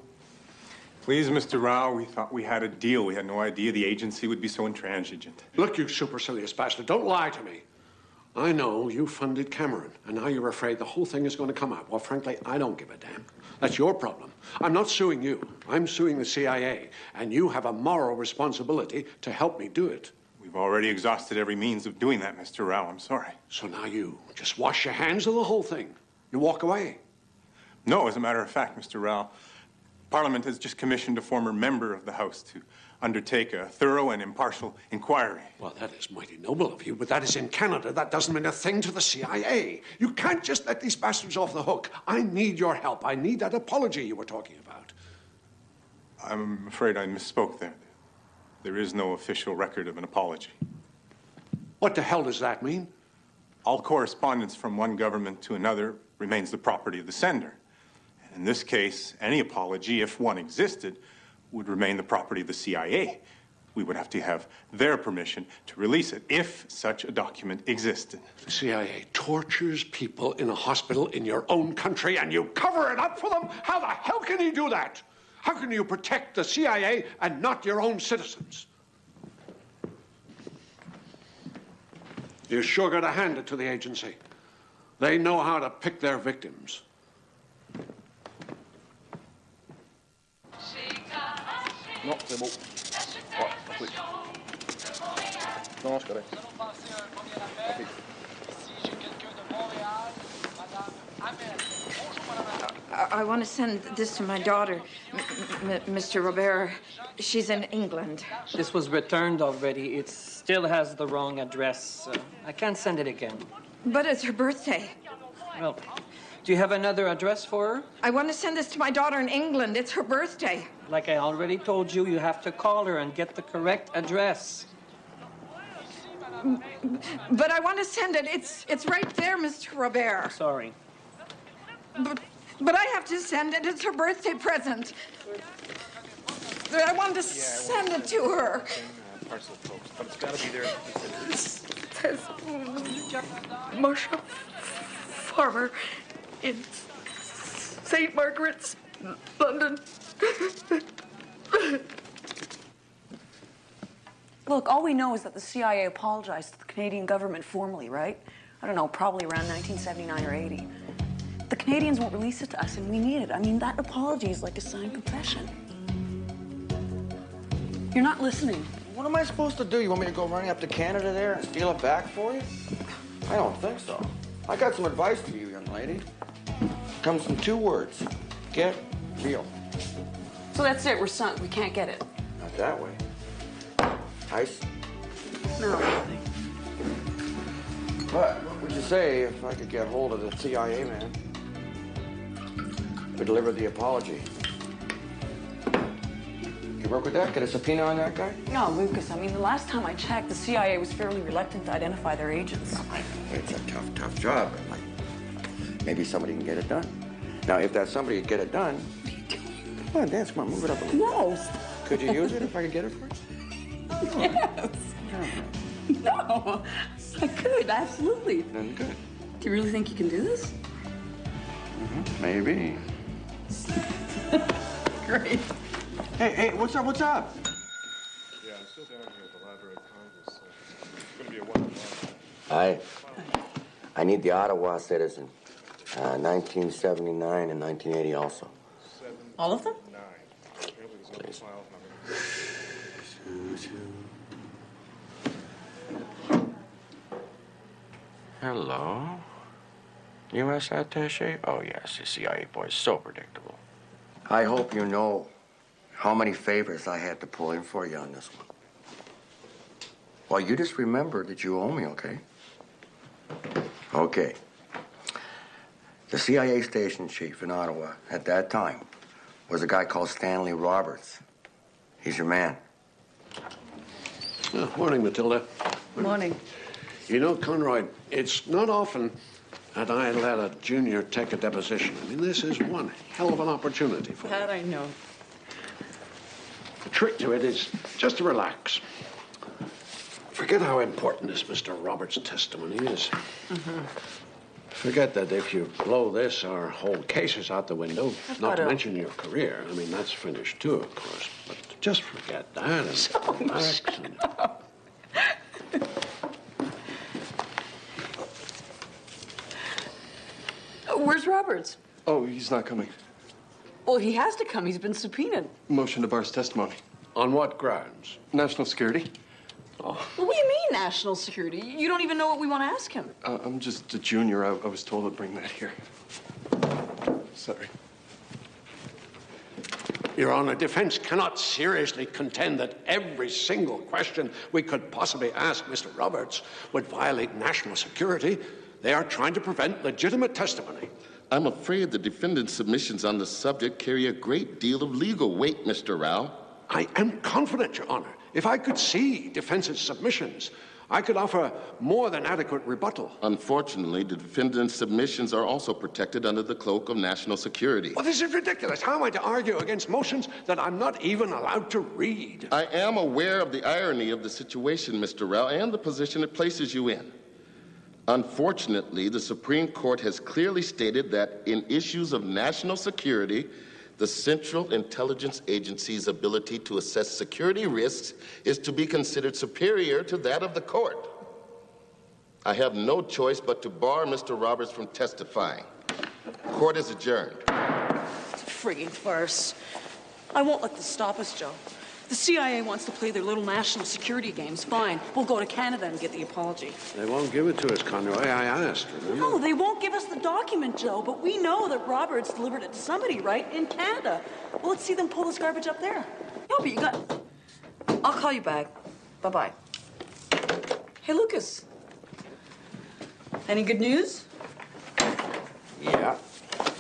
Please, Mr. Rao, we thought we had a deal. We had no idea the agency would be so intransigent. Look, you supercilious bastard, don't lie to me. I know you funded Cameron, and now you're afraid the whole thing is going to come out. Well, frankly, I don't give a damn. That's your problem. I'm not suing you. I'm suing the CIA, and you have a moral responsibility to help me do it. We've already exhausted every means of doing that, Mr. Rao. I'm sorry. So now you just wash your hands of the whole thing. You walk away. No, as a matter of fact, Mr. Rao, Parliament has just commissioned a former member of the House to undertake a thorough and impartial inquiry. Well, that is mighty noble of you, but that is in Canada. That doesn't mean a thing to the CIA. You can't just let these bastards off the hook. I need your help. I need that apology you were talking about. I'm afraid I misspoke there. There is no official record of an apology. What the hell does that mean? All correspondence from one government to another remains the property of the sender. In this case, any apology, if one existed, would remain the property of the CIA. We would have to have their permission to release it, if such a document existed. The CIA tortures people in a hospital in your own country, and you cover it up for them? How the hell can you do that? How can you protect the CIA and not your own citizens? You sure got to hand it to the agency. They know how to pick their victims. Non, c'est bon. Ouais, oui. Non, c'est correct. Okay. I want to send this to my daughter, Mr. Robert. She's in England. This was returned already. It still has the wrong address. I can't send it again. But it's her birthday. Well, do you have another address for her? I want to send this to my daughter in England. It's her birthday. Like I already told you, you have to call her and get the correct address. But I want to send it. It's right there, Mr. Robert. Sorry. But I have to send it. It's her birthday present. I want to send it to her. Parcel post, but it's got to be there. It says Marcia Farmer in St. Margaret's, London. Look, all we know is that the CIA apologized to the Canadian government formally, right? I don't know, probably around 1979 or 80. The Canadians won't release it to us, and we need it. I mean, that apology is like a signed confession. You're not listening. What am I supposed to do? You want me to go running up to Canada there and steal it back for you? I don't think so. I got some advice for you, young lady. Comes from two words. Get real. So that's it, we're sunk. We can't get it. Not that way. Ice? No, nothing. But what would you say if I could get hold of the CIA man who delivered the apology? You work with that? Get a subpoena on that guy? No, Lucas, I mean, the last time I checked, the CIA was fairly reluctant to identify their agents. I know it's a tough job, but like, maybe somebody can get it done. Now, if that somebody could get it done, come on, dance, come on, move it up a little. No. Could you use it if I could get it for you? Yes. No, I could, absolutely. Then good. Do you really think you can do this? Maybe. Great. Hey, what's up? Yeah, I'm still down here at the Library of Congress. It's going to be a one-on-one. I need the Ottawa citizen. 1979 and 1980 also. All of them? Please. Hello? U.S. attaché? Oh, yes, the CIA boy is so predictable. I hope you know how many favors I had to pull in for you on this one. Well, you just remember that you owe me, okay? Okay. The CIA station chief in Ottawa at that time was a guy called Stanley Roberts. He's your man. Morning, Matilda. Morning. You know, Conroy, it's not often that I let a junior take a deposition. I mean, this is one hell of an opportunity for That I know. The trick to it is just to relax. Forget how important this Mr. Roberts' testimony is. Forget that if you blow this, our whole case is out the window. Not to mention your career. I mean, that's finished too, of course. But just forget that and relax. Where's Roberts? Oh, he's not coming. Well, he has to come. He's been subpoenaed. Motion to bar his testimony. On what grounds? National security. What do you mean, national security? You don't even know what we want to ask him. I'm just a junior. I was told to bring that here. Sorry. Your Honor, defense cannot seriously contend that every single question we could possibly ask Mr. Roberts would violate national security. They are trying to prevent legitimate testimony. I'm afraid the defendant's submissions on the subject carry a great deal of legal weight, Mr. Rao. I am confident, Your Honor. If I could see defense's submissions, I could offer more than adequate rebuttal. Unfortunately, the defendant's submissions are also protected under the cloak of national security. Well, this is ridiculous. How am I to argue against motions that I'm not even allowed to read? I am aware of the irony of the situation, Mr. Rao, and the position it places you in. Unfortunately, the Supreme Court has clearly stated that in issues of national security, the Central Intelligence Agency's ability to assess security risks is to be considered superior to that of the court. I have no choice but to bar Mr. Roberts from testifying. Court is adjourned. It's a frigging farce. I won't let this stop us, Joe. The CIA wants to play their little national security games. Fine. We'll go to Canada and get the apology. They won't give it to us, Conroy. I asked, remember? No, they won't give us the document, Joe, but we know that Roberts delivered it to somebody, right? In Canada. Well, let's see them pull this garbage up there. No, but you got... I'll call you back. Bye-bye. Hey, Lucas. Any good news? Yeah.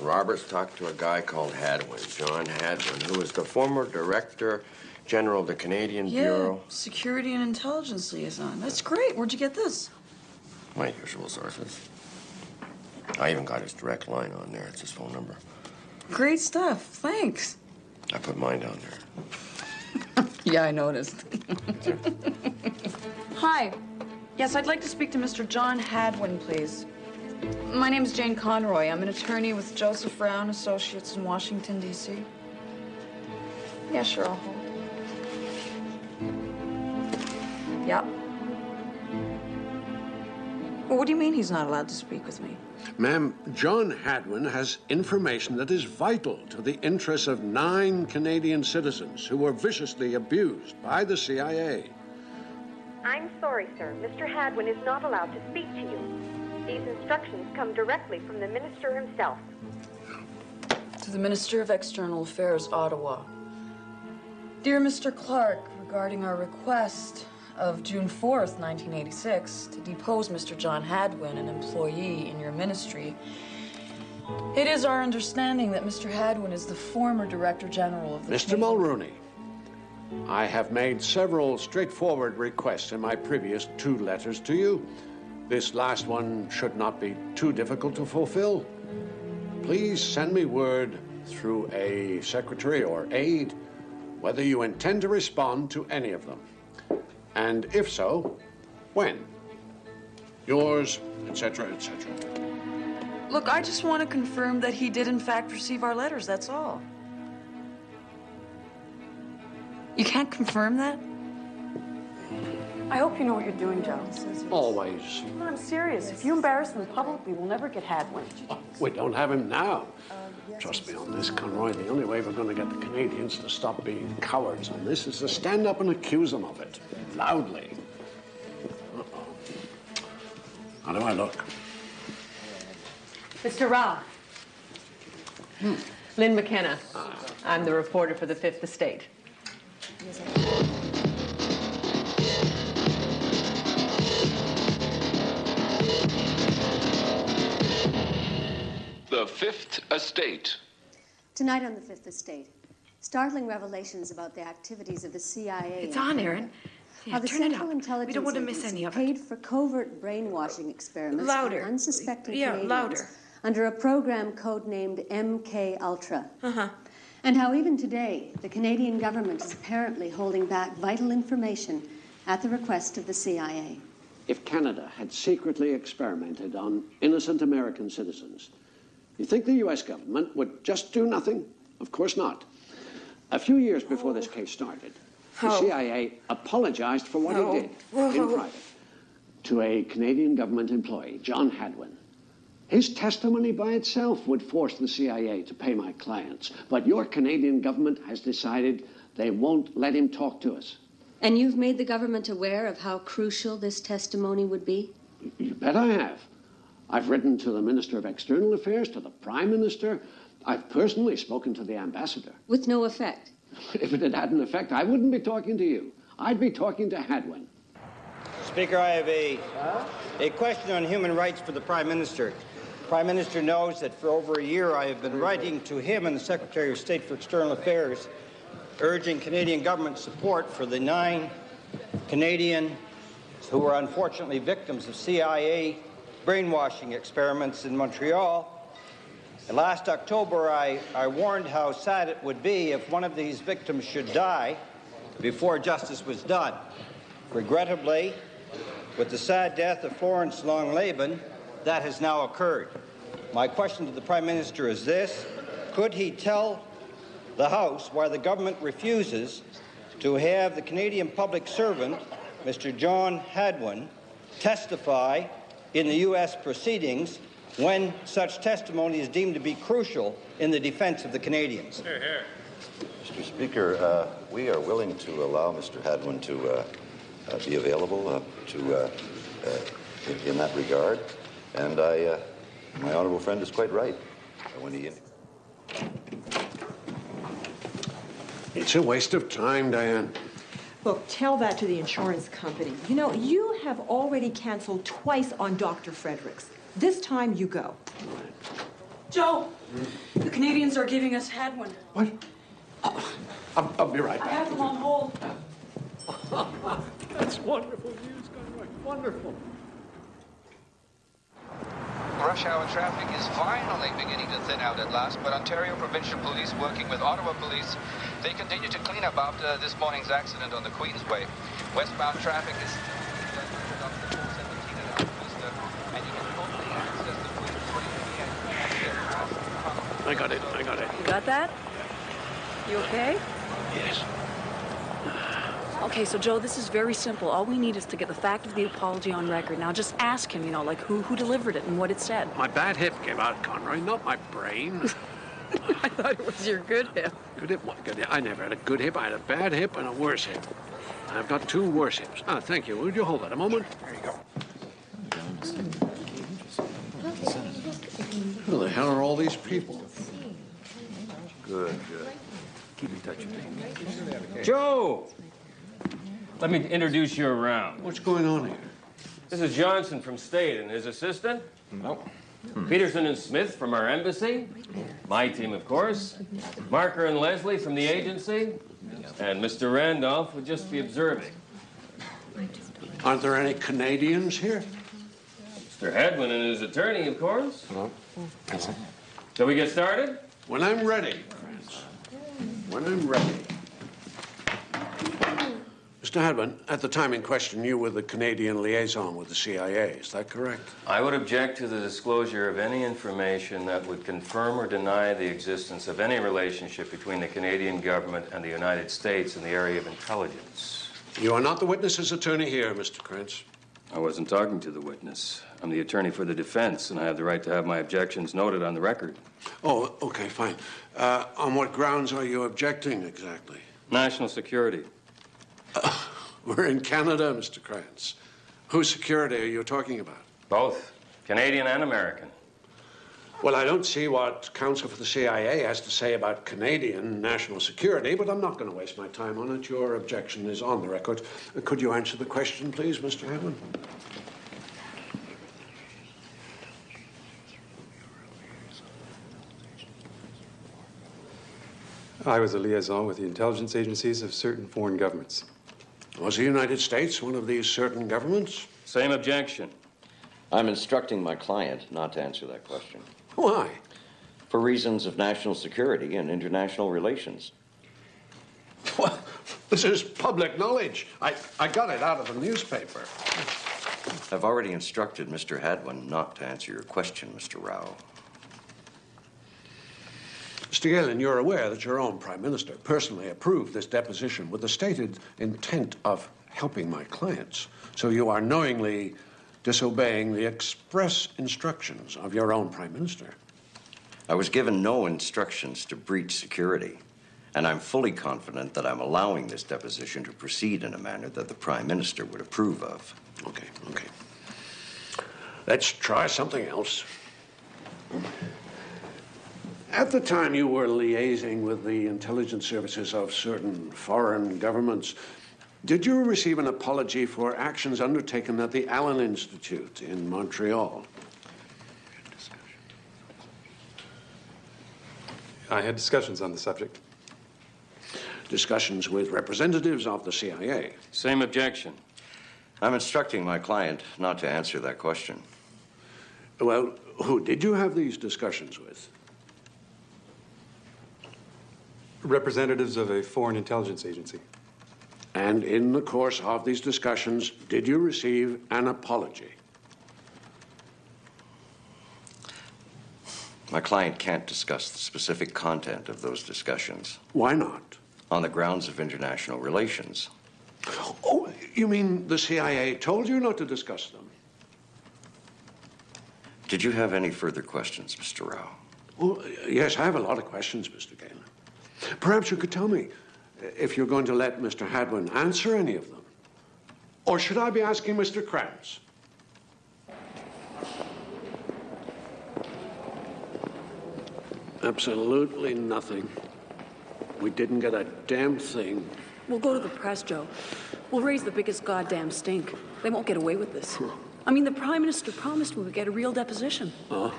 Roberts talked to a guy called Hadwin, John Hadwin, who was the former Director General of the Canadian Bureau. Security and Intelligence Liaison. That's great. Where'd you get this? My usual sources. I even got his direct line on there. It's his phone number. Great stuff. Thanks. I put mine down there. Yeah, I noticed. Hi. Yes, I'd like to speak to Mr. John Hadwin, please. My name's Jane Conroy. I'm an attorney with Joseph Brown Associates in Washington, D.C. Yeah, sure, I'll hold. Yep. Well, what do you mean he's not allowed to speak with me? Ma'am, John Hadwin has information that is vital to the interests of 9 Canadian citizens who were viciously abused by the CIA. I'm sorry, sir. Mr. Hadwin is not allowed to speak to you. These instructions come directly from the minister himself. To the Minister of External Affairs, Ottawa. Dear Mr. Clark, regarding our request of June 4th, 1986, to depose Mr. John Hadwin, an employee in your ministry, it is our understanding that Mr. Hadwin is the former Director General of the Mr. Mulrooney, I have made several straightforward requests in my previous 2 letters to you. This last one should not be too difficult to fulfill. Please send me word through a secretary or aide whether you intend to respond to any of them. And if so, when? Yours, etc., etc. Look, I just want to confirm that he did in fact receive our letters, that's all. You can't confirm that? I hope you know what you're doing, Joe. Always. No, I'm serious. If you embarrass them publicly, we'll never get Hadwin. We don't have him now. Trust me on this, Conroy. The only way we're going to get the Canadians to stop being cowards on this is to stand up and accuse them of it. Loudly. Uh-oh. How do I look? Mr. Rao. Lynn McKenna. I'm the reporter for the Fifth Estate. The Fifth Estate. Tonight on the Fifth Estate, startling revelations about the activities of the CIA. It's on, Erin. How the turn it Central up. Intelligence We don't want to miss Agency any of it. paid for covert brainwashing experiments Louder. on unsuspecting Yeah, Canadians louder. under a program codenamed MKULTRA. And how even today, the Canadian government is apparently holding back vital information at the request of the CIA. If Canada had secretly experimented on innocent American citizens, you think the U.S. government would just do nothing? Of course not. A few years before this case started, the CIA apologized for what it did in private to a Canadian government employee, John Hadwin. His testimony by itself would force the CIA to pay my clients. But your Canadian government has decided they won't let him talk to us. And you've made the government aware of how crucial this testimony would be? You bet I have. I've written to the Minister of External Affairs, to the Prime Minister. I've personally spoken to the ambassador. With no effect. If it had had an effect, I wouldn't be talking to you. I'd be talking to Hadwin. Speaker, I have a question on human rights for the Prime Minister. The Prime Minister knows that for over a year I have been writing to him and the Secretary of State for External Affairs, urging Canadian government support for the 9 Canadians who were unfortunately victims of CIA brainwashing experiments in Montreal. And last October, I warned how sad it would be if one of these victims should die before justice was done. Regrettably, with the sad death of Florence Long-Laban, that has now occurred. My question to the Prime Minister is this: could he tell the House why the government refuses to have the Canadian public servant, Mr. John Hadwin, testify in the U.S. proceedings when such testimony is deemed to be crucial in the defense of the Canadians? Hear, hear. Mr. Speaker, we are willing to allow Mr. Hadwin to be available in that regard. And my honourable friend is quite right when he... It's a waste of time, Diane. Look, tell that to the insurance company. You know, you have already canceled twice on Dr. Fredericks. This time you go. Joe, the Canadians are giving us Hadwin. What? I'll be right back. I have them on hold. That's wonderful news, Conroy. Wonderful. Rush hour traffic is finally beginning to thin out at last, but Ontario Provincial Police, working with Ottawa Police, they continue to clean up after this morning's accident on the Queensway. Westbound traffic is still up to 417 at Alpharetta, and you can only access the Queensway via... I got it. You got that? You okay? Yes. Okay, so Joe, this is very simple. All we need is to get the fact of the apology on record. Now just ask him, you know, like who delivered it and what it said. My bad hip gave out, Conroy, not my brain. I thought it was your good hip. Good hip? What good hip? I never had a good hip. I had a bad hip and a worse hip. I've got 2 worse hips. Ah, thank you. Would you hold that a moment? There you go. Who the hell are all these people? Good. Keep in touch with me. Joe! Let me introduce you around. What's going on here? This is Johnson from State and his assistant. Peterson and Smith from our embassy. My team, of course. Marker and Leslie from the agency. And Mr. Randolph would just be observing. Aren't there any Canadians here? Mr. Hadwin and his attorney, of course. Hello. Shall we get started? When I'm ready, friends. When I'm ready. Mr. Hadwin, at the time in question, you were the Canadian liaison with the CIA. Is that correct? I would object to the disclosure of any information that would confirm or deny the existence of any relationship between the Canadian government and the United States in the area of intelligence. You are not the witness's attorney here, Mr. Krantz. I wasn't talking to the witness. I'm the attorney for the defense, and I have the right to have my objections noted on the record. Oh, okay, fine. On what grounds are you objecting exactly? National security. We're in Canada, Mr. Krantz. Whose security are you talking about? Both. Canadian and American. Well, I don't see what counsel for the CIA has to say about Canadian national security, but I'm not going to waste my time on it. Your objection is on the record. Could you answer the question, please, Mr. Hadwin? I was a liaison with the intelligence agencies of certain foreign governments. Was the United States one of these certain governments? Same objection. I'm instructing my client not to answer that question. Why? For reasons of national security and international relations. Well, this is public knowledge. I got it out of the newspaper. I've already instructed Mr. Hadwin not to answer your question, Mr. Rao. Mr. Galen, you're aware that your own Prime Minister personally approved this deposition with the stated intent of helping my clients. So you are knowingly disobeying the express instructions of your own Prime Minister. I was given no instructions to breach security, and I'm fully confident that I'm allowing this deposition to proceed in a manner that the Prime Minister would approve of. Okay. Let's try something else. At the time you were liaising with the intelligence services of certain foreign governments, did you receive an apology for actions undertaken at the Allen Institute in Montreal? I had discussions on the subject. Discussions with representatives of the CIA? Same objection. I'm instructing my client not to answer that question. Well, who did you have these discussions with? Representatives of a foreign intelligence agency. And in the course of these discussions, did you receive an apology? My client can't discuss the specific content of those discussions. Why not? On the grounds of international relations. Oh, you mean the CIA told you not to discuss them? Did you have any further questions, Mr. Rao? Well, yes, I have a lot of questions, Mr. Galen. Perhaps you could tell me if you're going to let Mr. Hadwin answer any of them. Or should I be asking Mr. Krantz? Absolutely nothing. We didn't get a damn thing. We'll go to the press, Joe. We'll raise the biggest goddamn stink. They won't get away with this. I mean, the Prime Minister promised we would get a real deposition. Oh.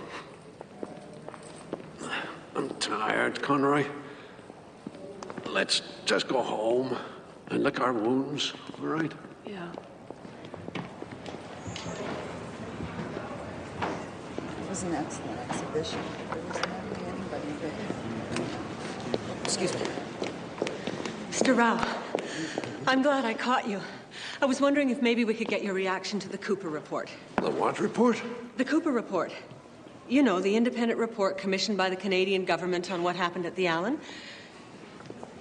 I'm tired, Conroy. Let's just go home and lick our wounds, all right? Yeah. It was an excellent exhibition. There was never anybody there. Excuse me. Mr. Rao, I'm glad I caught you. I was wondering if maybe we could get your reaction to the Cooper report. The what report? The Cooper report. You know, the independent report commissioned by the Canadian government on what happened at the Allen.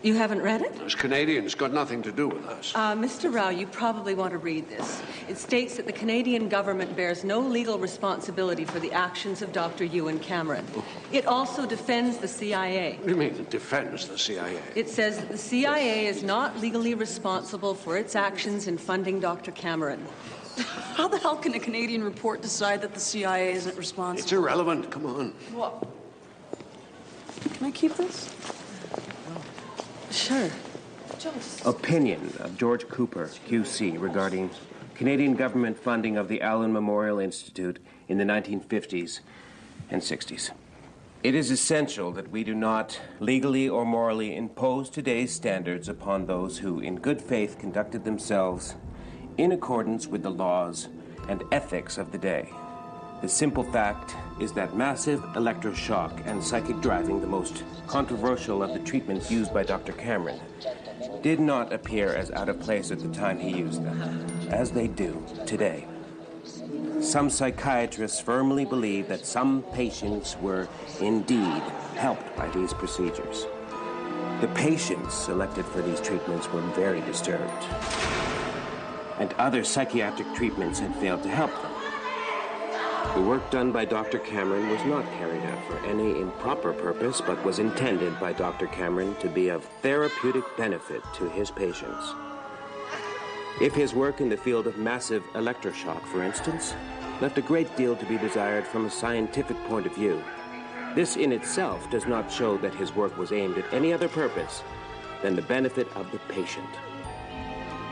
You haven't read it? Those Canadians got nothing to do with us. Mr. Rao, you probably want to read this. It states that the Canadian government bears no legal responsibility for the actions of Dr. Ewan Cameron. It also defends the CIA. What do you mean, it defends the CIA? It says that the CIA is not legally responsible for its actions in funding Dr. Cameron. How the hell can a Canadian report decide that the CIA isn't responsible? It's irrelevant. Come on. What? Can I keep this? Sure. Opinion of George Cooper, QC, regarding Canadian government funding of the Allen Memorial Institute in the 1950s and 60s. It is essential that we do not legally or morally impose today's standards upon those who, in good faith, conducted themselves in accordance with the laws and ethics of the day. The simple fact is that massive electroshock and psychic driving, the most controversial of the treatments used by Dr. Cameron, did not appear as out of place at the time he used them, as they do today. Some psychiatrists firmly believe that some patients were indeed helped by these procedures. The patients selected for these treatments were very disturbed, and other psychiatric treatments had failed to help them. The work done by Dr. Cameron was not carried out for any improper purpose, but was intended by Dr. Cameron to be of therapeutic benefit to his patients. If his work in the field of massive electroshock, for instance, left a great deal to be desired from a scientific point of view, this in itself does not show that his work was aimed at any other purpose than the benefit of the patient.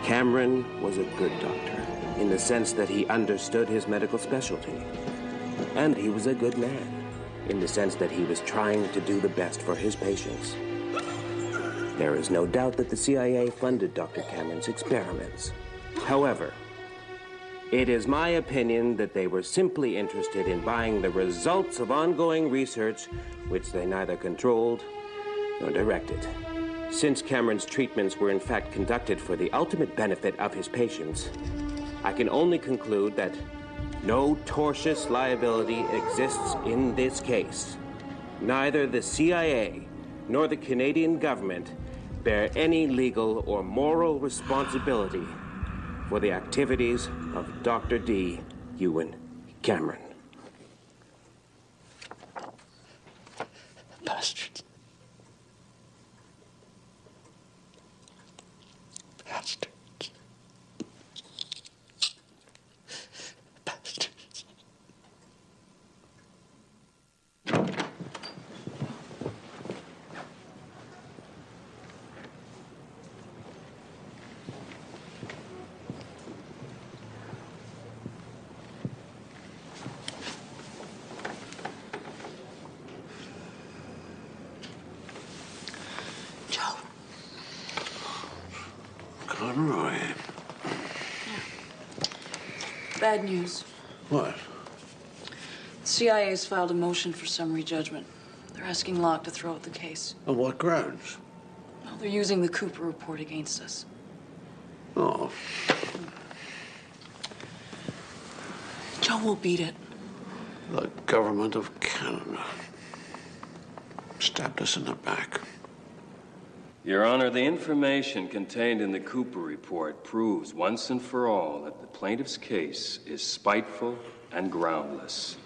Cameron was a good doctor, in the sense that he understood his medical specialty. And he was a good man, in the sense that he was trying to do the best for his patients. There is no doubt that the CIA funded Dr. Cameron's experiments. However, it is my opinion that they were simply interested in buying the results of ongoing research which they neither controlled nor directed. Since Cameron's treatments were in fact conducted for the ultimate benefit of his patients, I can only conclude that no tortious liability exists in this case. Neither the CIA nor the Canadian government bear any legal or moral responsibility for the activities of Dr. D. Ewan Cameron. Bastards. Bastards. Bastards. Conroy. Bad news. What? The CIA's filed a motion for summary judgment. They're asking Locke to throw out the case. On what grounds? Well, they're using the Cooper report against us. Oh. Joe will beat it. The government of Canada stabbed us in the back. Your Honor, the information contained in the Cooper report proves once and for all that the plaintiff's case is spiteful and groundless.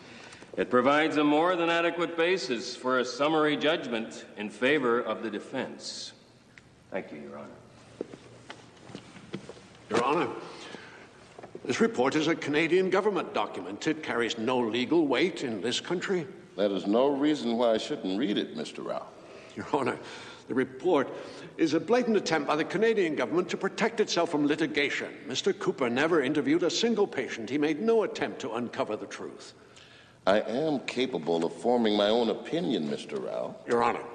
It provides a more than adequate basis for a summary judgment in favor of the defense. Thank you, Your Honor. Your Honor, this report is a Canadian government document. It carries no legal weight in this country. That is no reason why I shouldn't read it, Mr. Rao. Your Honor, the report is a blatant attempt by the Canadian government to protect itself from litigation. Mr. Cooper never interviewed a single patient. He made no attempt to uncover the truth. I am capable of forming my own opinion, Mr. Rao. Your Honor,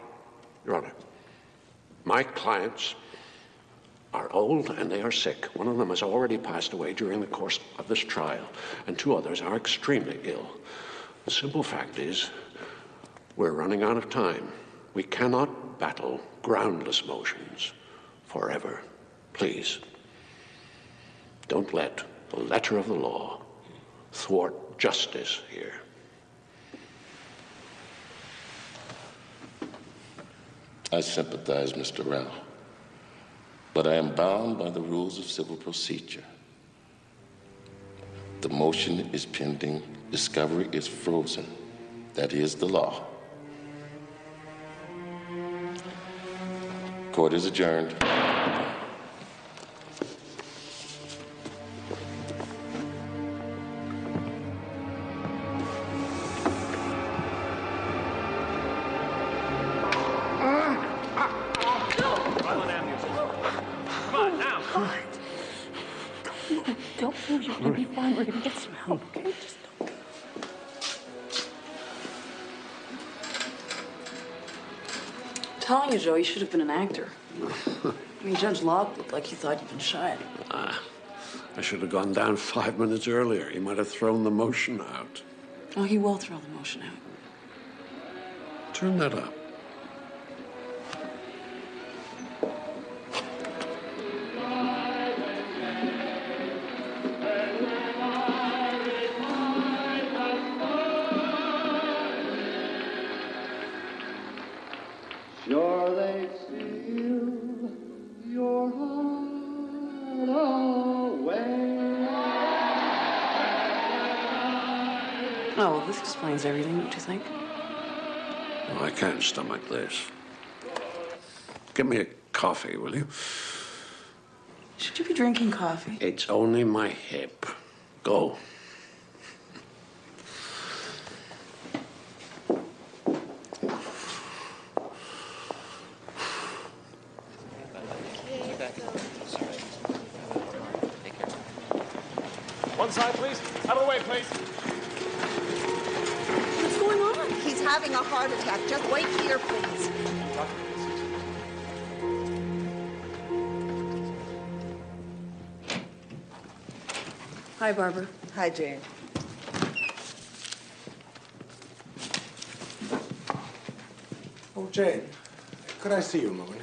my clients are old and they are sick. One of them has already passed away during the course of this trial, and 2 others are extremely ill. The simple fact is, we're running out of time. We cannot battle groundless motions forever. Please, don't let the letter of the law thwart justice here. I sympathize, Mr. Rao, but I am bound by the rules of civil procedure. The motion is pending. Discovery is frozen. That is the law. Court is adjourned. Don't move. You're going to be fine. We're going to get some help, okay? Just don't. I'm telling you, Joe, you should have been an actor. I mean, Judge Locke looked like he thought you'd been shot. I should have gone down 5 minutes earlier. He might have thrown the motion out. Oh, he will throw the motion out. Turn that up. Sure they steal your heart away. Oh, well, this explains everything, don't you think? Well, I can't stomach this. Get me a coffee, will you? Should you be drinking coffee? It's only my hip. Go. One side, please. Out of the way, please. What's going on? He's having a heart attack. Just wait here, please. Hi, Barbara. Hi, Jane. Oh, Jane, could I see you a moment?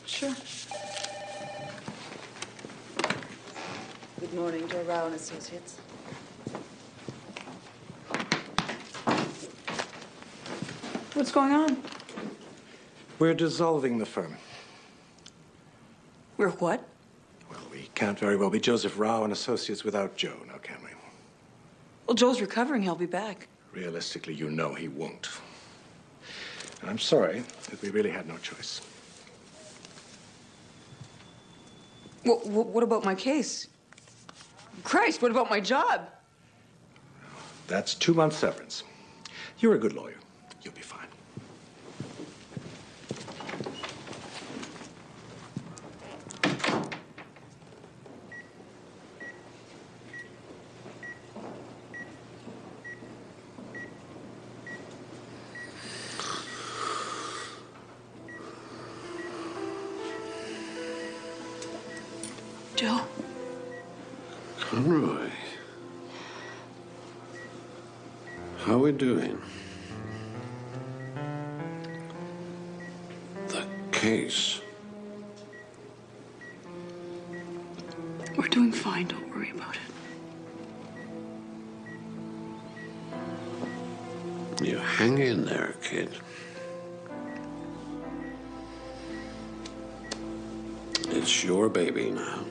Sure. Good morning, Joe Rao and Associates. What's going on? We're dissolving the firm. We're what? Well, we can't very well be Joseph Rao and Associates without Joe, now can we? Well, Joe's recovering. He'll be back. Realistically, you know he won't. And I'm sorry that we really had no choice. What about my case? Christ, what about my job? That's 2 months severance. You're a good lawyer. You'll be fine. Joe. Conroy. How are we doing? The case. We're doing fine, don't worry about it. You hang in there, kid. It's your baby now.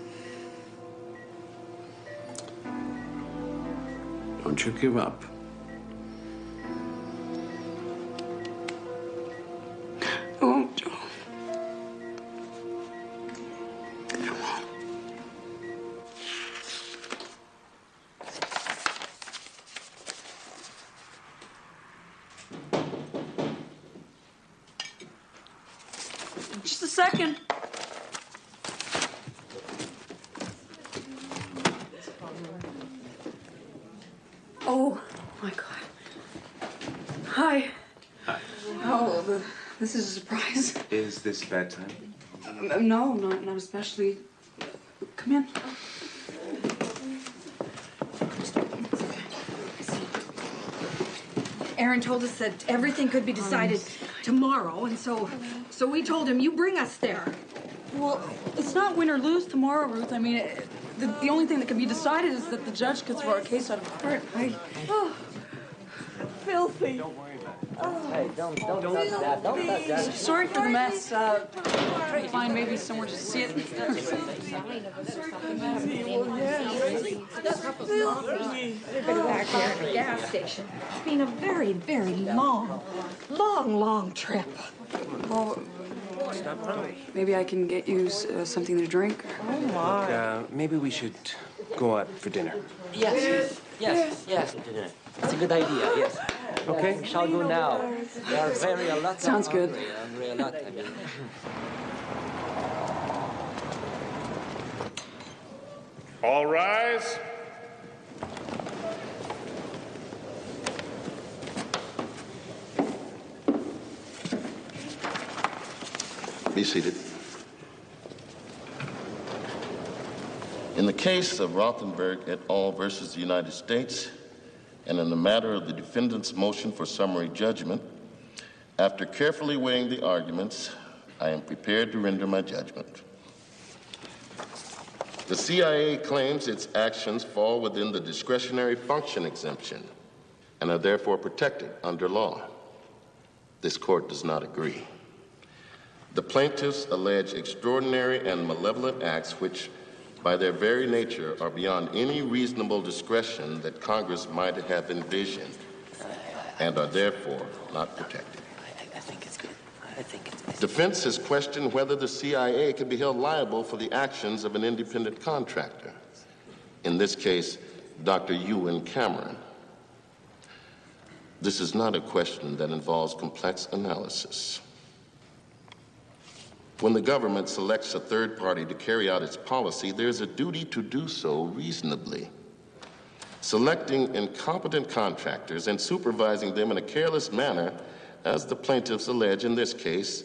Don't you give up. I won't, Joe. I won't. Just a second. Oh, my God. Hi. Hi. Oh, this is a surprise. Is this bad time? No, not especially. Come in. Aaron told us that everything could be decided tomorrow, and so we told him, you bring us there. Well, it's not win or lose tomorrow, Ruth. I mean, the only thing that can be decided is that the judge could throw our case out of court. Filthy. Don't worry about it. Hey, don't touch that. Don't touch that. Sorry for the mess. Try to find maybe somewhere to sit. Everybody back there at the gas station. It's been a very, very long trip. Well, maybe I can get you something to drink. Oh, my. Look, maybe we should go out for dinner. Yes. It's a good idea, yes. Okay. We shall go now. There are a lot Sounds good. hungry, a lot, I mean. All rise. Be seated. In the case of Rothenberg et al. Versus the United States, and in the matter of the defendant's motion for summary judgment, after carefully weighing the arguments, I am prepared to render my judgment. The CIA claims its actions fall within the discretionary function exemption and are therefore protected under law. This court does not agree. The plaintiffs allege extraordinary and malevolent acts which, by their very nature, are beyond any reasonable discretion that Congress might have envisioned and are therefore not protected. I think it's good. I think it's good. Defense has questioned whether the CIA can be held liable for the actions of an independent contractor. In this case, Dr. Ewan Cameron. This is not a question that involves complex analysis. When the government selects a third party to carry out its policy, there's a duty to do so reasonably. Selecting incompetent contractors and supervising them in a careless manner, as the plaintiffs allege in this case,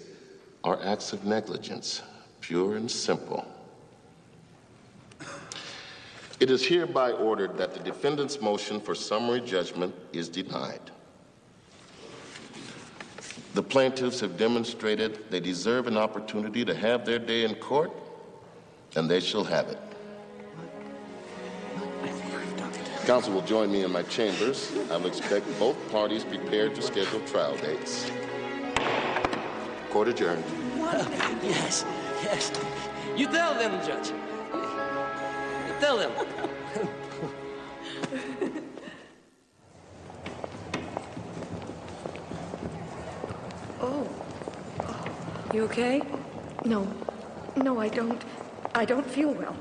are acts of negligence, pure and simple. It is hereby ordered that the defendant's motion for summary judgment is denied. The plaintiffs have demonstrated they deserve an opportunity to have their day in court, and they shall have it. Counsel will join me in my chambers. I will expect both parties prepared to schedule trial dates. Court adjourned. Yes. You tell them, Judge. You tell them. You okay? No, I don't. I don't feel well.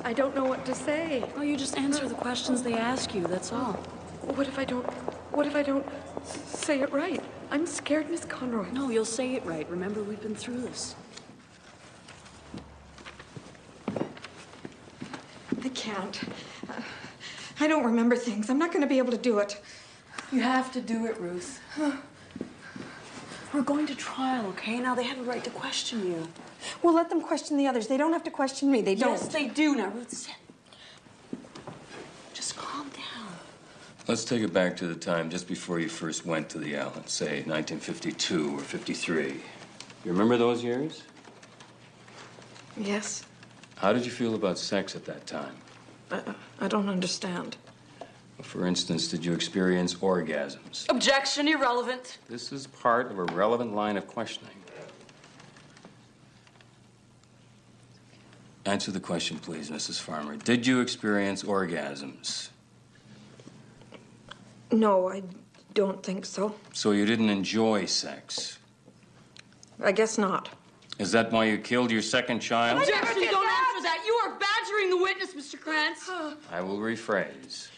I don't know what to say. Oh, you just answer the questions they ask you, that's all. What if I don't say it right? I'm scared, Miss Conroy. No, you'll say it right. Remember, we've been through this. I can't. I don't remember things. I'm not going to be able to do it. You have to do it, Ruth. We're going to trial, okay? Now they have a right to question you. Well, let them question the others. They don't have to question me. They don't. Yes, they do. Now, Ruth, sit. Just calm down. Let's take it back to the time just before you first went to the Allen, say 1952 or 53. You remember those years? Yes. How did you feel about sex at that time? I don't understand. For instance, did you experience orgasms? Objection, irrelevant. This is part of a relevant line of questioning. Answer the question, please, Mrs. Farmer. Did you experience orgasms? No, I don't think so. So you didn't enjoy sex? I guess not. Is that why you killed your second child? Objection, don't answer that. You are badgering the witness, Mr. Krantz. I will rephrase.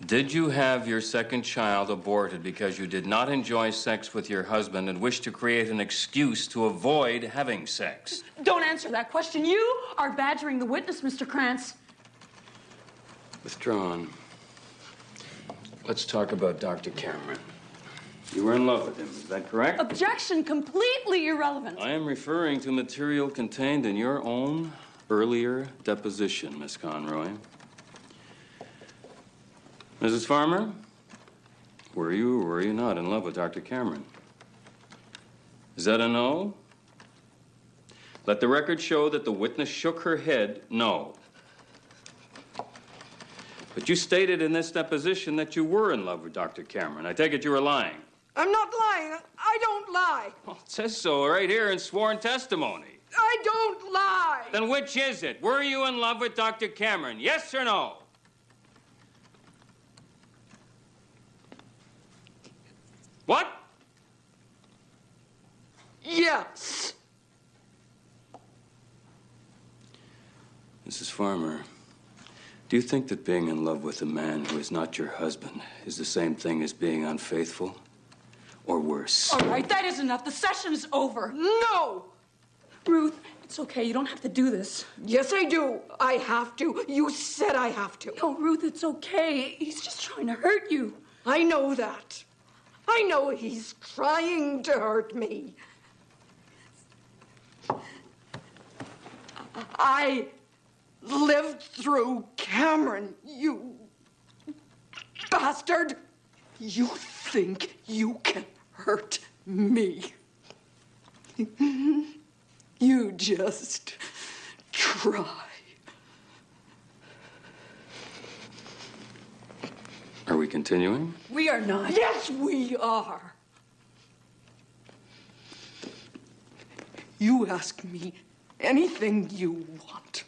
Did you have your second child aborted because you did not enjoy sex with your husband and wished to create an excuse to avoid having sex? Don't answer that question. You are badgering the witness, Mr. Krantz. Withdrawn. Let's talk about Dr. Cameron. You were in love with him, is that correct? Objection, completely irrelevant. I am referring to material contained in your own earlier deposition, Miss Conroy. Mrs. Farmer, were you or were you not in love with Dr. Cameron? Is that a no? Let the record show that the witness shook her head no. But you stated in this deposition that you were in love with Dr. Cameron. I take it you were lying. I'm not lying. I don't lie. Well, it says so right here in sworn testimony. I don't lie. Then which is it? Were you in love with Dr. Cameron? Yes or no? What? Yes. Mrs. Farmer, do you think that being in love with a man who is not your husband is the same thing as being unfaithful? Or worse? All right, that is enough. The session is over. No! Ruth, it's okay. You don't have to do this. Yes, I do. I have to. You said I have to. No, Ruth, it's okay. He's just trying to hurt you. I know that. I know he's trying to hurt me. I lived through Cameron, you bastard. You think you can hurt me. You just try. Are we continuing? We are not. Yes, we are. You ask me anything you want.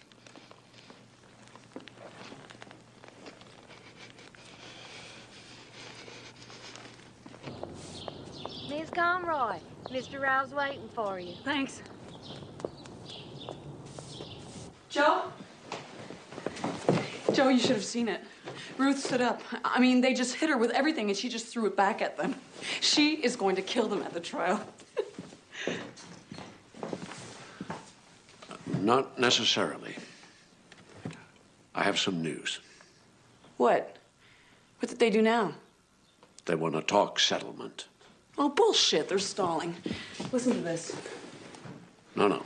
Miss Conroy, Mr. Rouse waiting for you. Thanks. Joe? Joe, you should have seen it. Ruth stood up. I mean, they just hit her with everything, and she just threw it back at them. She is going to kill them at the trial. Not necessarily. I have some news. What? What did they do now? They want to talk settlement. Oh, bullshit. They're stalling. Listen to this. No.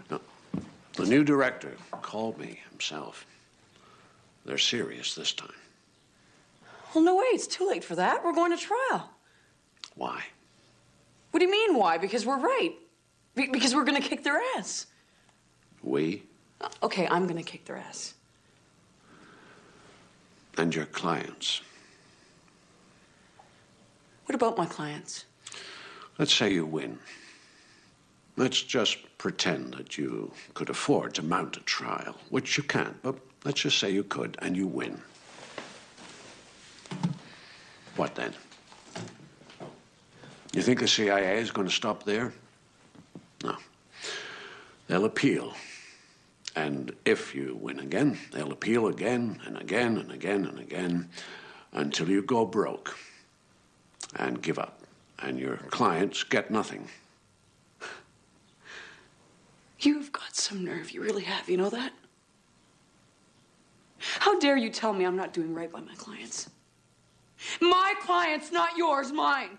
The new director called me himself. They're serious this time. Well, no way. It's too late for that. We're going to trial. Why? What do you mean, why? Because we're right. Because we're going to kick their ass. We? Okay, I'm going to kick their ass. And your clients. What about my clients? Let's say you win. Let's just pretend that you could afford to mount a trial, which you can't, but let's just say you could, and you win. What then? You think the CIA is going to stop there? No. They'll appeal. And if you win again, they'll appeal again and again and again and again until you go broke and give up. And your clients get nothing. You've got some nerve. You really have. You know that? How dare you tell me I'm not doing right by my clients? My clients, not yours, mine.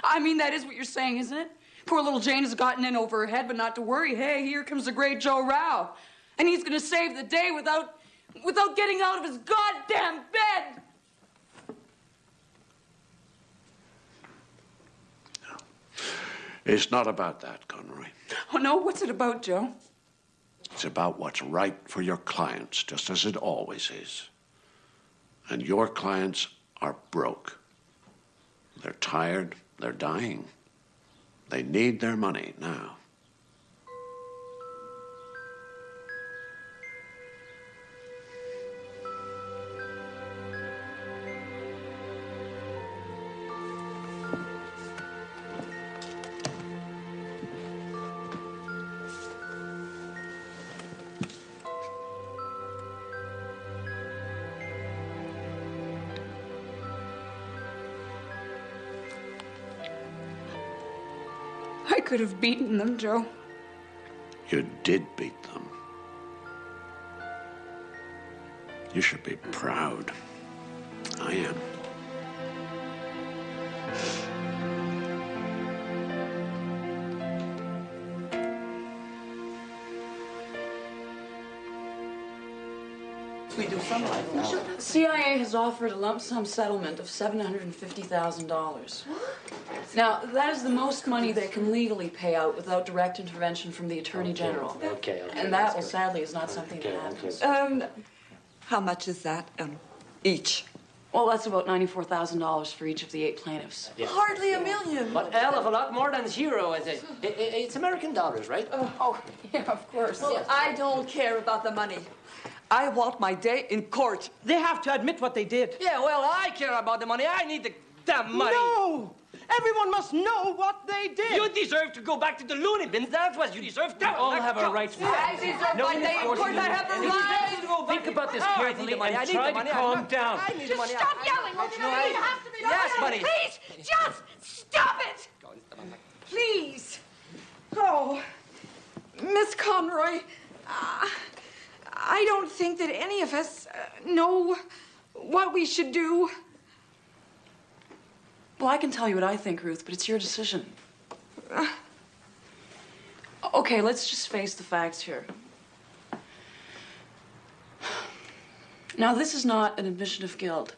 I mean, that is what you're saying, isn't it? Poor little Jane has gotten in over her head, but not to worry. Hey, here comes the great Joe Rao. And he's gonna save the day without getting out of his goddamn bed. It's not about that, Conroy. Oh, no? What's it about, Joe? It's about what's right for your clients, just as it always is. And your clients are broke. They're tired. They're dying. They need their money now. I could have beaten them, Joe. You did beat them. You should be proud. I am. We do The CIA has offered a lump sum settlement of $750,000. Now, that is the most money they can legally pay out without direct intervention from the Attorney General. Okay. And that, well, sadly, is not something that happens. How much is that each? Well, that's about $94,000 for each of the 8 plaintiffs. Hardly $1 million. But hell of a lot more than zero, is it? It's American dollars, right? Oh, yeah, of course. Well, I don't care about the money. I want my day in court. They have to admit what they did. Yeah, well, I care about the money. I need the damn money. No! Everyone must know what they did. You deserve to go back to the loony bins. That's what you deserve. We all have our rights. I deserve my day in court. I have the right. Think about this carefully and try to calm down. Just stop yelling. It has to be done. Yes, buddy. Please, just stop it. Please. Oh, Miss Conroy, I don't think that any of us know what we should do. Well, I can tell you what I think, Ruth, but it's your decision. Okay, let's just face the facts here. Now, this is not an admission of guilt.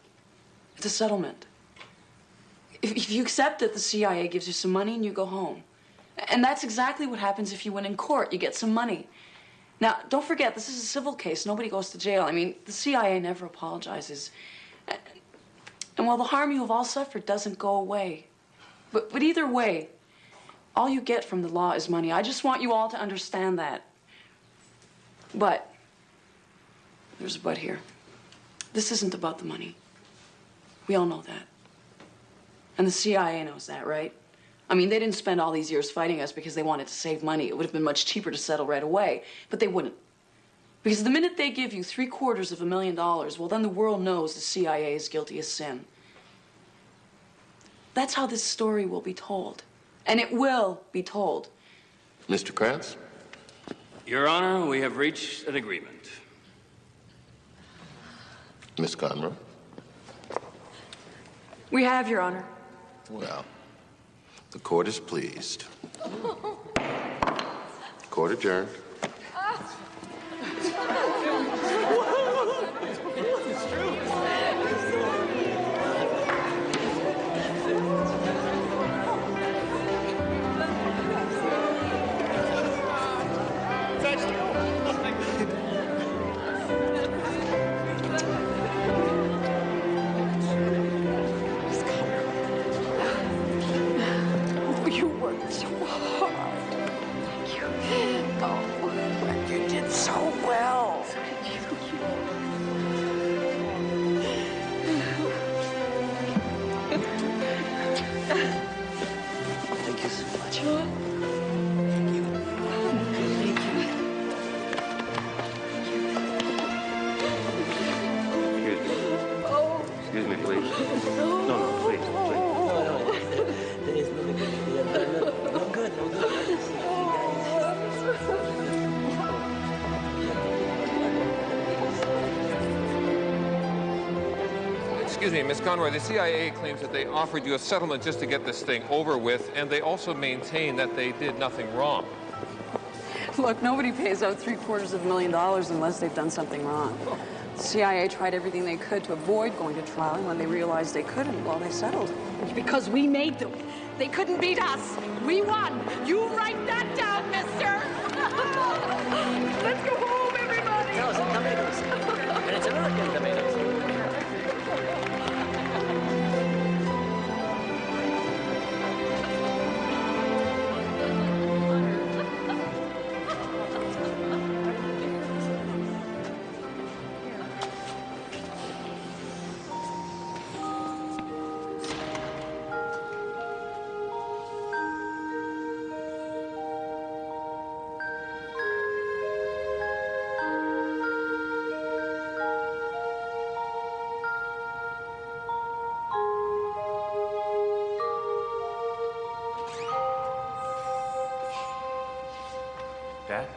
It's a settlement. If you accept it, the CIA gives you some money and you go home. And that's exactly what happens if you win in court. You get some money. Now, don't forget, this is a civil case. Nobody goes to jail. I mean, the CIA never apologizes. And while the harm you have all suffered doesn't go away, but either way, all you get from the law is money. I just want you all to understand that. But, there's a but here. This isn't about the money. We all know that. And the CIA knows that, right? I mean, they didn't spend all these years fighting us because they wanted to save money. It would have been much cheaper to settle right away, but they wouldn't. Because the minute they give you $750,000, well, then the world knows the CIA is guilty as sin. That's how this story will be told. And it will be told. Mr. Krantz? Your Honor, we have reached an agreement. Miss Conroy? We have, Your Honor. Well, the court is pleased. Court adjourned. You worked so hard. Thank you. Oh. Excuse me, Miss Conroy, the CIA claims that they offered you a settlement just to get this thing over with, and they also maintain that they did nothing wrong. Look, nobody pays out $750,000 unless they've done something wrong. The CIA tried everything they could to avoid going to trial, and when they realized they couldn't, well, they settled. Because we made them. They couldn't beat us. We won. You write that down, mister. Let's go home, everybody. No, it's tomatoes. And it's American tomatoes. Dad?